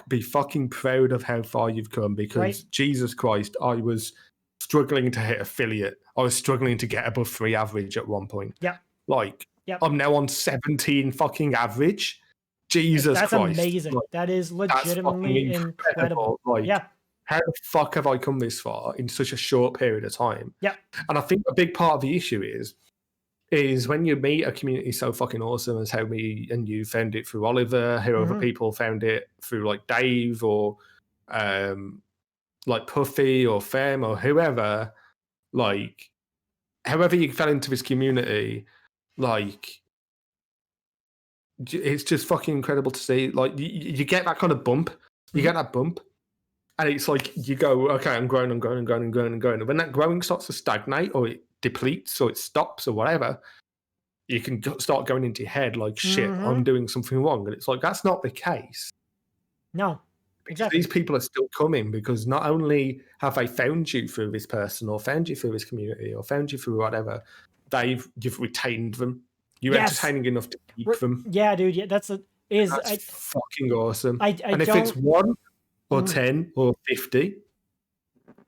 be fucking proud of how far you've come because Right. Jesus Christ, I was struggling to hit affiliate. I was struggling to get above 3 average at one point. Yeah. Like, Yep. I'm now on 17 fucking average. Jesus That's Christ. amazing. Like, that is that's legitimately fucking incredible. Like, Yeah. how the fuck have I come this far in such a short period of time? Yeah. And I think a big part of the issue is when you meet a community so fucking awesome as how me and you found it through Oliver, how other people found it through like Dave or like Puffy or Fem or whoever, like however you fell into this community, like it's just fucking incredible to see. Like you get that kind of bump, you get that bump, and it's like you go, okay, I'm growing. And when that growing starts to stagnate or it depletes or it stops or whatever, you can start going into your head like, shit, I'm doing something wrong. And it's like, that's not the case. No, exactly. These people are still coming because not only have they found you through this person or found you through this community or found you through whatever, you've retained them. You're entertaining enough to keep them. Yeah, dude. Yeah, that's fucking awesome. And if it's 1 or 10 or 50,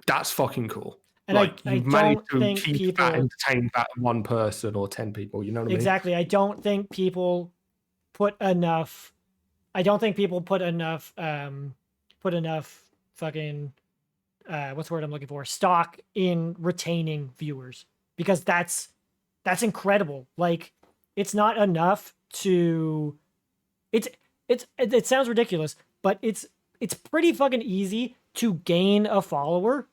that's fucking cool. And like you've managed to think keep people entertain that 1 person or 10 people. You know what I mean? Exactly. I don't think people put enough. I don't think people put enough. Fucking. What's the word I'm looking for? Stock in retaining viewers because that's incredible. Like, it's not enough to. It sounds ridiculous, but it's pretty fucking easy to gain a follower,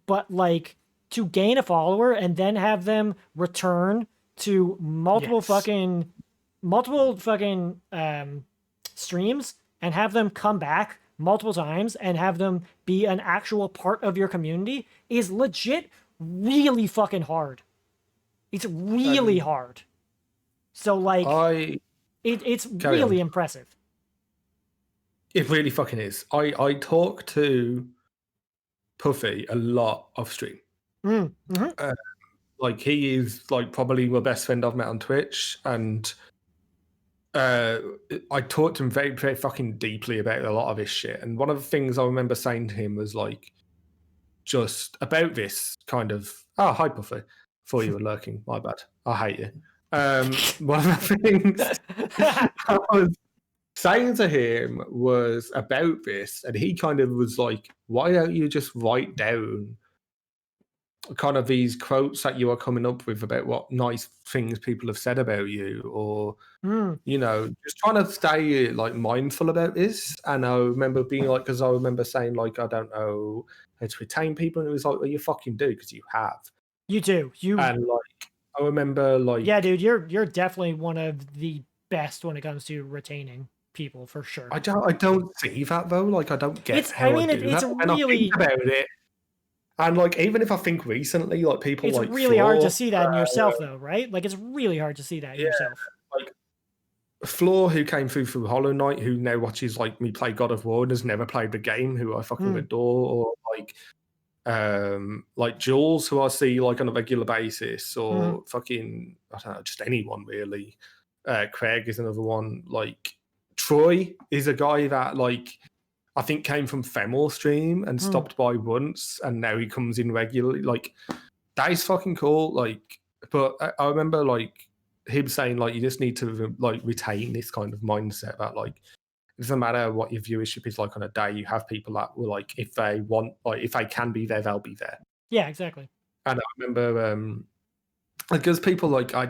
but like to gain a follower and then have them return to multiple fucking streams and have them come back multiple times and have them be an actual part of your community is legit really fucking hard. It's really hard. So like it's really impressive. It really fucking is. I talk to Puffy a lot off stream. Like he is like probably my best friend I've met on Twitch, and I talked to him very, very fucking deeply about a lot of this shit. And one of the things I remember saying to him was like, just about this kind of, oh, hi Puffy, thought you were lurking. My bad. I hate you. One of the things I was saying to him was about this, and he kind of was like, why don't you just write down kind of these quotes that you are coming up with about what nice things people have said about you, or you know, just trying to stay like mindful about this. And I remember being like, because I remember saying like, I don't know how to retain people, and it was like, well, you fucking do, because you have. You do. And like I remember like, yeah, dude, you're definitely one of the best when it comes to retaining people, for sure. I don't see that though. Like I don't get how I do it's that. really, and I think about it. And like, even if I think recently, like people, it's like really hard to see that in yourself, though, right? Like, it's really hard to see that in yourself. Like Floor, who came through Hollow Knight, who now watches like me play God of War and has never played the game, who I fucking adore, or like Jules, who I see like on a regular basis, or fucking I don't know, just anyone really. Craig is another one. Like Troy is a guy that like I think came from Femor stream and stopped by once, and now he comes in regularly. Like that is fucking cool. Like, but I remember like him saying like you just need to like retain this kind of mindset that like it doesn't matter what your viewership is like on a day. You have people that will like if they want, like if they can be there, they'll be there. Yeah, exactly. And I remember because people like I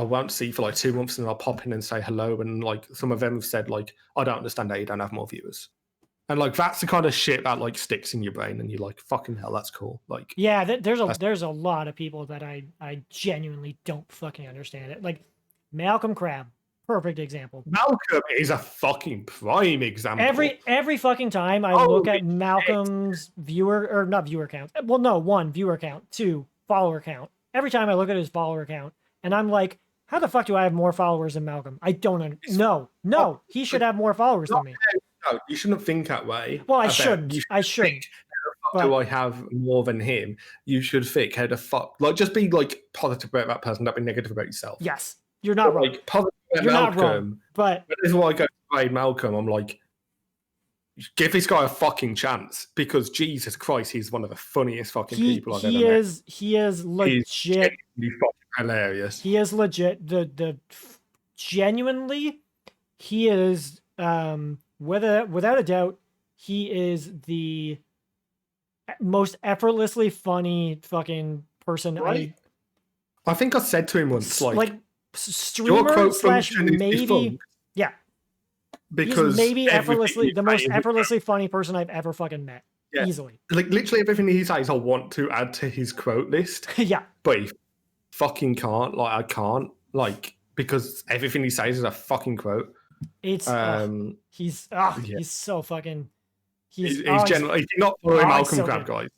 won't see for like 2 months, and I'll pop in and say hello, and like some of them have said like I don't understand how you don't have more viewers. And like that's the kind of shit that like sticks in your brain, and you're like, "Fucking hell, that's cool." Like, yeah, there's a lot of people that I genuinely don't fucking understand it. Like, Malcolm Crab, perfect example. Malcolm is a fucking prime example. Every fucking time I look at Malcolm's not viewer count. Well, no, 1, viewer count, 2, follower count. Every time I look at his follower count, and I'm like, how the fuck do I have more followers than Malcolm? I don't know. No, he should have more followers than me. No, you shouldn't think that way. Well, I shouldn't. I shouldn't. Do I have more than him? You should think how the fuck, like, just be like positive about that person, don't be negative about yourself. Yes, you're not wrong. Like positive about You're Malcolm, not wrong. But this is why I go to play Malcolm. I'm like, give this guy a fucking chance, because Jesus Christ, he's one of the funniest fucking people I've ever met. He is legit. He's genuinely fucking hilarious. He is legit. Genuinely, he is without a doubt, he is the most effortlessly funny fucking person. Right? I think I said to him once, like streamer slash maybe, yeah. Because he's maybe the most effortlessly funny person I've ever fucking met. Yeah. Easily. Like literally everything he says, I want to add to his quote list. Yeah. But he fucking can't. Like I can't. Like because everything he says is a fucking quote. It's he's so fucking. He's generally, if you're not following Malcolm Crab, guys,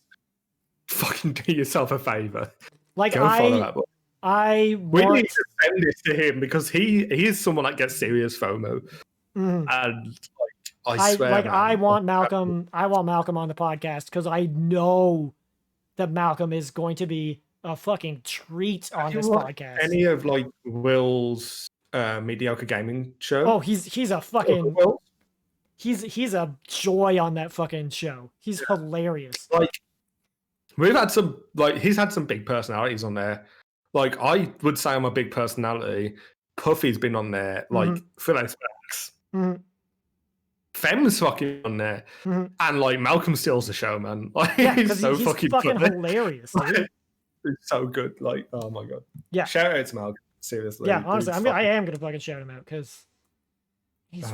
fucking do yourself a favor. Like go follow that boy. We need to send this to him because he is someone that gets serious FOMO. And like I swear, I want Malcolm on the podcast because I know that Malcolm is going to be a fucking treat on this podcast. Any of like Will's mediocre gaming show? Oh, he's a fucking he's a joy on that fucking show. He's hilarious. Like we've had some he's had some big personalities on there. Like I would say I'm a big personality. Puffy's been on there. Like Phil Specs. Fem's fucking on there, and like Malcolm steals the show, man. Like he's so fucking hilarious. It's so good. Like, oh my god. Yeah. Shout out to Malcolm. Seriously. Yeah, honestly, I am gonna fucking shout him out because he's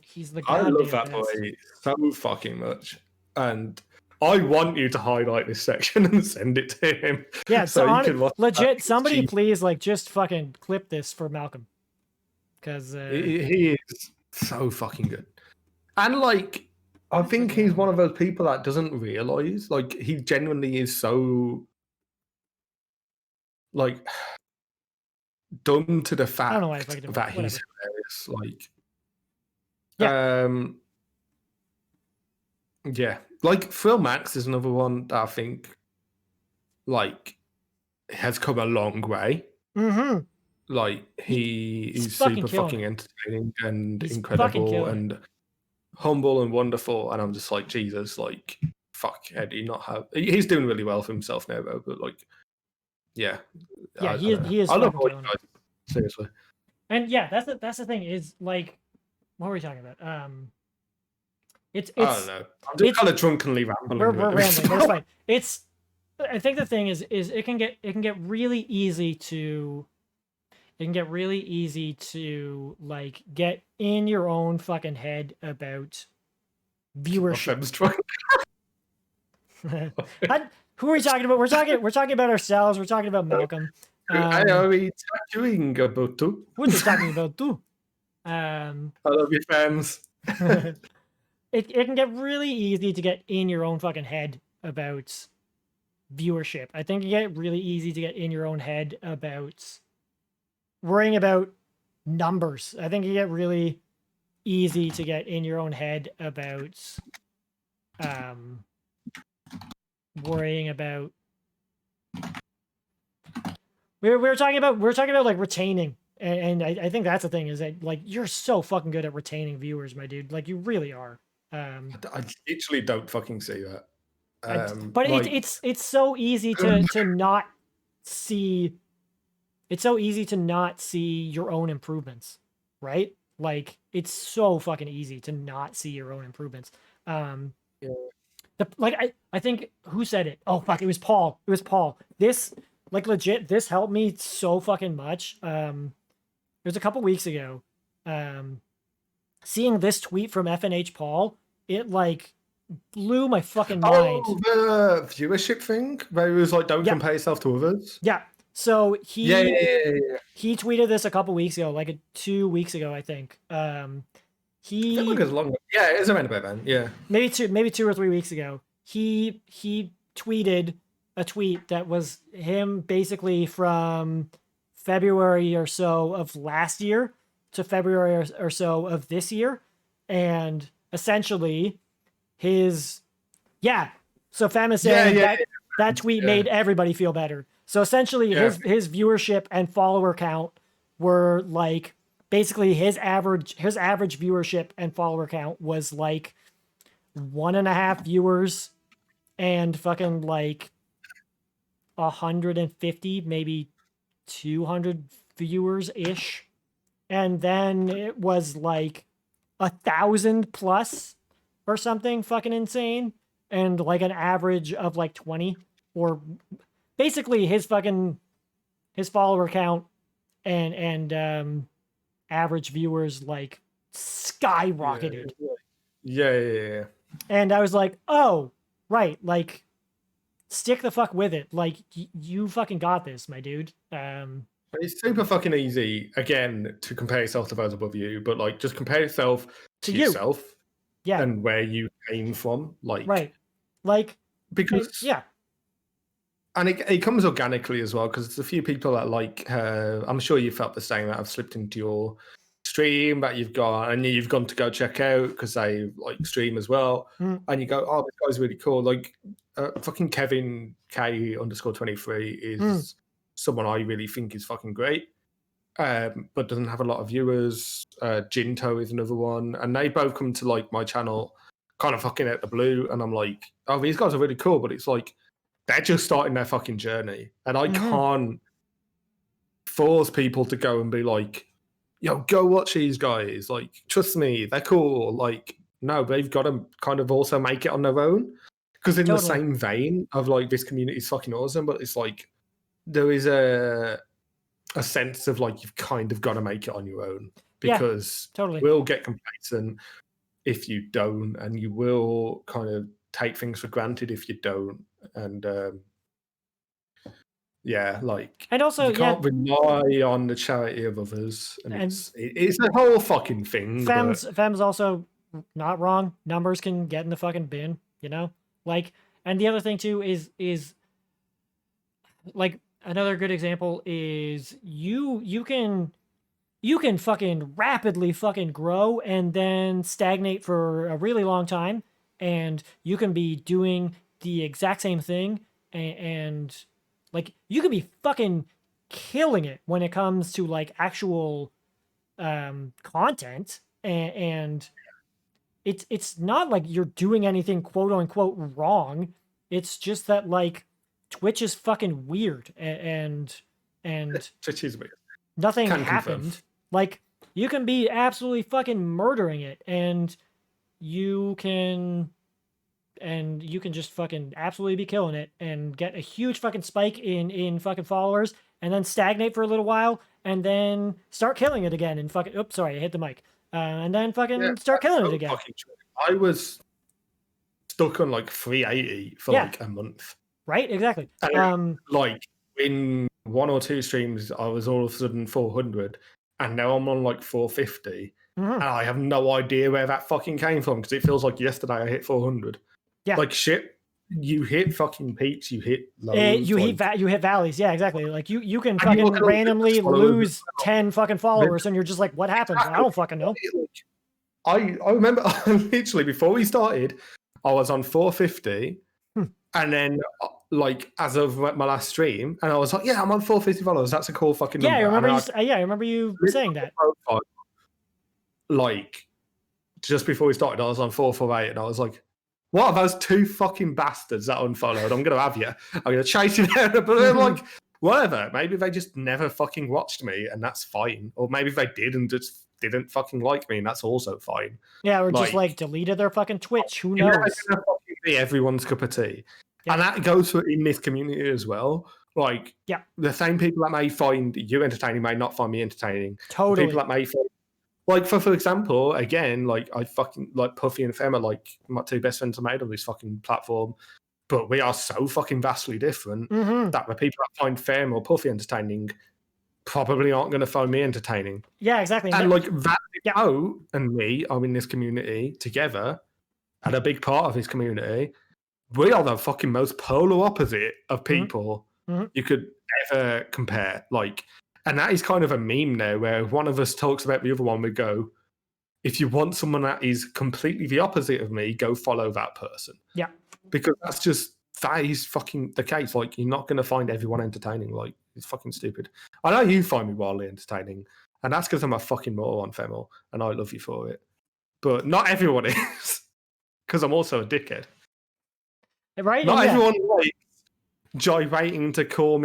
he's the goddamn I love that best. boy so fucking much, and I want you to highlight this section and send it to him. Yeah, so legit. Somebody please just fucking clip this for Malcolm because he is so fucking good. And like I think he's one of those people that doesn't realize he genuinely is so dumb to the fact that he's hilarious. Phil Max is another one that I think has come a long way. He's super fucking entertaining and incredible and humble and wonderful, and I'm just like, Jesus, fuck, how do you not have? He's doing really well for himself now, though. But he is. I love all you guys, seriously. And yeah, that's the thing is what were we talking about? I don't know. I'm just kind of drunkenly rambling. We're rambling. That's fine. I think the thing is it can get really easy to. It can get really easy to get in your own fucking head about viewership. Who are we talking about? We're talking about ourselves. We're talking about Malcolm. Are we talking about too? What are we talking about too? I love you, fans. It can get really easy to get in your own fucking head about viewership. I think it get really easy to get in your own head about worrying about numbers. I think you get really easy to get in your own head about worrying about we're talking about retaining, and I think that's the thing is that you're so fucking good at retaining viewers, my dude. You really are. I literally don't fucking see that. But it's so easy to not see. It's so easy to not see your own improvements, right? It's so fucking easy to not see your own improvements. I think who said it? Oh fuck, it was Paul. This legit, this helped me so fucking much. It was a couple weeks ago. Seeing this tweet from FNH Paul, it blew my fucking mind. Oh, the viewership thing where he was don't compare yourself to others. Yeah. So Yeah. he tweeted this a couple weeks ago, like 2 weeks ago, I think. I feel He like it's long. Yeah, it is around about then. Yeah. maybe 2 or 3 weeks ago. He tweeted a tweet that was him basically from February or so of last year to February or so of this year, and essentially his So Fam is saying that tweet made everybody feel better. So essentially, his viewership and follower count were like basically his average viewership and follower count was like 1.5 viewers and fucking like 150, maybe 200 viewers ish, and then it was like 1,000 plus or something fucking insane, and like an average of like 20, or basically his follower count and average viewers like skyrocketed. Yeah. And I was like, oh, right, like stick the fuck with it. Like you fucking got this, my dude. It's super fucking easy, again, to compare yourself to those above you, but like just compare yourself to you. yourself Yeah. and where you came from. Like, right. Like, because yeah. And it comes organically as well, because there's a few people that like, I'm sure you felt the same, that have slipped into your stream that you've gone to go check out because they like stream as well. And you go, oh, this guy's really cool. Like fucking Kevin K_23 is someone I really think is fucking great, but doesn't have a lot of viewers. Jinto is another one. And they both come to like my channel kind of fucking out the blue. And I'm like, oh, these guys are really cool, but it's like, they're just starting their fucking journey. And I can't force people to go and be like, yo, go watch these guys. Like, trust me, they're cool. Like, no, they've got to kind of also make it on their own. Because in the same vein of like, this community is fucking awesome, but it's like, there is a sense of like, you've kind of got to make it on your own. Because you will get complacent if you don't, and you will kind of take things for granted if you don't. And and also you can't rely on the charity of others, and it's a whole fucking thing. Fem's also not wrong. Numbers can get in the fucking bin, you know. Like, and the other thing too is like another good example is you can fucking rapidly fucking grow and then stagnate for a really long time, and you can be doing the exact same thing and like you could be fucking killing it when it comes to like actual content, and it's not like you're doing anything quote unquote wrong. It's just that like Twitch is fucking weird, and Twitch is weird. Nothing happened. Like you can be absolutely fucking murdering it, and you can just fucking absolutely be killing it and get a huge fucking spike in fucking followers, and then stagnate for a little while, and then start killing it again and fucking oops, sorry, I hit the mic. And then fucking start killing it again. I was stuck on like 380 for like a month. Right, exactly. And like in 1 or 2 streams, I was all of a sudden 400, and now I'm on like 450, and I have no idea where that fucking came from, because it feels like yesterday I hit 400. Yeah. Like shit, you hit fucking peaks, you hit lows. You hit valleys. Yeah, exactly. Like you can fucking randomly lose 10 fucking followers, and you're just like, what happened? I don't fucking know. I remember literally before we started, I was on 450, and then like as of my last stream, and I was like, yeah, I'm on 450 followers. That's a cool fucking number. I remember you saying that. Like just before we started, I was on 448, and I was like, what are those 2 fucking bastards that unfollowed? I'm gonna have you. I'm gonna chase you down. But I'm like, whatever. Maybe they just never fucking watched me, and that's fine. Or maybe they did and just didn't fucking like me, and that's also fine. Yeah, or just like deleted their fucking Twitch. Who knows? It's gonna fucking be everyone's cup of tea. Yeah. And that goes for in this community as well. Like, the same people that may find you entertaining may not find me entertaining. Totally. People that may find, like, for example, again, like I fucking like Puffy and Fem are like my 2 best friends I made on this fucking platform. but we are so fucking vastly different that the people that find Fame or Puffy entertaining probably aren't going to find me entertaining. Yeah, exactly. And like that and me are in this community together, and a big part of this community. We are the fucking most polar opposite of people you could ever compare. Like, and that is kind of a meme now, where if one of us talks about the other one, we go, if you want someone that is completely the opposite of me, go follow that person. Yeah. Because that is fucking the case. Like, you're not going to find everyone entertaining. Like, it's fucking stupid. I know you find me wildly entertaining, and that's because I'm a fucking moron, Femel, and I love you for it. But not everyone is, because I'm also a dickhead. Right? Not everyone likes gyrating to call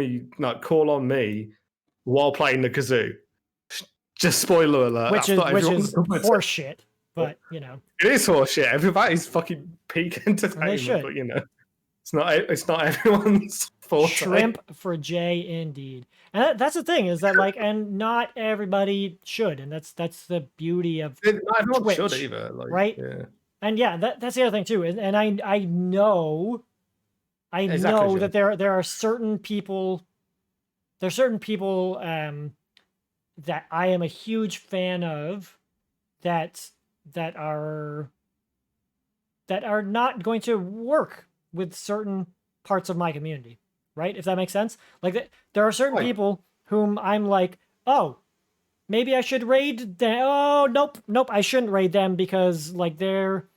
on me while playing the kazoo. Just spoiler alert. Which is horseshit. But you know, it is horseshit. Everybody's fucking peak entertainment, but you know, it's not everyone's fault. Shrimp for Jay, indeed. And that's the thing is that like, and not everybody should, and that's the beauty of not everyone Twitch, should either, like, right? Yeah. And yeah, that's the other thing too. And I know that there are certain people. There are certain people that I am a huge fan of that are not going to work with certain parts of my community, right? If that makes sense. Like there are certain people whom I'm like, oh, maybe I should raid them. Oh, nope, I shouldn't raid them because like they're,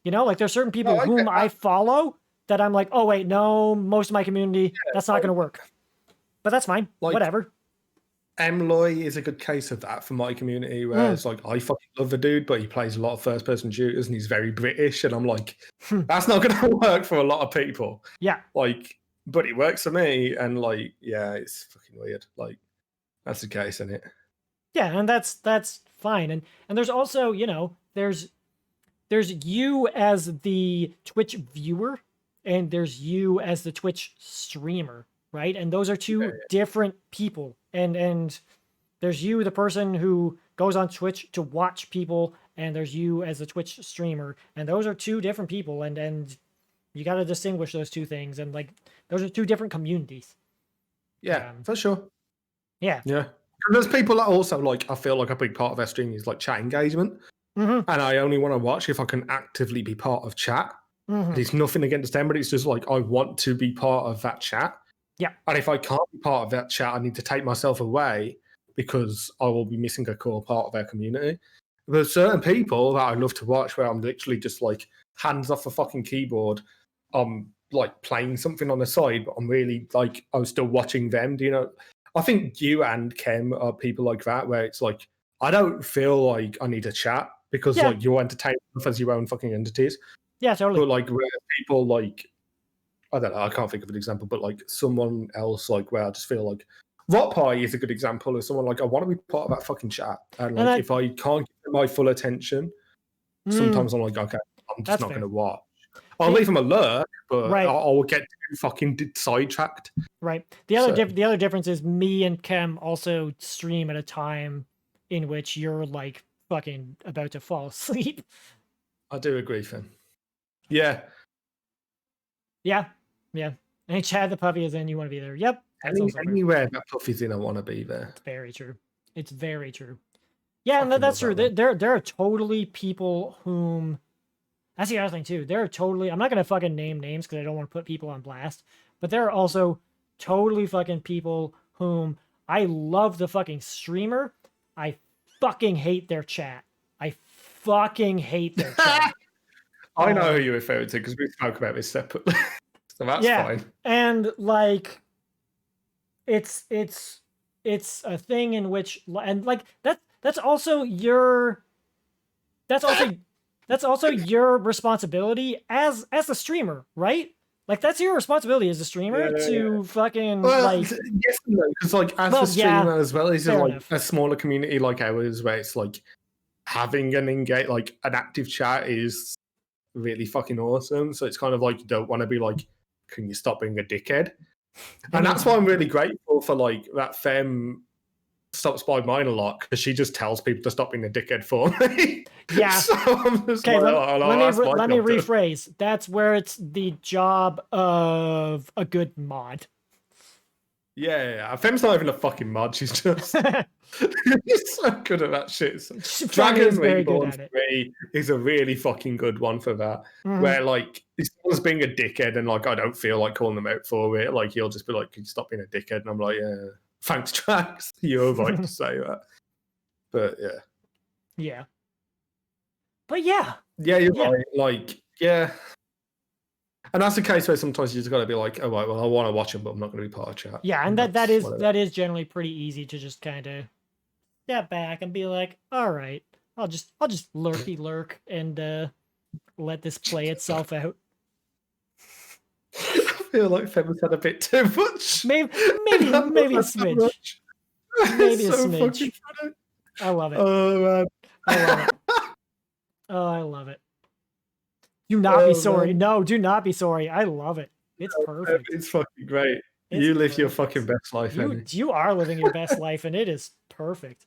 you know, like there's certain people whom I follow that I'm like, oh wait, no, most of my community, that's not going to work. But that's fine. Whatever. Emloy is a good case of that for my community, where it's like, I fucking love the dude, but he plays a lot of first-person shooters and he's very British, and I'm like, that's not going to work for a lot of people. Yeah. Like, but it works for me, and like, yeah, it's fucking weird. Like, that's the case, isn't it? Yeah, and that's fine. And there's also, you know, there's you as the Twitch viewer, and there's you as the Twitch streamer, right? And those are two different people. And there's you, the person who goes on Twitch to watch people, and there's you as a Twitch streamer, and those are two different people, and you got to distinguish those two things, and like those are two different communities. Yeah, for sure. Yeah. And there's people that also like, I feel like a big part of their stream is like chat engagement, and I only want to watch if I can actively be part of chat. There's nothing against them, but it's just like I want to be part of that chat. Yeah. And if I can't be part of that chat, I need to take myself away because I will be missing a core part of our community. There's certain people that I love to watch where I'm literally just like hands off a fucking keyboard. I'm like playing something on the side, but I'm really like, I'm still watching them. Do you know? I think you and Kem are people like that, where it's like, I don't feel like I need a chat because like you're entertaining as your own fucking entities. Yeah, totally. But like where people like, I don't know, I can't think of an example, but like someone else, like where I just feel like Rot Pie is a good example of someone like, I want to be part of that fucking chat. And like, if I can't give them my full attention, sometimes I'm like, okay, I'm just not going to watch. I'll leave them alert, but I'll get fucking sidetracked. Right. The other difference is me and Kem also stream at a time in which you're like fucking about to fall asleep. I do agree, Finn. Yeah. Yeah. Any chat the puppy is in, you want to be there. Yep. Anywhere that Puffy's in, I want to be there. It's very true. It's very true. Yeah, and that's true. There are totally people whom. That's the other thing too. There are totally. I'm not gonna fucking name names because I don't want to put people on blast. But there are also totally fucking people whom I love the fucking streamer. I fucking hate their chat. I fucking hate their chat. I know who you're referring to because we spoke about this separately. So that's fine. And like, it's a thing in which, and like that's also your responsibility as a streamer, right? Like that's your responsibility as a streamer to fucking like. Yes, because like as a streamer as well, is like a smaller community like ours where it's like having an active chat is really fucking awesome. So it's kind of like you don't want to be like, can you stop being a dickhead? And that's why I'm really grateful for like that Fem stops by mine a lot because she just tells people to stop being a dickhead for me. Yeah. So I'm just Okay, like, let me rephrase. That's where it's the job of a good mod. Yeah. Fem's not even a fucking mod. She's just she's so good at that shit. Femi Dragon is very good Reborn at it. 3 is a really fucking good one for that. Mhm. Where like if someone's being a dickhead and like I don't feel like calling them out for it, like he'll just be like, "Can you stop being a dickhead?" And I'm like, "Yeah, thanks, Drax. You're right to say that." But yeah. Yeah. But yeah. Yeah, you're Yeah. right. Like, yeah. And that's the case where sometimes you just got to be like, oh, right, well, I want to watch them, but I'm not going to be part of chat. Yeah, and that's whatever. that is generally pretty easy to just kind of step back and be like, all right, I'll just lurky lurk and let this play itself out. I feel like Fem's had a bit too much. Maybe a smidge. Maybe a so smidge. fucking funny. I love it. Oh man. I love it. Oh, I love it. Do not be sorry. Man. No, do not be sorry. I love it. It's perfect. It's fucking great. It's you live your perfect. fucking best life, Emmy. You are living your best life, and it is perfect.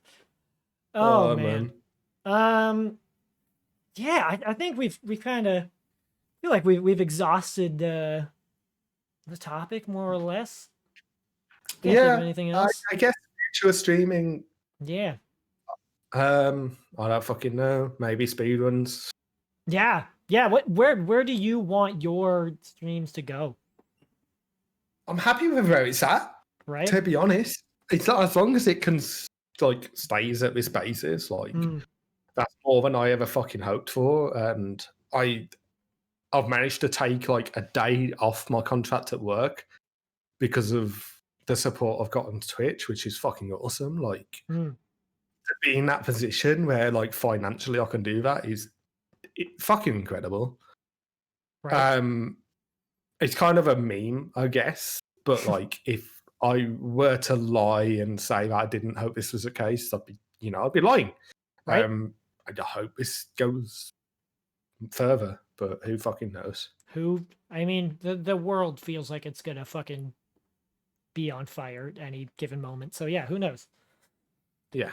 Oh man. Yeah, I think we've kind of feel like we've exhausted the topic more or less. Can't think of anything else. I guess future streaming. Yeah. I don't fucking know. Maybe speedruns. Yeah. Where do you want your streams to go? I'm happy with where it's at. Right. To be honest, it's not, as long as it can like stays at this basis, like that's more than I ever fucking hoped for. And I've managed to take like a day off my contract at work because of the support I've got on Twitch, which is fucking awesome. Like to be in that position where like financially I can do that is fucking incredible. Right. It's kind of a meme, I guess, but like if I were to lie and say that I didn't hope this was the case, I'd be lying. Right. I hope this goes further, but who fucking knows? I mean, the world feels like it's gonna fucking be on fire at any given moment. So yeah, who knows? Yeah.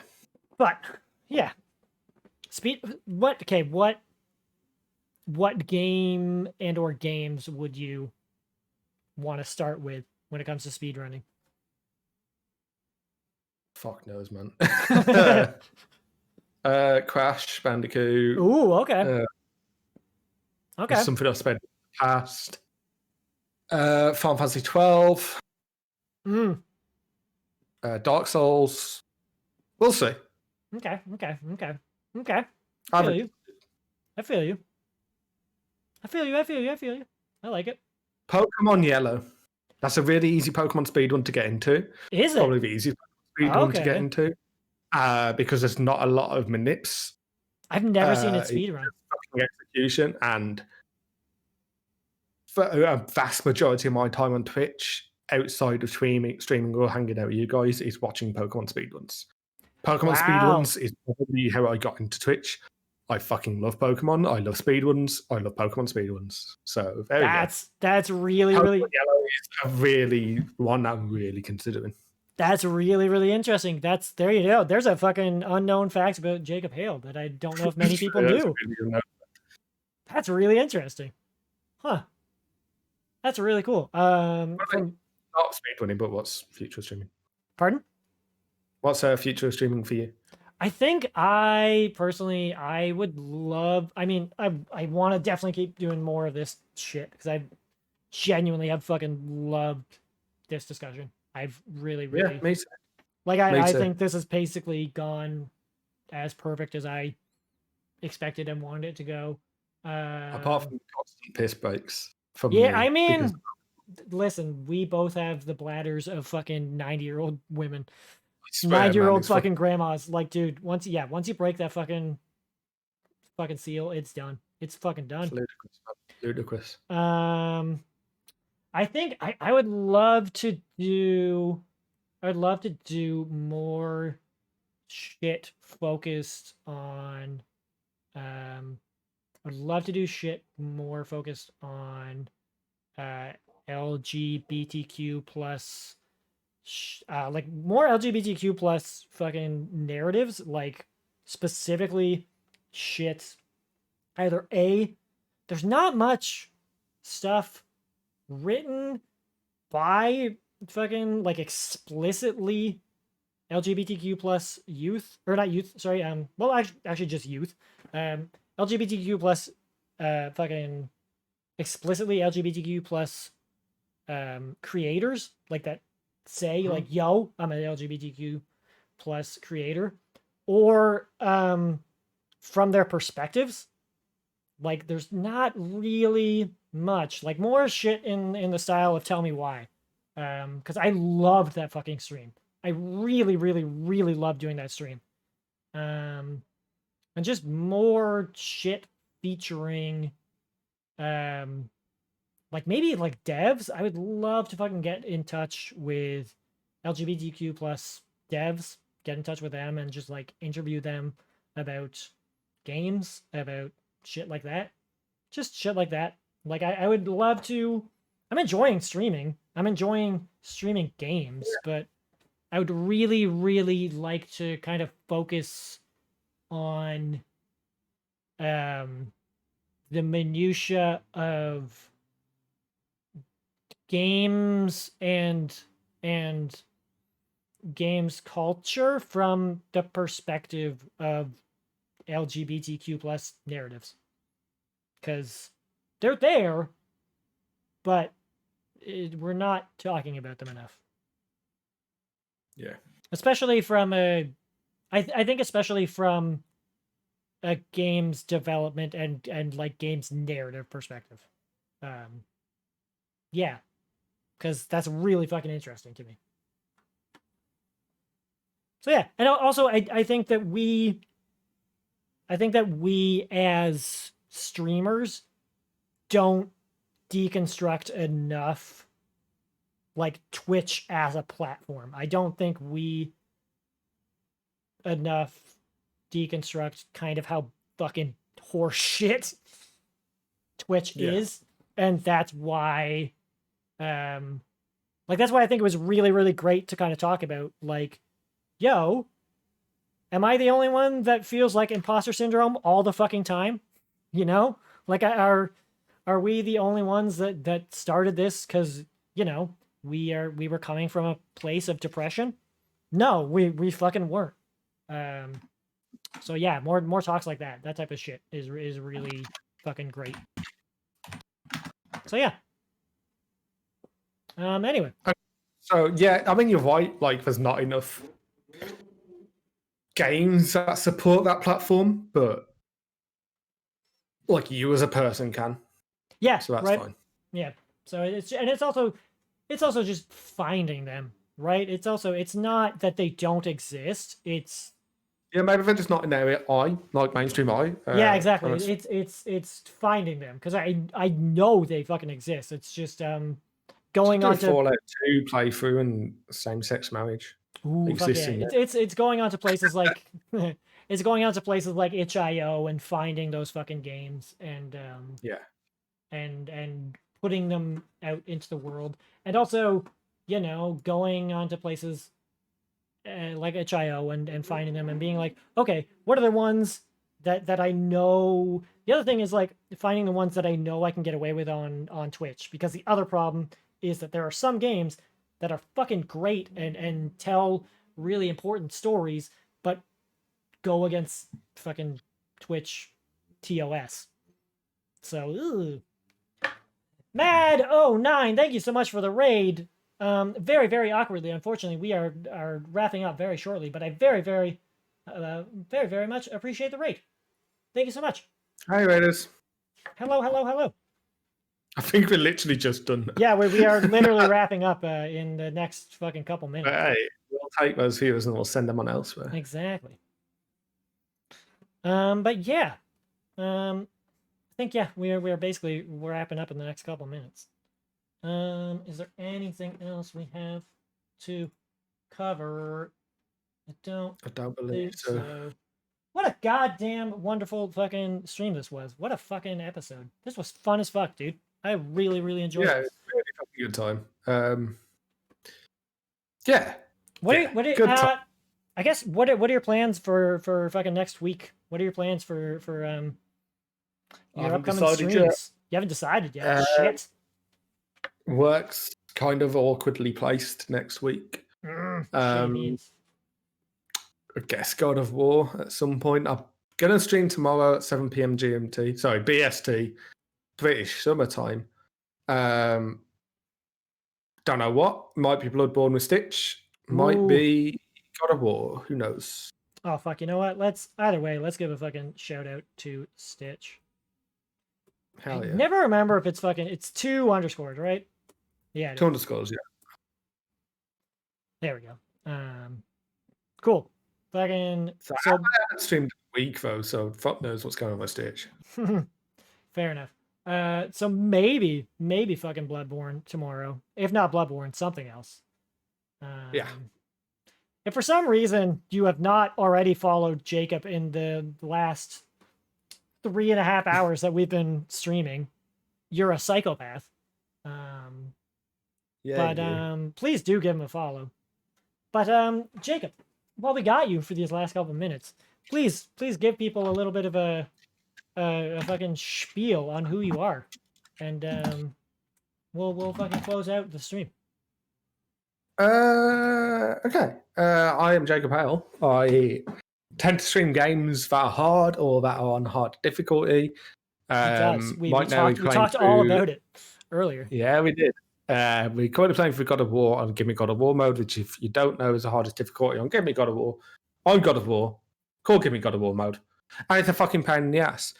But yeah. What game and or games would you want to start with when it comes to speedrunning? Fuck knows, man. Crash Bandicoot. Ooh, okay. Okay. Something I've spent in the past. Final Fantasy 12. Dark Souls. We'll see. Okay. I feel you. I like it. Pokemon Yellow. That's a really easy Pokemon speedrun to get into. Is it? Probably the easiest speedrun to get into. Because there's not a lot of manips. I've never seen it speedrun. Execution, and for a vast majority of my time on Twitch, outside of streaming or hanging out with you guys, is watching Pokemon speedruns. Pokemon speedruns is probably how I got into Twitch. I fucking love Pokemon. I love speedruns. I love Pokemon speedruns. So that's really Pokemon Yellow is a really one I'm really considering. That's really, really interesting. There you go. There's a fucking unknown fact about JacobHail that I don't know if many people do. That's really interesting. Huh. That's really cool. Not speedrunning, but what's future streaming? Pardon? What's future streaming for you? I think I would love, I want to definitely keep doing more of this shit because I genuinely have fucking loved this discussion. I've really, really, me too. Like, I think this has basically gone as perfect as I expected and wanted it to go. Apart from constant piss breaks. I mean, listen, we both have the bladders of fucking 90-year-old women. 90-year-old fucking grandmas. Like, dude, once you break that fucking seal, it's done. It's fucking done. It's ludicrous. I think I would love to do more shit focused on I'd love to do shit more focused on LGBTQ plus like more LGBTQ plus fucking narratives, like specifically shit. Either A, there's not much stuff written by fucking like explicitly LGBTQ plus youth, or not youth, sorry, well, actually just youth, LGBTQ plus, fucking explicitly LGBTQ plus, creators, like that say, like, yo, I'm an LGBTQ plus creator, or, from their perspectives, like, there's not really much, like, more shit in the style of Tell Me Why, because I loved that fucking stream. I really, really, really love doing that stream. And just more shit featuring, like maybe like devs. I would love to fucking get in touch with LGBTQ plus devs, get in touch with them and just like interview them about games, about shit like that. Just shit like that. Like I would love to. I'm enjoying streaming. I'm enjoying streaming games, but I would really, really like to kind of focus on the minutia of games and games culture from the perspective of LGBTQ plus narratives, because they're there, but we're not talking about them enough. Yeah. Especially from I think especially from a game's development and like game's narrative perspective. Yeah, because that's really fucking interesting to me. So yeah, and also I think that we as streamers don't deconstruct enough like Twitch as a platform. I don't think we enough deconstruct kind of how fucking horseshit Twitch is, and that's why like that's why I think it was really, really great to kind of talk about, like, yo, am I the only one that feels like imposter syndrome all the fucking time? You know, like are we the only ones that started this because, you know, we were coming from a place of depression? No, we fucking weren't. So yeah, more talks like that type of shit is really fucking great. So yeah. Anyway. So yeah, I mean you're right. Like, there's not enough games that support that platform, but like you as a person can. Yeah. So that's right. fine. Yeah. So it's also just finding them, right? It's not that they don't exist. It's maybe they're just not in area I like mainstream I. Yeah, exactly. It's finding them, because I know they fucking exist. It's just going on to Fallout 2 playthrough and same-sex marriage. Ooh, fuck yeah. It's going on to places like it's going on to places like itch.io and finding those fucking games and and putting them out into the world, and also, you know, going on to places like itch.io and finding them and being like, okay, what are the ones that I know? The other thing is like finding the ones that I know I can get away with on Twitch, because the other problem is that there are some games that are fucking great and tell really important stories, but go against fucking Twitch TOS. So, Mad09, thank you so much for the raid. Very, very awkwardly, unfortunately, we are wrapping up very shortly, but I very, very, very, very much appreciate the raid. Thank you so much. Hi, Raiders. Hello, hello, hello. I think we're literally just done. Yeah, we are literally wrapping up in the next fucking couple minutes. But hey, we'll take those viewers and we'll send them on elsewhere. Exactly. But yeah, I think we're basically wrapping up in the next couple minutes. Is there anything else we have to cover? I don't believe so. What a goddamn wonderful fucking stream this was. What a fucking episode. This was fun as fuck, dude. I really, really enjoyed it. Yeah, it was a really fucking good time. Yeah. What good time. I guess what are your plans for fucking next week? What are your plans for your haven't upcoming decided streams? yet. You haven't decided yet. Uh, Shit. Work's kind of awkwardly placed next week. Shitty beans. I guess God of War at some point. I'm gonna stream tomorrow at 7 p.m. GMT. Sorry, BST, British summertime. Don't know what. Might be Bloodborne with Stitch. Might Ooh. be God of War. Who knows? Oh fuck! You know what? Let's give a fucking shout out to Stitch. Hell I yeah. never remember if it's 2 underscores, right? Yeah. 2 underscores, yeah. There we go. Cool. Fucking. So I haven't streamed a week though, so fuck knows what's going on with Stitch. Fair enough. So maybe fucking Bloodborne tomorrow. If not Bloodborne, something else. Yeah. If for some reason you have not already followed Jacob in the last 3.5 hours that we've been streaming, you're a psychopath. Please do give him a follow. But Jacob, while we got you for these last couple minutes, please give people a little bit of a fucking spiel on who you are, and we'll fucking close out the stream. Okay. I am JacobHail. I tend to stream games that are hard or that are on hard difficulty. He does. We right now talked all about it earlier. Yeah, we did. We're currently playing for God of War on Give Me God of War mode, which, if you don't know, is the hardest difficulty on Give Me God of War. On God of War, called Give Me God of War mode. And it's a fucking pain in the ass.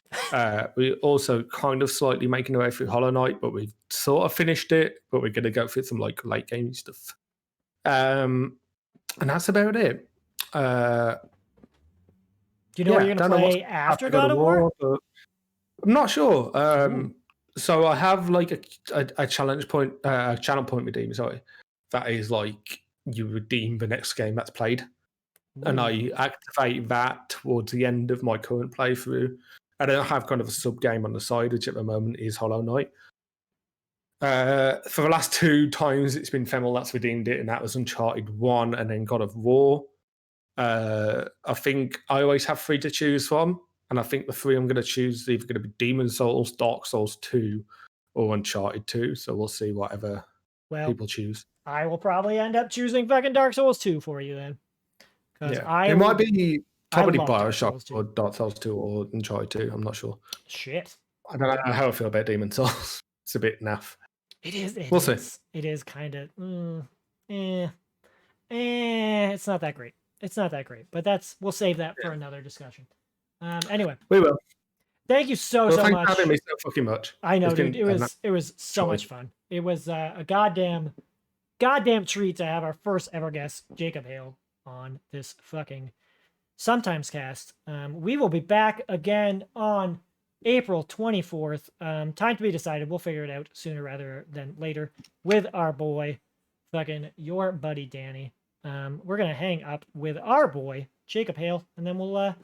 We're also kind of slightly making our way through Hollow Knight, but we've sort of finished it, but we're going to go through some like late game stuff. And that's about it. Do you know what you're going to play after God of War? I'm not sure. So I have like a challenge point, channel point redeem. Sorry, that is like you redeem the next game that's played, and I activate that towards the end of my current playthrough. And then I have kind of a sub game on the side, which at the moment is Hollow Knight. For the last 2 times it's been Femel that's redeemed it, and that was Uncharted 1 and then God of War. I think I always have 3 to choose from, and I think the 3 I'm going to choose is either going to be Demon Souls, Dark Souls 2, or Uncharted 2. So we'll see whatever people choose. I will probably end up choosing fucking Dark Souls 2 for you then. Yeah. It might be probably Bioshock or Dark Souls 2 or Uncharted 2. I'm not sure. Shit. I don't know how I feel about Demon Souls. It's a bit naff. It is. We'll see. It is kind of. It's not that great. It's not that great. But we'll save that for another discussion. Anyway. We will. Thank you so much. Thanks for having me so fucking much. I know, dude. It was so much fun. It was a goddamn treat to have our first ever guest, JacobHail, on this fucking Sometimescast. We will be back again on April 24th. Time to be decided. We'll figure it out sooner rather than later with our boy, fucking your buddy Danny. We're gonna hang up with our boy JacobHail, and then we'll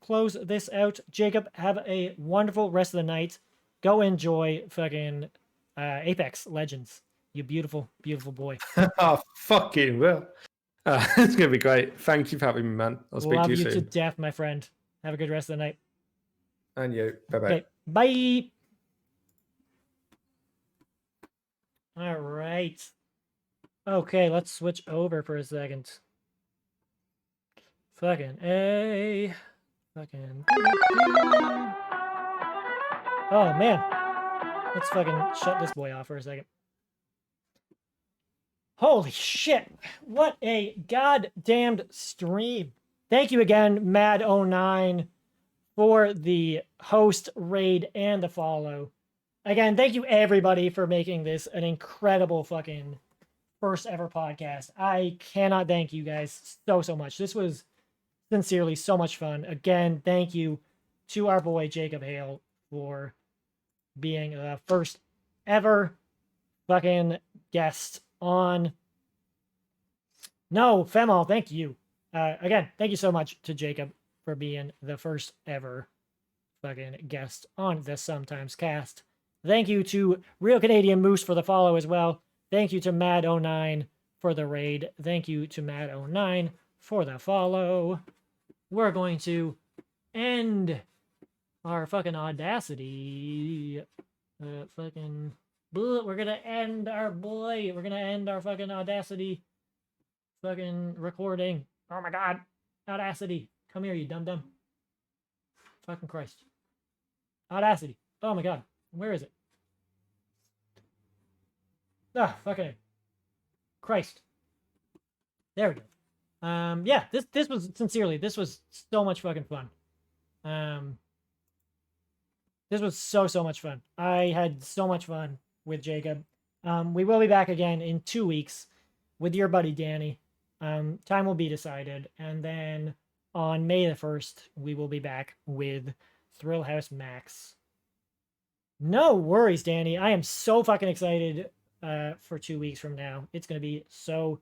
close this out. Jacob, have a wonderful rest of the night. Go enjoy fucking Apex Legends. You beautiful, beautiful boy. Oh, fucking well. It's gonna be great. Thank you for having me, man. I'll speak to you soon. Love you to death, my friend. Have a good rest of the night. And you. Bye-bye. Okay, bye. All right. Okay, let's switch over for a second. Fucking A. Fucking. Oh, man. Let's fucking shut this boy off for a second. Holy shit. What a goddamned stream. Thank you again, Mad09, for the host, raid, and the follow. Again, thank you everybody for making this an incredible fucking first ever podcast. I cannot thank you guys so much. This was sincerely so much fun. Again, thank you to our boy JacobHail for being the first ever fucking guest on. No, Femol, thank you. Again, thank you so much to Jacob for being the first ever fucking guest on the Sometimescast. Thank you to Real Canadian Moose for the follow as well. Thank you to Mad09 for the raid. Thank you to Matt09 for the follow. We're going to end our fucking Audacity. We're gonna end our We're gonna end our fucking Audacity fucking recording. Oh my god. Audacity. Come here, you dum-dum. Fucking Christ. Audacity. Oh my god. Where is it? Ah, fucking Christ. There we go. Yeah, this was sincerely, this was so much fucking fun. This was so much fun. I had so much fun with Jacob. We will be back again in 2 weeks with your buddy Danny. Time will be decided, and then on May the 1st, we will be back with Thrill House Max. No worries, Danny. I am so fucking excited for 2 weeks from now. It's gonna be so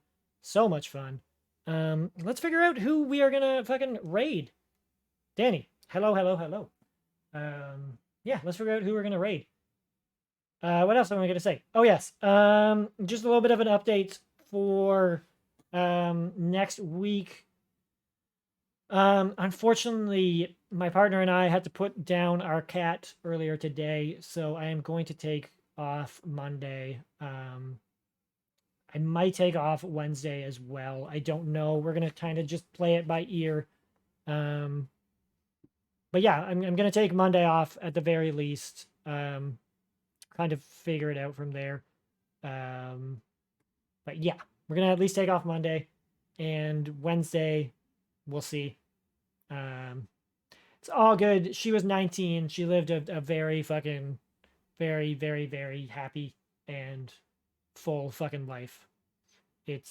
much fun. Let's figure out who we are gonna fucking raid. Danny, hello. Yeah, let's figure out who we're gonna raid. What else am I gonna say? Oh yes, just a little bit of an update for next week. Unfortunately, my partner and I had to put down our cat earlier today, so I am going to take off Monday. I might take off Wednesday as well. I don't know. We're gonna kind of just play it by ear. But yeah, I'm gonna take Monday off at the very least. Kind of figure it out from there. But yeah, we're gonna at least take off Monday, and Wednesday, we'll see. It's all good. She was 19. She lived a very fucking, very happy and full fucking life. It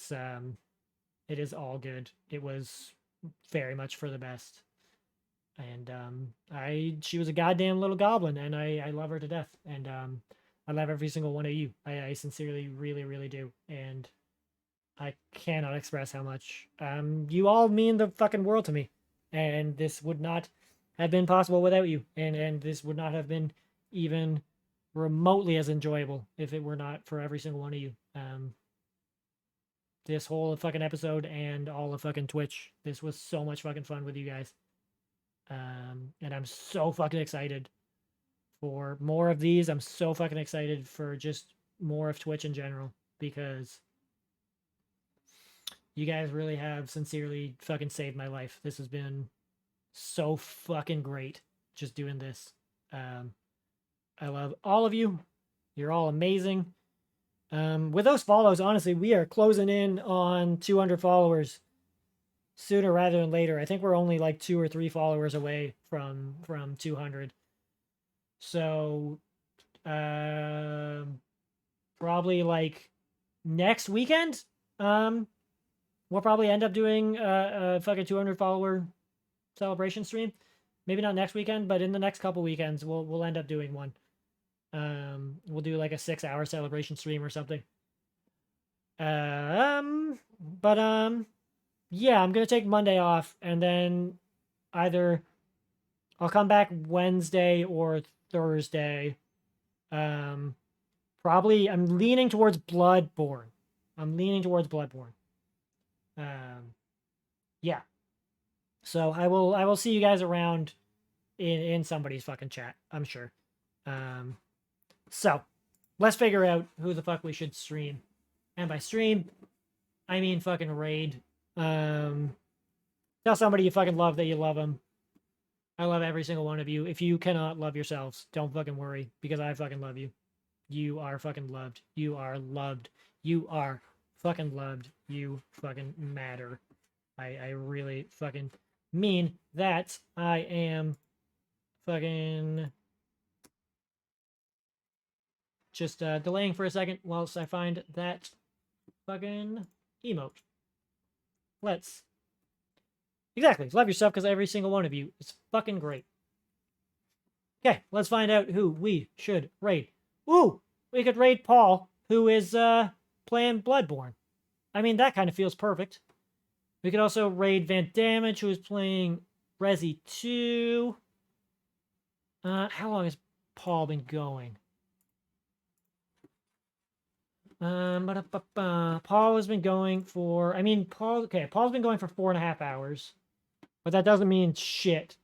is all good. It was very much for the best. And she was a goddamn little goblin, and I love her to death. And I love every single one of you. I sincerely really do. And I cannot express how much you all mean the fucking world to me. And this would not have been possible without you. And this would not have been even remotely as enjoyable if it were not for every single one of you. This whole fucking episode and all of fucking Twitch. This was so much fucking fun with you guys. And I'm so fucking excited for more of these. I'm so fucking excited for just more of Twitch in general, because you guys really have sincerely fucking saved my life. This has been so fucking great just doing this. I love all of you. You're all amazing. With those follows, honestly, we are closing in on 200 followers sooner rather than later. I think we're only like 2 or 3 followers away from 200. So, probably like next weekend, we'll probably end up doing a fucking 200 follower celebration stream. Maybe not next weekend, but in the next couple weekends, we'll end up doing one. We'll do like a 6-hour celebration stream or something. Yeah, I'm gonna take Monday off, and then either I'll come back Wednesday or Thursday. Probably I'm leaning towards Bloodborne. Yeah. So I will see you guys around in somebody's fucking chat, I'm sure. So let's figure out who the fuck we should stream. And by stream, I mean fucking raid. Tell somebody you fucking love that you love them. I love every single one of you. If you cannot love yourselves, don't fucking worry, because I fucking love you. You are fucking loved. You are loved. You are fucking loved. You fucking matter. I really fucking mean that. I am fucking just delaying for a second whilst I find that fucking emote. Exactly. Love yourself, because every single one of you is fucking great. Okay, let's find out who we should raid. Ooh, we could raid Paul, who is playing Bloodborne. I mean, that kind of feels perfect. We could also raid Van Damage, who is playing Resi 2. How long has Paul been going? Paul has been going for. I mean, Paul's been going for 4.5 hours, but that doesn't mean shit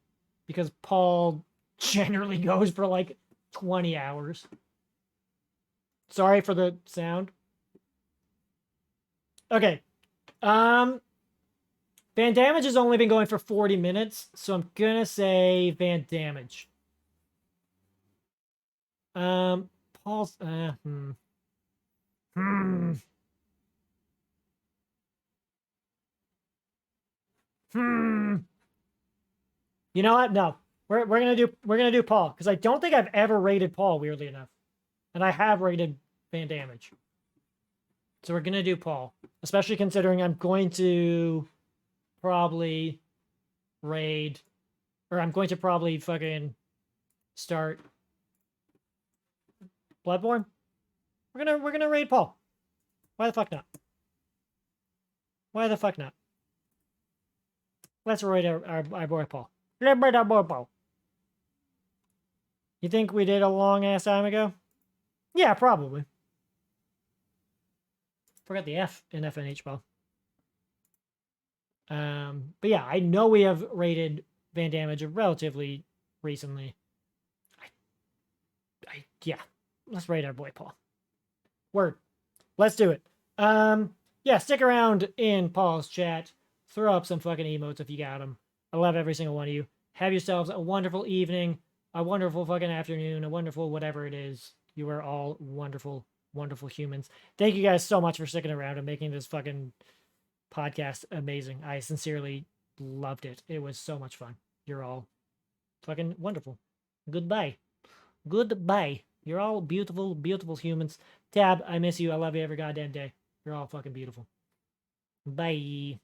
because Paul generally goes for like 20 hours. Sorry for the sound. Okay. Van Damage has only been going for 40 minutes, so I'm gonna say Van Damage. Paul's You know what? No. We're gonna do Paul, because I don't think I've ever rated Paul, weirdly enough. And I have rated Van Damage. So we're gonna do Paul. Especially considering I'm going to probably raid, or I'm going to probably fucking start Bloodborne. We're gonna raid Paul. Why the fuck not? Why the fuck not? Let's raid our boy Paul. Let's raid our boy Paul. You think we did a long ass time ago? Yeah, probably. Forgot the F in FNH Paul. But yeah, I know we have rated Van Damage relatively recently. Yeah, let's raid our boy Paul. Word. Let's do it. Yeah, stick around in Paul's chat. Throw up some fucking emotes if you got them. I love every single one of you. Have yourselves a wonderful evening, a wonderful fucking afternoon, a wonderful whatever it is. You are all wonderful, wonderful humans. Thank you guys so much for sticking around and making this fucking podcast amazing. I sincerely loved it. It was so much fun. You're all fucking wonderful. Goodbye. Goodbye. You're all beautiful, beautiful humans. Tab, I miss you. I love you every goddamn day. You're all fucking beautiful. Bye.